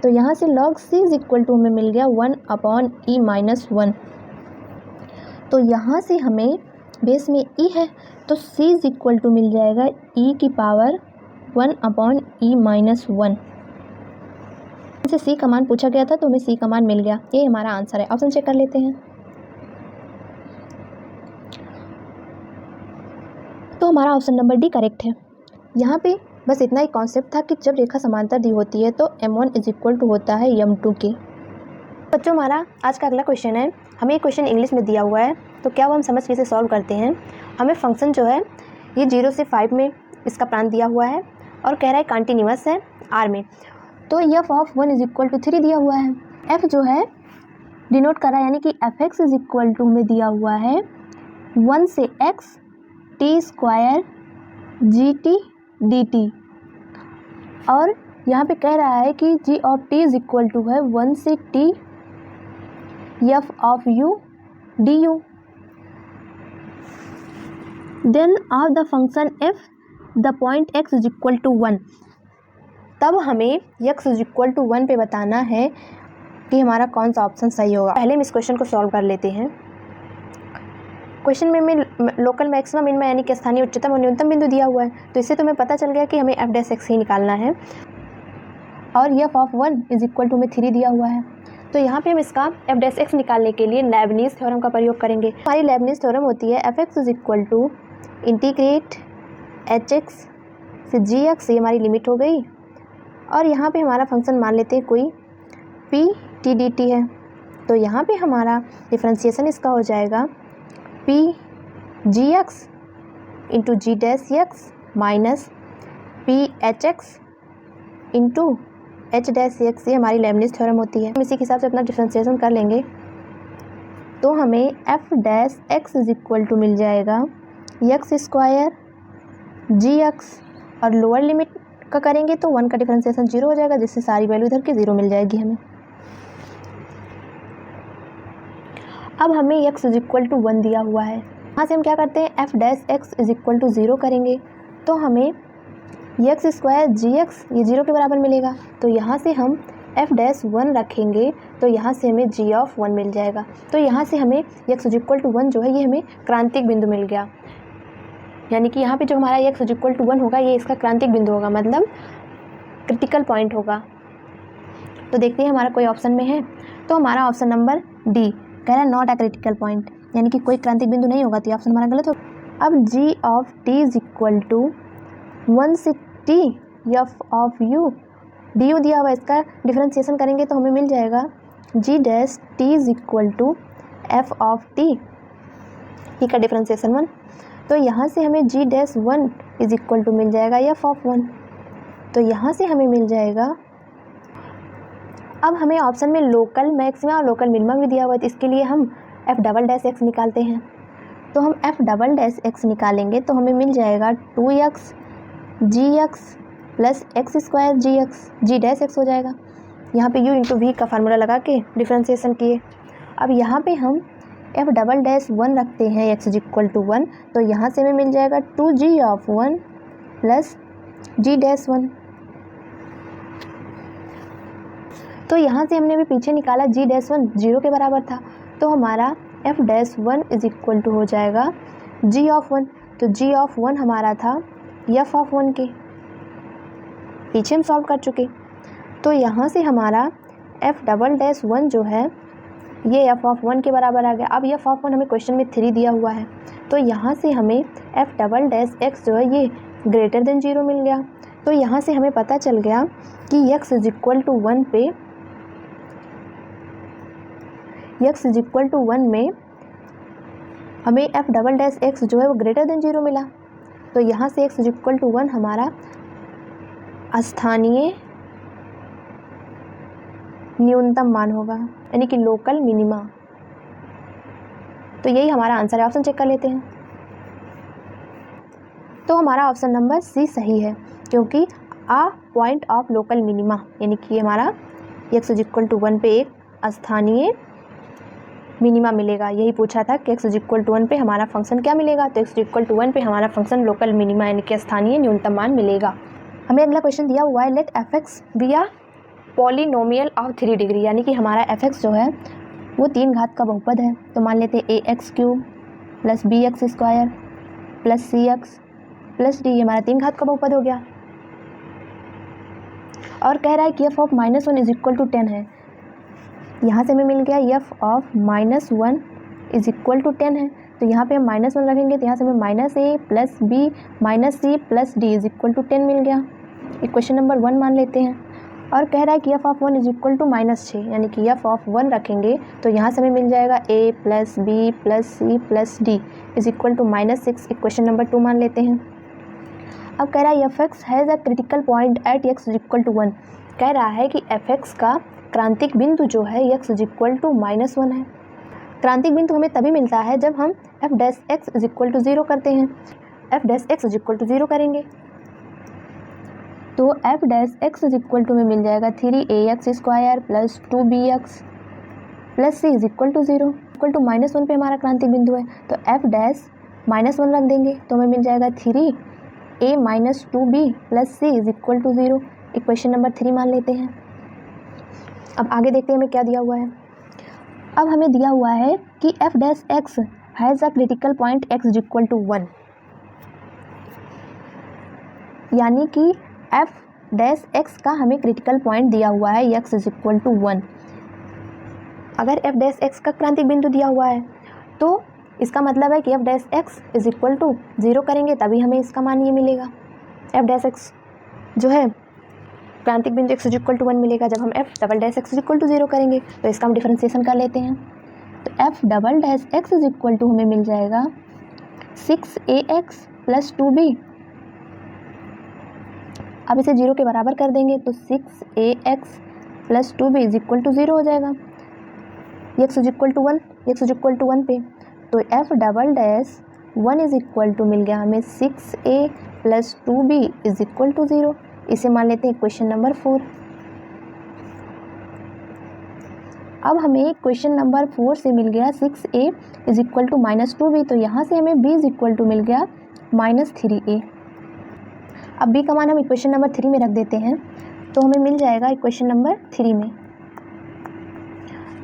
तो यहाँ से log c is equal to हमें मिल गया 1 अपॉन e माइनस 1। तो यहाँ से हमें बेस में e है तो c इज इक्वल टू मिल जाएगा e की पावर 1 अपॉन e माइनस 1। से c का मान पूछा गया था तो हमें c का मान मिल गया, ये हमारा आंसर है। ऑप्शन चेक कर लेते हैं। तो हमारा ऑप्शन नंबर डी करेक्ट है। यहाँ पे बस इतना ही कॉन्सेप्ट था कि जब रेखा समांतर दी होती है तो m1 इज इक्वल टू होता है m2 के। बच्चों हमारा आज का अगला क्वेश्चन है, हमें ये क्वेश्चन इंग्लिश में दिया हुआ है, तो क्या वो हम समझ के इसे सॉल्व करते हैं। हमें फंक्शन जो है ये 0 से 5 में इसका प्रांत दिया हुआ है और कह रहा है कंटिन्यूअस है r में। तो f of 1 is equal to 3 दिया हुआ है। f जो है डिनोट कर रहा है, यानी कि F x is equal to में दिया हुआ है 1 से x T square G T D T, और यहाँ पे कह रहा है कि g of t is equal to है 1 से t f of u D U. Then of the function f the point x is equal to 1, तब हमें x इज इक्वल टू 1 पे बताना है कि हमारा कौन सा ऑप्शन सही होगा। पहले हम इस क्वेश्चन को सॉल्व कर लेते हैं। क्वेश्चन में लोकल मैक्सिमम मिनिमम यानी कि स्थानीय उच्चतम और न्यूनतम बिंदु दिया हुआ है, तो इससे तो हमें पता चल गया कि हमें एफ डैश एक्स ही निकालना है, और F of 1 is equal to में 3 दिया हुआ है। तो यहाँ पे हम इसका एफ डैश एक्स निकालने के लिए लेबनीज़ थ्योरम का प्रयोग करेंगे। हमारी लेबनीज़ थ्योरम होती है F x is equal to integrate H X से जी एक्स, ये हमारी लिमिट हो गई, और यहाँ पे हमारा फंक्शन मान लेते हैं कोई पी टी डी टी है, तो यहाँ पे हमारा डिफ्रेंशिएशन इसका हो जाएगा p g x into g dash x minus p h x into h dash x, ये हमारी लेबनीज़ थ्योरम होती है। हम इसी के हिसाब से अपना डिफ्रेंशिएशन कर लेंगे, तो हमें F dash x is equal to मिल जाएगा एक्स स्क्वायर जी एक्स, और लोअर लिमिट का करेंगे तो 1 का डिफ्रेंशिएशन 0 हो जाएगा, जिससे सारी वैल्यू इधर की 0 मिल जाएगी हमें। अब हमें x इज इक्वल टू 1 दिया हुआ है, यहाँ से हम क्या करते हैं F dash x is equal to 0 करेंगे, तो हमें एक्स स्क्वायर जी एक्स ये 0 के बराबर मिलेगा, तो यहाँ से हम एफ डैश 1 रखेंगे, तो यहाँ से हमें जी ऑफ 1 मिल जाएगा। तो यहाँ से हमें x इज इक्वल टू 1 जो है ये हमें क्रांतिक बिंदु मिल गया, यानी कि यहाँ पे जो हमारा x इज इक्वल टू 1 होगा ये इसका क्रांतिक बिंदु होगा, मतलब क्रिटिकल पॉइंट होगा। तो देखते हैं हमारा कोई ऑप्शन में है, तो हमारा ऑप्शन नंबर डी कह रहा है नॉट अ क्रिटिकल पॉइंट, यानी कि कोई क्रांतिक बिंदु नहीं होगा, तो ये ऑप्शन हमारा गलत होगा। अब g of t is equal to 1 से t f of u D U दिया हुआ, इसका डिफ्रेंशिएशन करेंगे तो हमें मिल जाएगा g dash t is equal to f of t, ही का डिफ्रेंशिएशन 1, तो यहाँ से हमें g dash 1 is equal to मिल जाएगा f ऑफ 1, तो यहाँ से हमें मिल जाएगा। अब हमें ऑप्शन में लोकल मैक्सिमा और लोकल मिनिमम भी दिया हुआ है, तो इसके लिए हम एफ डबल डैश एक्स निकालते हैं, तो हम एफ डबल डैश एक्स निकालेंगे तो हमें मिल जाएगा 2x जी x plus x square g x, जी डैश एक्स हो जाएगा। यहाँ पे u इंटू वी का फार्मूला लगा के डिफ्रेंशिएशन किए। अब यहाँ पे हम एफ डबल डैश 1 रखते हैं एक्स इज इक्वल टू 1, तो यहाँ से हमें मिल जाएगा 2g of 1 plus ji dash 1, तो यहाँ से हमने अभी पीछे निकाला जी डैश 1 0 के बराबर था, तो हमारा F dash 1 is equal to हो जाएगा जी ऑफ 1, तो जी ऑफ 1 हमारा था एफ ऑफ 1 के, पीछे हम सॉल्व कर चुके, तो यहाँ से हमारा एफ डबल डैश 1 जो है ये एफ ऑफ 1 के बराबर आ गया। अब एफ ऑफ 1 हमें क्वेश्चन में 3 दिया हुआ है, तो यहाँ से हमें एफ डबल डैश एक्स जो है ये ग्रेटर देन 0 मिल गया, तो यहाँ से हमें पता चल गया कि x इज इक्वल टू 1 पे x इज इक्वल टू 1 में हमें एफ डबल डैश एक्स जो है वो ग्रेटर देन 0 मिला, तो यहाँ से x इज इक्वल टू 1 हमारा स्थानीय न्यूनतम मान होगा, यानी कि लोकल मिनिमा। तो यही हमारा आंसर है। ऑप्शन चेक कर लेते हैं, तो हमारा ऑप्शन नंबर सी सही है, क्योंकि आ पॉइंट ऑफ लोकल मिनिमा, यानी कि हमारा x इज इक्वल टू 1 पे एक स्थानीय मिनिमा मिलेगा। यही पूछा था कि x इज इक्वल टू 1 पे हमारा फंक्शन क्या मिलेगा, तो x इज इक्वल टू 1 पे हमारा फंक्शन लोकल मिनिमा यानी कि स्थानीय न्यूनतम मान मिलेगा। हमें अगला क्वेश्चन दिया हुआ है let F X be a polynomial of 3 degree, यानी कि हमारा एफ एक्स जो है वो 3 घात का बहुपद है, तो मान लेते हैं a x cube plus b x square plus c x plus d, ये हमारा 3 घात का बहुपद हो गया। और कह रहा है कि F of -1 is equal to 10 है, यहाँ से हमें मिल गया F of -1 is equal to 10 है, तो यहाँ पे हम -1 रखेंगे तो यहाँ से हमें -a plus B minus C plus D is equal to 10 मिल गया। इक्वेशन नंबर 1 मान लेते हैं। और कह रहा है कि F of 1 is equal to -6, यानी कि एफ ऑफ 1 रखेंगे तो यहाँ से हमें मिल जाएगा a plus B plus C plus D is equal to -6। Equation number 2 मान लेते हैं। अब कह रहा है F X has a critical point at X is equal to 1, कह रहा है कि एफ एक्स का क्रांतिक बिंदु जो है x इज इक्वल टू -1 है। क्रांतिक बिंदु हमें तभी मिलता है जब हम f dash x is equal to 0 करते हैं। f dash x is equal to 0 करेंगे तो f dash x is equal to में मिल जाएगा 3ax square plus 2bx plus c is equal to 0 equal to -1 पे हमारा क्रांतिक बिंदु है तो f डैश -1 रख देंगे तो हमें मिल जाएगा 3a minus 2b plus c is equal to 0। Equation number 3 मान लेते हैं। अब आगे देखते हैं हमें क्या दिया हुआ है। अब हमें दिया हुआ है कि f dash x has a critical point x is equal to 1, यानी कि f डैश x का हमें क्रिटिकल पॉइंट दिया हुआ है x इज इक्वल टू 1। अगर f डैश x का क्रांतिक बिंदु दिया हुआ है तो इसका मतलब है कि f dash x is equal to 0 करेंगे तभी हमें इसका मान ये मिलेगा। f डैश x जो है क्रांतिक बिंदु x इज इक्वल टू 1 मिलेगा जब हम f double dash x is equal to 0 करेंगे। तो इसका हम डिफरेंशिएशन कर लेते हैं तो f double dash x is equal to हमें मिल जाएगा 6ax प्लस 2b। अब इसे 0 के बराबर कर देंगे तो 6ax plus 2b is equal to 0 हो जाएगा। x is equal to 1, x is equal to 1 पे तो f double dash 1 is equal to मिल गया हमें 6a plus 2b is equal to 0। इसे मान लेते हैं क्वेश्चन नंबर 4। अब हमें क्वेश्चन नंबर 4 से मिल गया 6a is equal to -2b तो यहाँ से हमें b इज इक्वल टू मिल गया -3a। अब b का मान हम इक्वेशन नंबर 3 में रख देते हैं तो हमें मिल जाएगा इक्वेशन नंबर 3 में,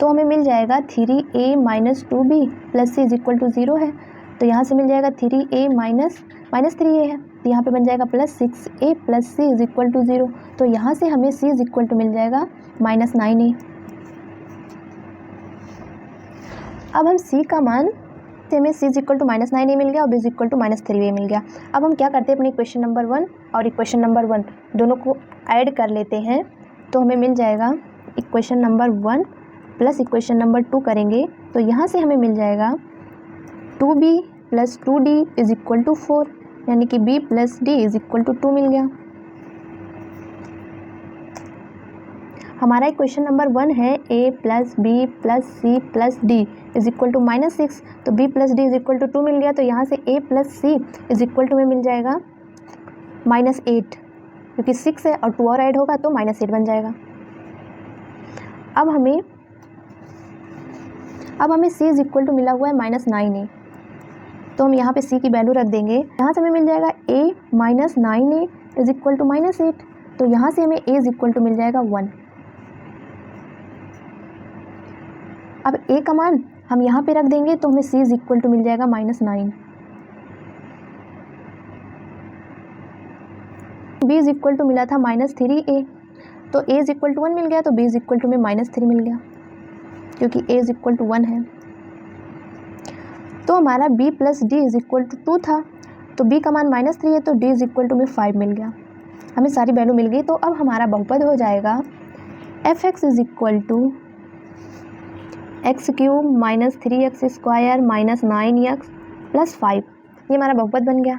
तो हमें मिल जाएगा 3a minus 2b plus c is equal to 0 है तो यहाँ से मिल जाएगा 3a माइनस 3a है तो यहाँ पे बन जाएगा plus 6a plus c is equal to 0 तो यहाँ से हमें c इज इक्वल टू मिल जाएगा -9a। अब हम c का मान से हमें c is equal to -9a मिल गया और b is equal to -3a मिल गया। अब हम क्या करते हैं अपने इक्वेशन नंबर 1 और इक्वेशन नंबर 1 दोनों को ऐड कर लेते हैं तो हमें मिल जाएगा equation number 1 plus equation number 2 करेंगे तो यहाँ से हमें मिल जाएगा 2b plus 2d is equal to 4 यानी कि b plus d is equal to 2 मिल गया। हमारा इक्वेशन नंबर 1 है a plus b plus c plus d is equal to -6 तो b plus d is equal to 2 मिल गया तो यहाँ से a plus c is equal to में मिल जाएगा -8 क्योंकि 6 है और 2 और ऐड होगा तो -8 बन जाएगा। अब हमें c इज इक्वल टू मिला हुआ है -9a तो हम यहाँ पे c की वैल्यू रख देंगे। यहाँ से हमें मिल जाएगा a minus 9a is equal to -8 तो यहाँ से हमें a इज इक्वल टू मिल जाएगा 1। अब a का मान हम यहाँ पे रख देंगे तो हमें c इज इक्वल टू मिल जाएगा -9। b इज इक्वल टू मिला था -3a तो a इज इक्वल टू 1 मिल गया तो b इज इक्वल टू में -3 मिल गया क्योंकि a इज इक्वल टू 1 है। तो हमारा b plus d is equal to 2 था तो b का मान -3 है तो d इज इक्वल टू में 5 मिल गया। हमें सारी वैल्यू मिल गई तो अब हमारा बहुपद हो जाएगा f(x) is equal to x³ minus 3x square minus 9x plus 5। ये हमारा बहुपद बन गया।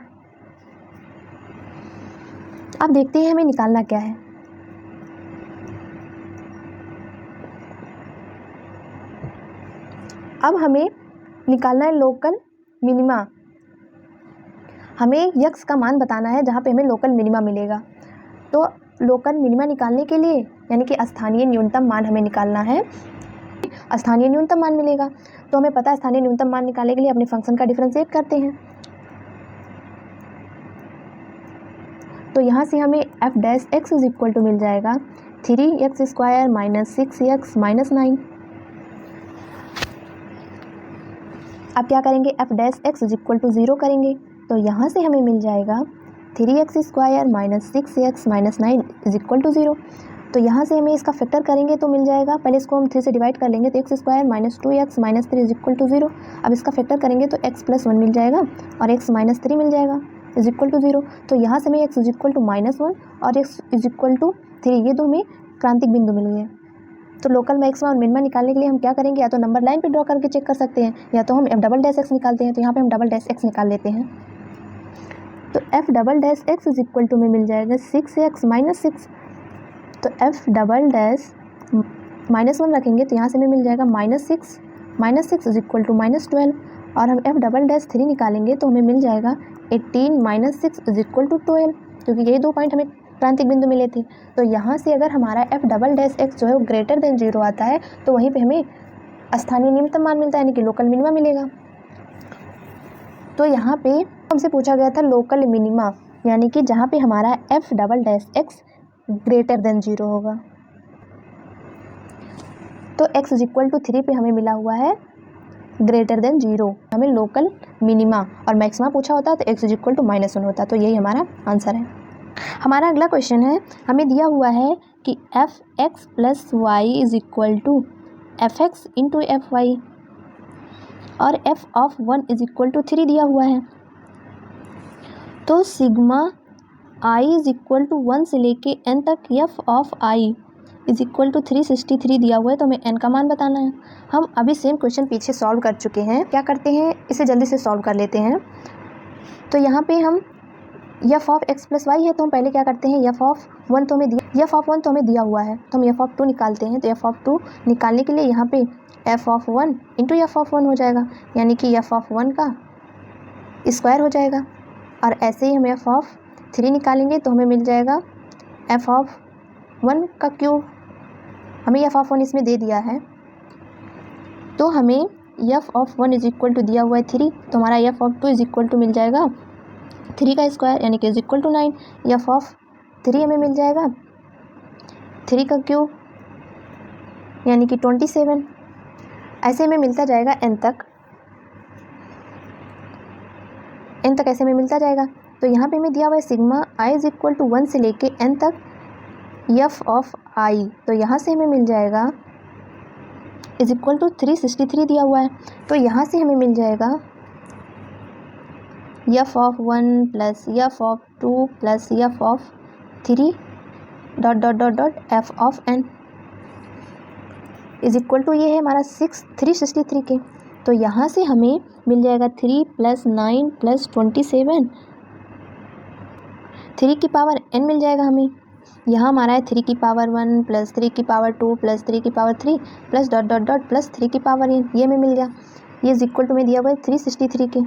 अब देखते हैं हमें निकालना क्या है। अब हमें निकालना है लोकल मिनिमा। हमें x का मान बताना है जहाँ पे हमें लोकल मिनिमा मिलेगा। तो लोकल मिनिमा निकालने के लिए यानी कि स्थानीय न्यूनतम मान हमें निकालना है। स्थानीय न्यूनतम मान मिलेगा तो हमें पता है स्थानीय न्यूनतम मान निकालने के लिए अपने फंक्शन का डिफरेंशिएट करते हैं। तो यहाँ से हमें f dash x is equal to मिल जाएगा 3x square minus 6x minus 9। अब क्या करेंगे f dash x is equal to 0 करेंगे तो यहाँ से हमें मिल जाएगा 3x square minus 6x minus 9 is equal to 0। तो यहाँ से हमें इसका फैक्टर करेंगे तो मिल जाएगा, पहले इसको हम 3 से डिवाइड कर लेंगे तो x square minus 2x minus 3 is equal to 0। अब इसका फैक्टर करेंगे तो x प्लस 1 मिल जाएगा और x माइनस 3 मिल जाएगा इज इक्वल टू 0। तो यहाँ से हमें x इज इक्वल टू -1 और x इज इक्वल टू 3 ये दो में क्रांतिक बिंदु मिल गए। तो लोकल मैक्सिमा और मिनिमा निकालने के लिए हम क्या करेंगे, या तो नंबर लाइन पे ड्रॉ करके चेक कर सकते हैं या तो हम f डबल डैश x निकालते हैं। तो यहाँ पे हम डबल डैश x निकाल लेते हैं तो f double dash x is equal to में मिल जाएगा 6x माइनस 6। तो f डबल डैश -1 रखेंगे तो यहाँ से हमें मिल जाएगा -6 इज इक्वल टू -12 और हम f'-3 निकालेंगे तो हमें मिल जाएगा 18 - 6 इज इक्वल टू 12, क्योंकि यही 2 पॉइंट हमें प्रांतिक बिंदु मिले थे। तो यहाँ से अगर हमारा f'(x) जो है वो ग्रेटर देन 0 आता है तो वहीं पे हमें स्थानीय न्यूनतम मान मिलता है, यानी कि लोकल मिनिमा मिलेगा। तो यहाँ पे हमसे पूछा गया था लोकल मिनिमा, यानी कि जहाँ पे हमारा f'(x) ग्रेटर देन 0 होगा। तो x इज इक्वल टू 3 पे हमें मिला हुआ है ग्रेटर देन 0, हमें लोकल मिनिमा, और मैक्सिमा पूछा होता तो x इज इक्वल टू -1 होता। तो यही हमारा आंसर है। हमारा अगला क्वेश्चन है, हमें दिया हुआ है कि f(x + y) is equal to f(x) into fy और f(1) इज इक्वल टू 3 दिया हुआ है। तो sigma i is equal to 1 से लेके n तक f(i) इज इक्वल टू 363 दिया हुआ है, तो हमें n का मान बताना है। हम अभी सेम क्वेश्चन पीछे सॉल्व कर चुके हैं, क्या करते हैं इसे जल्दी से सॉल्व कर लेते हैं। तो यहाँ पे हम f(x + y) है तो हम पहले क्या करते हैं f(1) तो हमें दिया हुआ है, तो हम f(2) निकालते हैं। तो f(2) निकालने के लिए यहाँ पे f(1) इंटू f(1) हो जाएगा, यानी कि f(1) का स्क्वायर हो जाएगा। और ऐसे ही हम f(3) निकालेंगे तो हमें मिल जाएगा f(1) का क्यूब। हमें f(1) इसमें दे दिया है, तो हमें f(1) इज इक्वल टू दिया हुआ है 3, तो हमारा f(2) इज इक्वल टू मिल जाएगा 3 का स्क्वायर, यानी कि इज इक्वल टू 9। f(3) हमें मिल जाएगा 3 का क्यूब, यानी कि 27। ऐसे हमें मिलता जाएगा n तक ऐसे हमें मिलता जाएगा। तो यहाँ पे हमें दिया हुआ है sigma i is equal to 1 से लेके n तक f(i), तो यहाँ से हमें मिल जाएगा इज इक्वल टू 363 दिया हुआ है। तो यहाँ से हमें मिल जाएगा f(1) plus f(2) plus f(3) dot f(n) is equal to ये है हमारा 363 के। तो यहाँ से हमें मिल जाएगा 3 + 9 + 27, 3 की पावर n मिल जाएगा हमें। यहाँ हमारा है 3 की पावर 1 प्लस 3 की पावर 2 प्लस 3 की पावर 3 प्लस डॉट प्लस 3 की पावर n, ये हमें मिल गया। ये इज इक्वल टू में दिया हुआ है 363 के।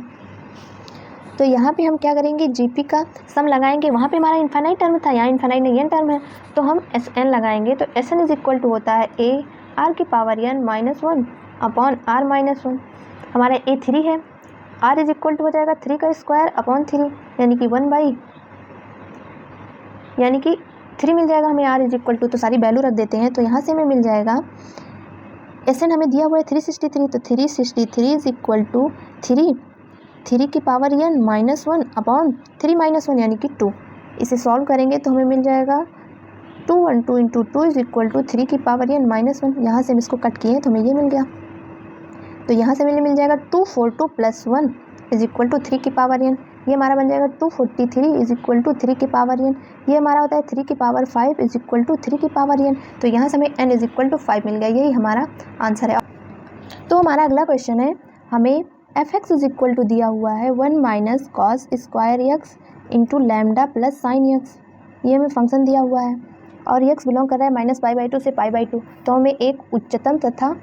तो यहाँ पे हम क्या करेंगे, जीपी का सम लगाएंगे। वहाँ पे हमारा इन्फाइनाइट टर्म था, यहाँ इन्फाइनाइट नहीं, n टर्म है, तो हम Sn लगाएंगे। तो Sn इज इक्वल टू होता है a r की पावर n -1 अपॉन r -1। हमारा a 3 है, r इज इक्वल टू हो जाएगा 3 का स्क्वायर अपॉन 3, यानी कि 1/, यानी कि 3 मिल जाएगा हमें r इज इक्वल टू। तो सारी वैल्यू रख देते हैं, तो यहाँ से हमें मिल जाएगा Sn हमें दिया हुआ है 363, तो 363 इज इक्वल टू 3 की पावर n -1 अपॉन 3 -1, यानी कि 2। इसे सॉल्व करेंगे तो हमें मिल जाएगा 212 इंटू 2 इज इक्वल टू 3 की पावर n -1। यहाँ से हम इसको कट किए तो हमें ये मिल गया। तो यहाँ से मिल जाएगा 242 + 1 इज इक्वल टू 3 की पावर n। ये हमारा बन जाएगा 243 इज इक्वल टू 3 की पावर n। ये हमारा होता है 3 की पावर 5 इज इक्वल टू 3 की पावर n। तो यहाँ से हमें n इज इक्वल टू 5 मिल गया, यही हमारा आंसर है। तो हमारा अगला क्वेश्चन है, हमें f(x) इज इक्वल टू दिया हुआ है 1 - cos square x into lambda plus sign x। ये हमें फंक्शन दिया हुआ है और x बिलोंग कर रहा है -π/2 से π/2। तो हमें एक उच्चतम तथा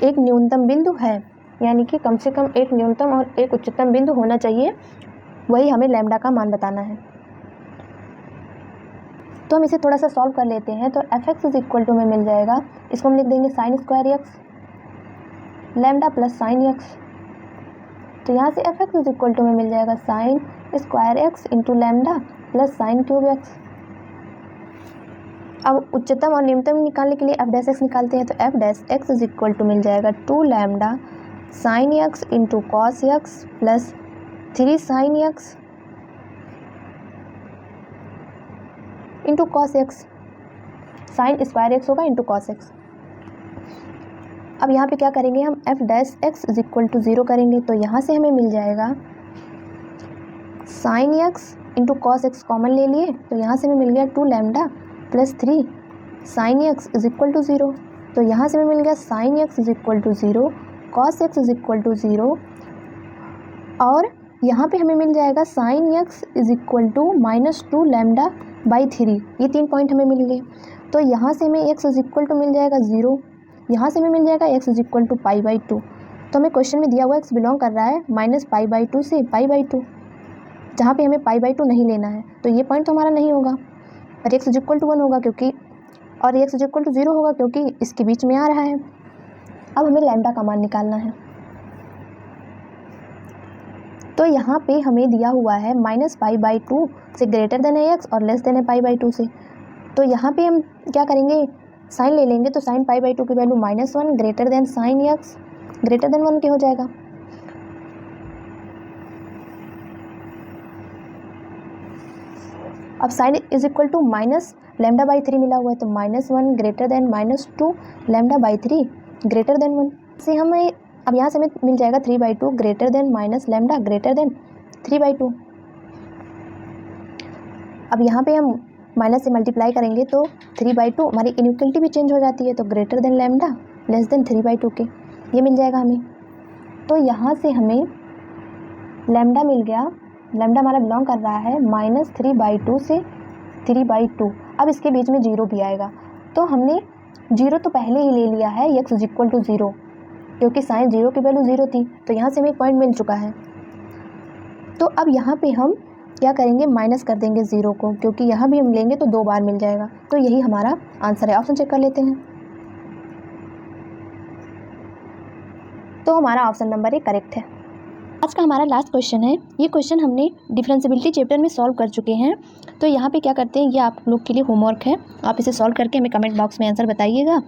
एक न्यूनतम बिंदु है, यानी कि कम से कम एक न्यूनतम और एक उच्चतम बिंदु होना चाहिए, वही हमें लैम्डा का मान बताना है। तो हम इसे थोड़ा सा सॉल्व कर लेते हैं। तो f(x) इज इक्वल टू में मिल जाएगा, इसको हम लिख देंगे sign square x lambda plus sign x। तो यहाँ से f(x) इज इक्वल टू में मिल जाएगा sign square x into lambda plus sine cube x। अब उच्चतम और न्यूनतम निकालने के लिए f'(x) निकालते हैं। तो f'(x) इज इक्वल टू मिल जाएगा 2 lambda sine x into cos x plus 3 sine x into cos x। Sine square x होगा इंटू कॉस x। अब यहाँ पे क्या करेंगे, हम f'(x) इज इक्वल टू 0 करेंगे। तो यहाँ से हमें मिल जाएगा sine x into cos x common ले लिए, तो यहाँ से हमें मिल गया 2 lambda plus 3 sine x is equal to 0। तो यहाँ से हमें मिल गया sine x is equal to 0, cos x is equal to 0, और यहाँ पे हमें मिल जाएगा sine x is equal to -2 lambda by 3। ये 3 पॉइंट हमें मिल गए। तो यहाँ से हमें x इज इक्वल टू मिल जाएगा 0, यहाँ से हमें मिल जाएगा x इज इक्वल टू π/2। तो हमें क्वेश्चन में दिया हुआ x बिलोंग कर रहा है -π/2 से π/2, जहाँ पे हमें π/2 नहीं लेना है, तो ये पॉइंट तो हमारा नहीं होगा। और x इज इक्वल टू 1 होगा क्योंकि, और x इज इक्वल टू 0 होगा क्योंकि इसके बीच में आ रहा है। अब हमें लैम्डा का मान निकालना है। तो यहाँ पे हमें दिया हुआ है -π/2 से ग्रेटर देन है x और लेस देन है π/2 से। तो यहाँ पे हम क्या करेंगे, साइन ले लेंगे। तो साइन π/2 की value -1 greater than sine x greater than 1 के हो जाएगा। अब साइन इज इक्वल टू -λ/3 मिला हुआ है, तो -1 ग्रेटर देन -2 λ/3 ग्रेटर देन 1 से हमें, अब यहाँ से हमें मिल जाएगा 3/2 ग्रेटर देन -λ ग्रेटर देन 3/2। अब यहाँ पे हम माइनस से मल्टीप्लाई करेंगे तो 3/2, हमारी इनइक्वलिटी भी चेंज हो जाती है, तो greater than lambda less than 3/2 के ये मिल जाएगा हमें। तो यहाँ से हमें लैम्डा मिल गया, लैम्डा हमारा बिलोंग कर रहा है -3/2 से 3/2। अब इसके बीच में 0 भी आएगा, तो हमने 0 तो पहले ही ले लिया है x इज इक्वल टू 0, क्योंकि साइन 0 की वैल्यू 0 थी, तो यहाँ से हमें एक पॉइंट मिल चुका है। तो अब यहाँ पे हम क्या करेंगे, माइनस कर देंगे 0 को, क्योंकि यहाँ भी हम लेंगे तो 2 बार मिल जाएगा। तो यही हमारा आंसर है। ऑप्शन चेक कर लेते हैं। तो हमारा ऑप्शन नंबर 1 करेक्ट है। आज का हमारा लास्ट क्वेश्चन है। ये क्वेश्चन हमने डिफरेंशिएबिलिटी चैप्टर में सॉल्व कर चुके हैं। तो यहाँ पे क्या करते हैं, ये आप लोग के लिए होमवर्क है, आप इसे सॉल्व करके हमें कमेंट बॉक्स में आंसर बताइएगा।